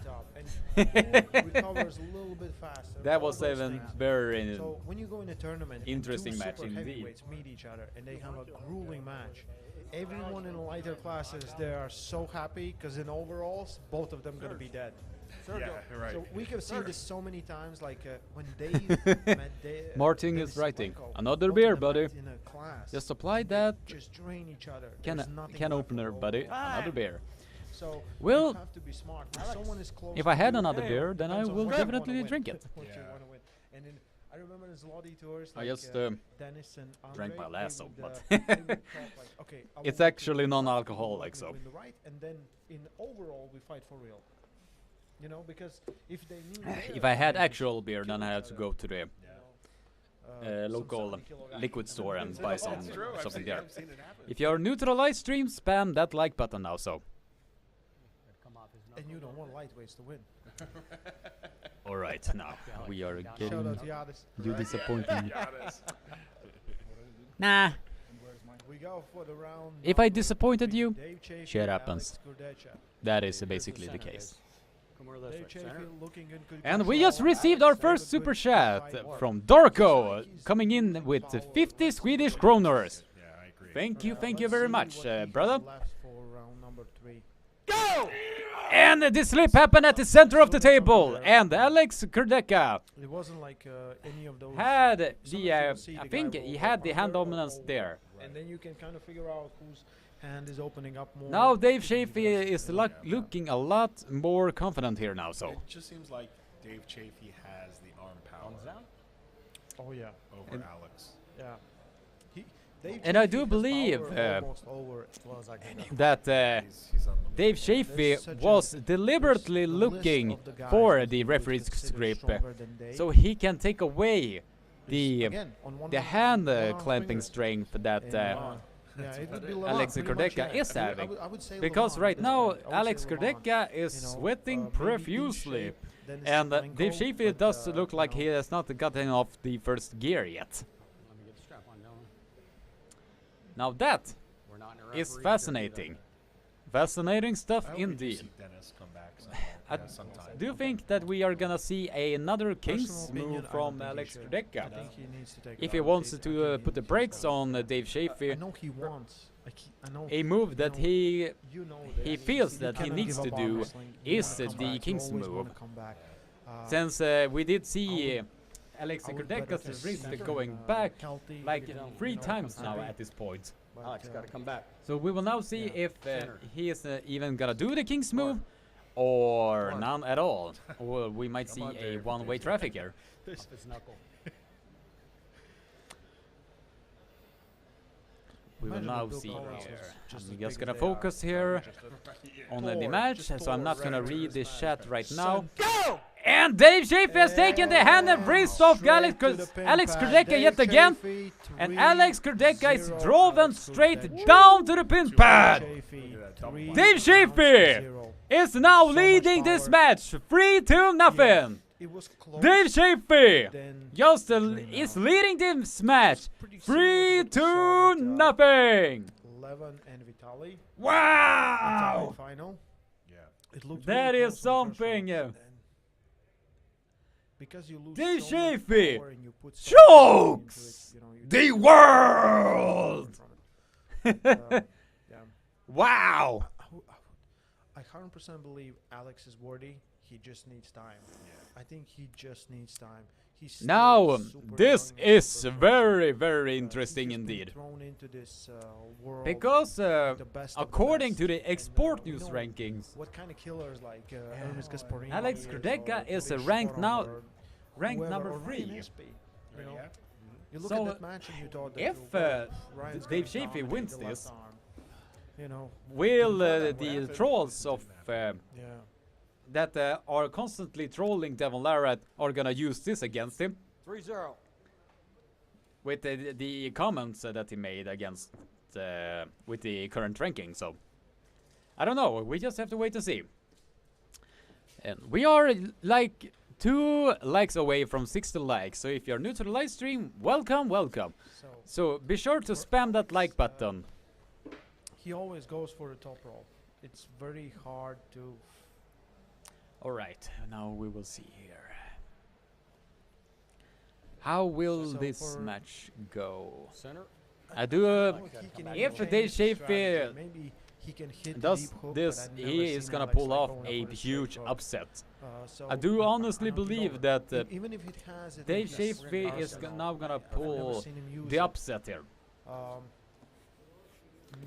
That was even very when you go in a tournament, interesting match indeed. Heavyweights meet each other and they have a grueling match. Everyone in the lighter classes, they are so happy because in overalls, both of them gonna be dead. Yeah, right. So we have seen this so many times, like when Dave met Martin is writing. Another beer, buddy. in a class, Just apply that just drain each other. can opener, buddy. Another beer. So well, you have to be smart. When someone is close if I to had you, another beer, then I depends on will what you wanna definitely win. drink it. What you wanna win. And then I remember in Zloty tours, I like, just Dennis and drank my Andre, last they one, would, but they would talk like, okay, I it's will actually non-alcoholic, so. win the right, and then in overall we fight for real. You know, because if they knew If I had actual beer, then I had to go to the local liquid store and buy something there. If you are new to the live stream, spam that like button now, so. And you don't want lightweights to win. Alright, now we are getting you disappointing. Nah. We go for the round. If I disappointed you, Dave Chaffee, shit happens. Alex Cordeca. That is basically the case. Dave Chaffee looking in good And we control. just received our Alex have a first super good chat fight. from Dorko, coming in with 50 Swedish kroners. Thank you very much, brother. Left for round number 3. Go! And this slip happened at the center of the table, and Alex Cordeca It wasn't like any of those. had the, Sometimes you I see think guy he will had go the hand under or dominance over, there. And then you can kind of figure out whose hand is opening up more. Now Daesha Fee is looking a lot more confident here now, so. It just seems like Dave Chaffee has the arm power Oh yeah. over Alex. Yeah. And I do believe that Dave Chaffee was deliberately looking for the referee's grip, so he can take away the hand clamping strength that Alex Cordeca is having. Because right now Alex Cordeca is sweating profusely, and Dave Chaffee does look like he has not gotten off the first gear yet. Now that is fascinating. Fascinating stuff indeed. Do you think that we are gonna see another King's move from Alex Cordeca? If he wants to put the brakes on Dave Chaffee, a move that he feels that he needs to do is the King's move. Since we did see Alex Cordeca's wrist going back like 3 times now at this point. Alex got to come back. So we will now see if he is even gonna do the King's move or none at all. Or we might see a one-way traffic here. We will now see here. I'm just gonna focus here on the match, so I'm not gonna read this chat right now. Go! And Dave Chaffee has taken the hand and wrist off Alex Cordeca yet again. And Alex Cordeca is driven straight down to the pin pad. Dave Chaffee is now leading this match 3-0. Dave Chaffee just is leading this match 3-0. Wow! That is something. because you lose Daesha so much Fee power and you put so much energy into it, chokes you know, you the just- world. yeah. Wow. I 100% believe Alex is worthy. He just needs time. I think he just needs time. He's still Now, super this young and is super very, fresh. very He's interesting just been indeed. thrown into this world Because with the best of the according best. to the And, Xsportnews you know rankings, what kind of killers like Hermes Casperini Alex or Cordeca is Felix ranked Sporon now or ranked whoever, number or Ryan 3. Espy, you know? You look So, at that match and you thought that if Ryan's Dave gonna Shafee dominate wins the left this, arm, you know, will didn't the happen. trolls of Yeah. that are constantly trolling Devon Larratt are gonna use this against him 3-0. with the comments that he made against with the current ranking. So I don't know. We just have to wait and see. And we are like 2 likes away from 60 likes. So if you're new to the live stream, welcome, welcome. So be sure to spam that like button. He always goes for the top roll. It's very hard to. All right, now we will see here. How will So this for- match go? Center. I do. He can If change Daesha his strategy. Fee Maybe he can hit the does deep hook, this, but I've never he is seen gonna Alex pull like off going a for the straight huge hook. upset. So I do honestly don't know. believe that Even if it has it in Daesha his Fee is arsenal, now gonna I've never pull seen him use the it. upset here.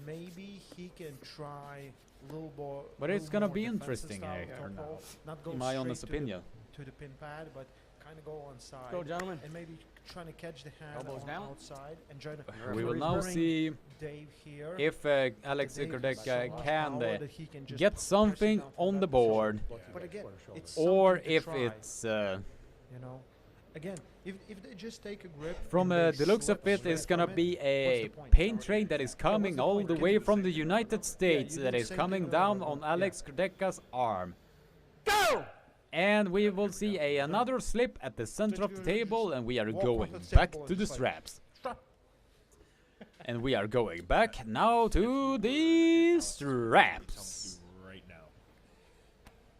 Maybe he can try a little more. But it's gonna be interesting here now, Not go in my honest straight to the- opinion. to the pin pad, but kind of go on side. Go, gentlemen. And maybe trying to catch the hand Elbows on down. outside and try to. We will He's now burying see Dave here. if Alex Dave has Cordeca so much can power that he can just get press it something down from on that the board, position. But again, it's or something to if try, it's you know, again, if they just take a grip. from and they the looks of slip it, it's straight gonna from be it, a what's the point? pain train that is coming the all point? the You way can do from the the same United States you that do the is same coming thing down over on and over. Alex Cordeca's arm. Go! And we will see another slip at the center of the table, and we are walk going on the back table to and the just like, straps. And we are going back now to the straps. Right now.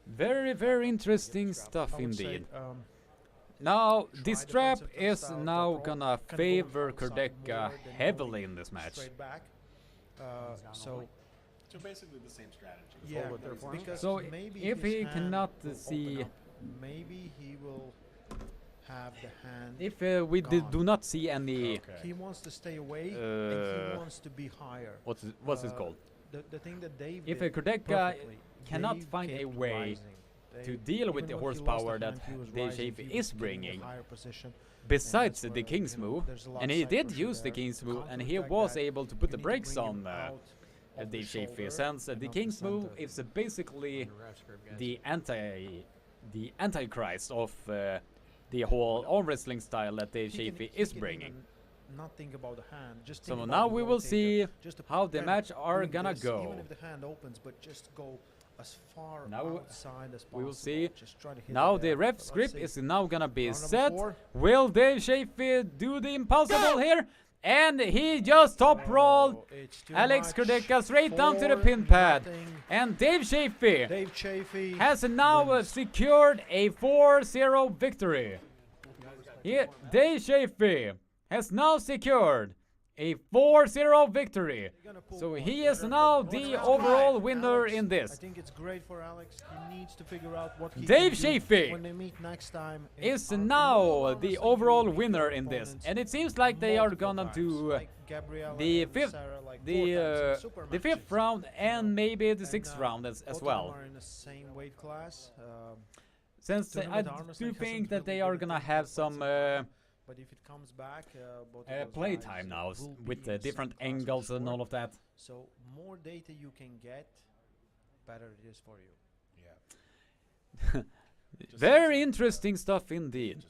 Very, very interesting stuff I would say, indeed. Now, the strap is style now top roll, gonna kinda go favor outside Cordeca more than heavily going in this match. Straight back. So basically the same strategy. Yeah, Forward there for him. because So maybe if his he hand cannot will see, open up. Maybe he will have the hand. if we gone. do not see any, He wants to stay away and he wants to be higher. what's it called? The thing that Dave If did Cordeca perfectly, cannot Dave find a kept way rising. to Dave, deal with even the when he lost horsepower the that hand, he was Daesha rising, Fee he is was getting a bringing, higher position. besides that's the where, King's you know, move, there's a lot and of he side did pressure use the there King's to move, and he counterattack was that. able to put You the need to brakes bring him on out of the Daesha Fee, shoulder since the and up King's move center. is basically the antichrist of the whole arm wrestling style that Daesha He Fee can is even bringing. not think about the hand. Just So think now about we the will rotator, see just to how the kind of match are doing gonna this, go. Even if the hand opens, but just go as far Now outside as possible. we will see. Just try to hit Now it the there. ref Let's script see. is now gonna be Round number set. 4. Will Daesha Fee do the impossible here? And he just top rolled It's too Alex much. Cordeca straight down to the 4-0. pin pad. And Daesha Fee Dave Chafee has now secured a 4-0 victory. Daesha Fee has now secured a 4-0 victory. So he is now the overall winner in I this. think it's great for Alex. He needs to figure out what he Dave can do Chafee when they meet next time. is now the overall winner in this, and it seems like they are gonna do Gabriella the and fifth, Sarah, like 4 times the in super the fifth matches. round and maybe the sixth And, round as both of well. them are in the same weight class. Since I tournament arm do wrestling think hasn't that they really are been a gonna thing for have quite some time. But if it comes back, both of those play guys time now will with be in the different same class for angles and sure. all of that. So more data you can get, better it is for you. Very interesting stuff indeed.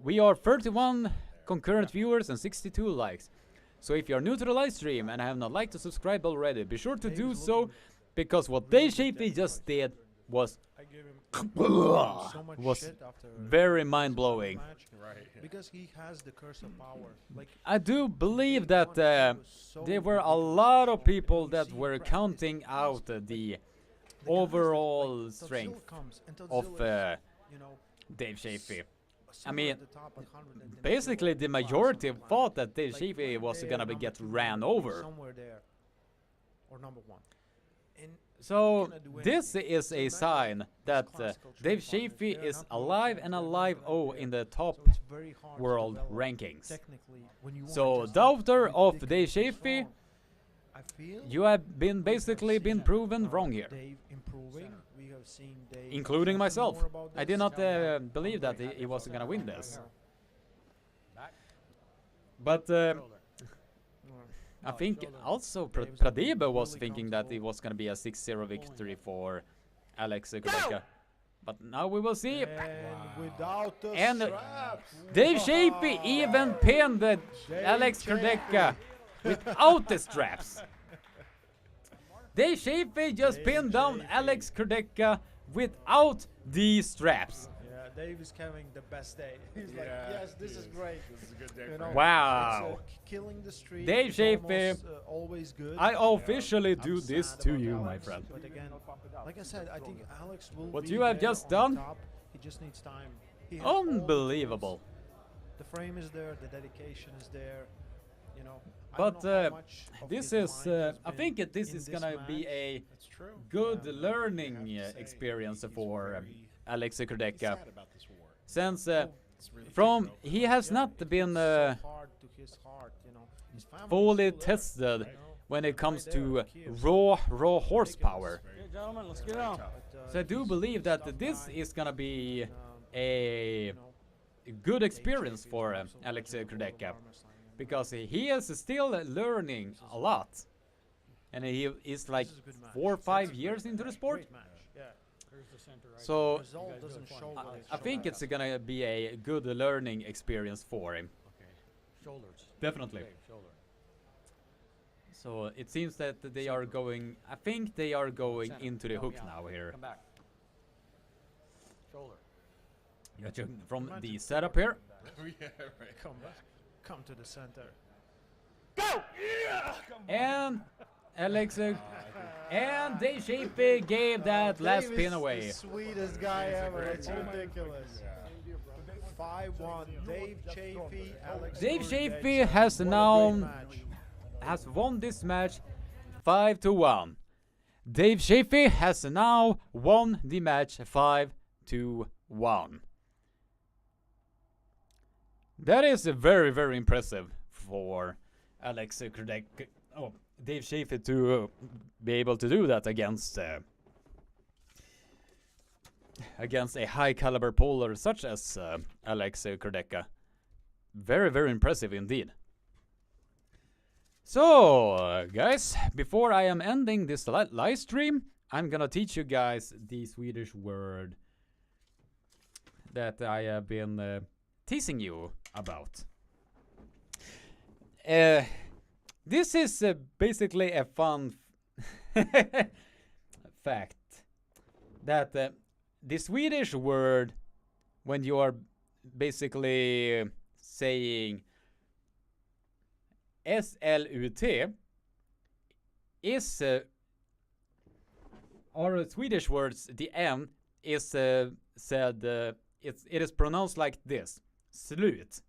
We are 31 concurrent viewers and 62 likes. So if you're new to the live stream and have not liked or subscribed already, be sure to do so, because what Daesha Fee just did was I gave him so much was shit after very mind-blowing. match, because he has the curse of power. Like I do believe that there were a lot of people that were counting out the overall strength of you know, Daesha Fee. I mean, basically the majority thought that Daesha Fee was gonna get ran over. Somewhere there, or number one. And so this is a sign that Daesha Fee is alive and alive in the top world rankings. So doubter of Daesha Fee, you have basically been proven wrong here. Including myself. I did not believe that he was gonna win this. But I think also Pradeba was thinking that it was gonna be a 6-0 victory for Alex Cordeca. But now we will see. And Daesha Fee even pinned Alex Cordeca without the straps. Daesha Fee just pinned down Alex Cordeca without the straps. Yeah, Dave is having the best day. He's like, yes, this is great. This is a good day. You know, wow. Killing the streak Daesha is Fee, always good. I officially do this to you, my friend. But again, like I said, I think Alex will What be you have there just on done? top. He just needs time. He has all the Unbelievable. tools. The frame is there, the dedication is there. You know. But this is, I think this is gonna be a good learning experience for Alex Cordeca. Since he has not been fully tested when it comes to raw horsepower. Gentlemen, let's get on. So I do believe that this is gonna be a good experience for Alex Cordeca. Because he is still learning a lot. And he is like 4 or 5 years into the sport. So I think it's gonna be a good learning experience for him. Shoulders. Definitely. Okay, shoulder. So it seems that they are going, I think they are going into the hook now here. Come back. Shoulder. Judging from the setup here. Yeah, right. Come to the center. Go! Yeah! And Alex and Daesha Fee gave that last pin away. The sweetest guy ever. It's ridiculous. 5-1. Daesha Fee, Alex Daesha Fee has now won this match 5-1. Daesha Fee has now won the match 5-1. That is very, very impressive for Alex Cordeca. Oh, Daesha Fee to be able to do that against a high caliber pole such as Alex Cordeca. Very, very impressive indeed. So, guys, before I am ending this live stream, I'm gonna teach you guys the Swedish word that I have been teasing you about. This is basically a fun fact that the Swedish word, when you are basically saying SLUT, is or Swedish words, the N is said, it is pronounced like this, slut.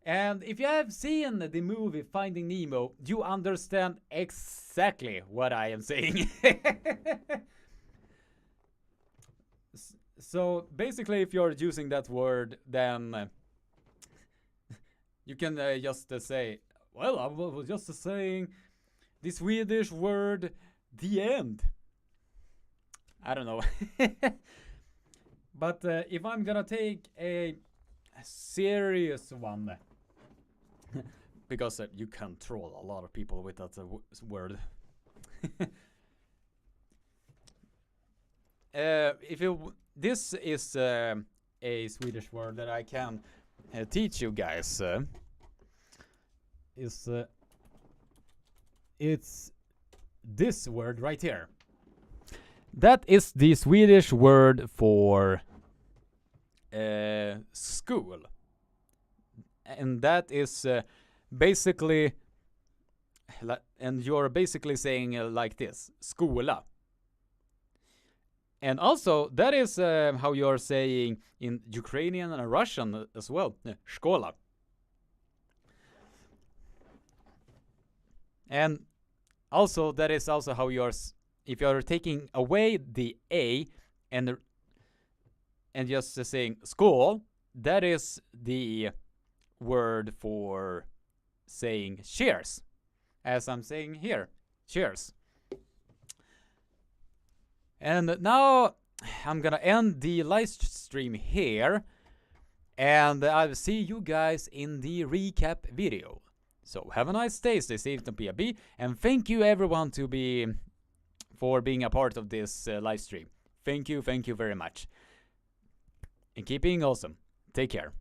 And if you have seen the movie Finding Nemo, you understand exactly what I am saying. So basically, if you're using that word, then you can just say, well, I was just saying the Swedish word, the end. I don't know. But if I'm gonna take a serious one, because you can troll a lot of people with that word. This is a Swedish word that I can teach you guys. It's this word right here. That is the Swedish word for school. And that is basically, and you're basically saying like this, skola. And also, that is how you're saying in Ukrainian and Russian as well. Школа. And also, that is also how you're, if you're taking away the A and just saying school, that is the word for saying cheers. As I'm saying here, cheers. And now I'm gonna end the live stream here, and I'll see you guys in the recap video. So have a nice day, stay safe, don't be a bee, and thank you everyone for being a part of this live stream. Thank you very much. And keep being awesome. Take care.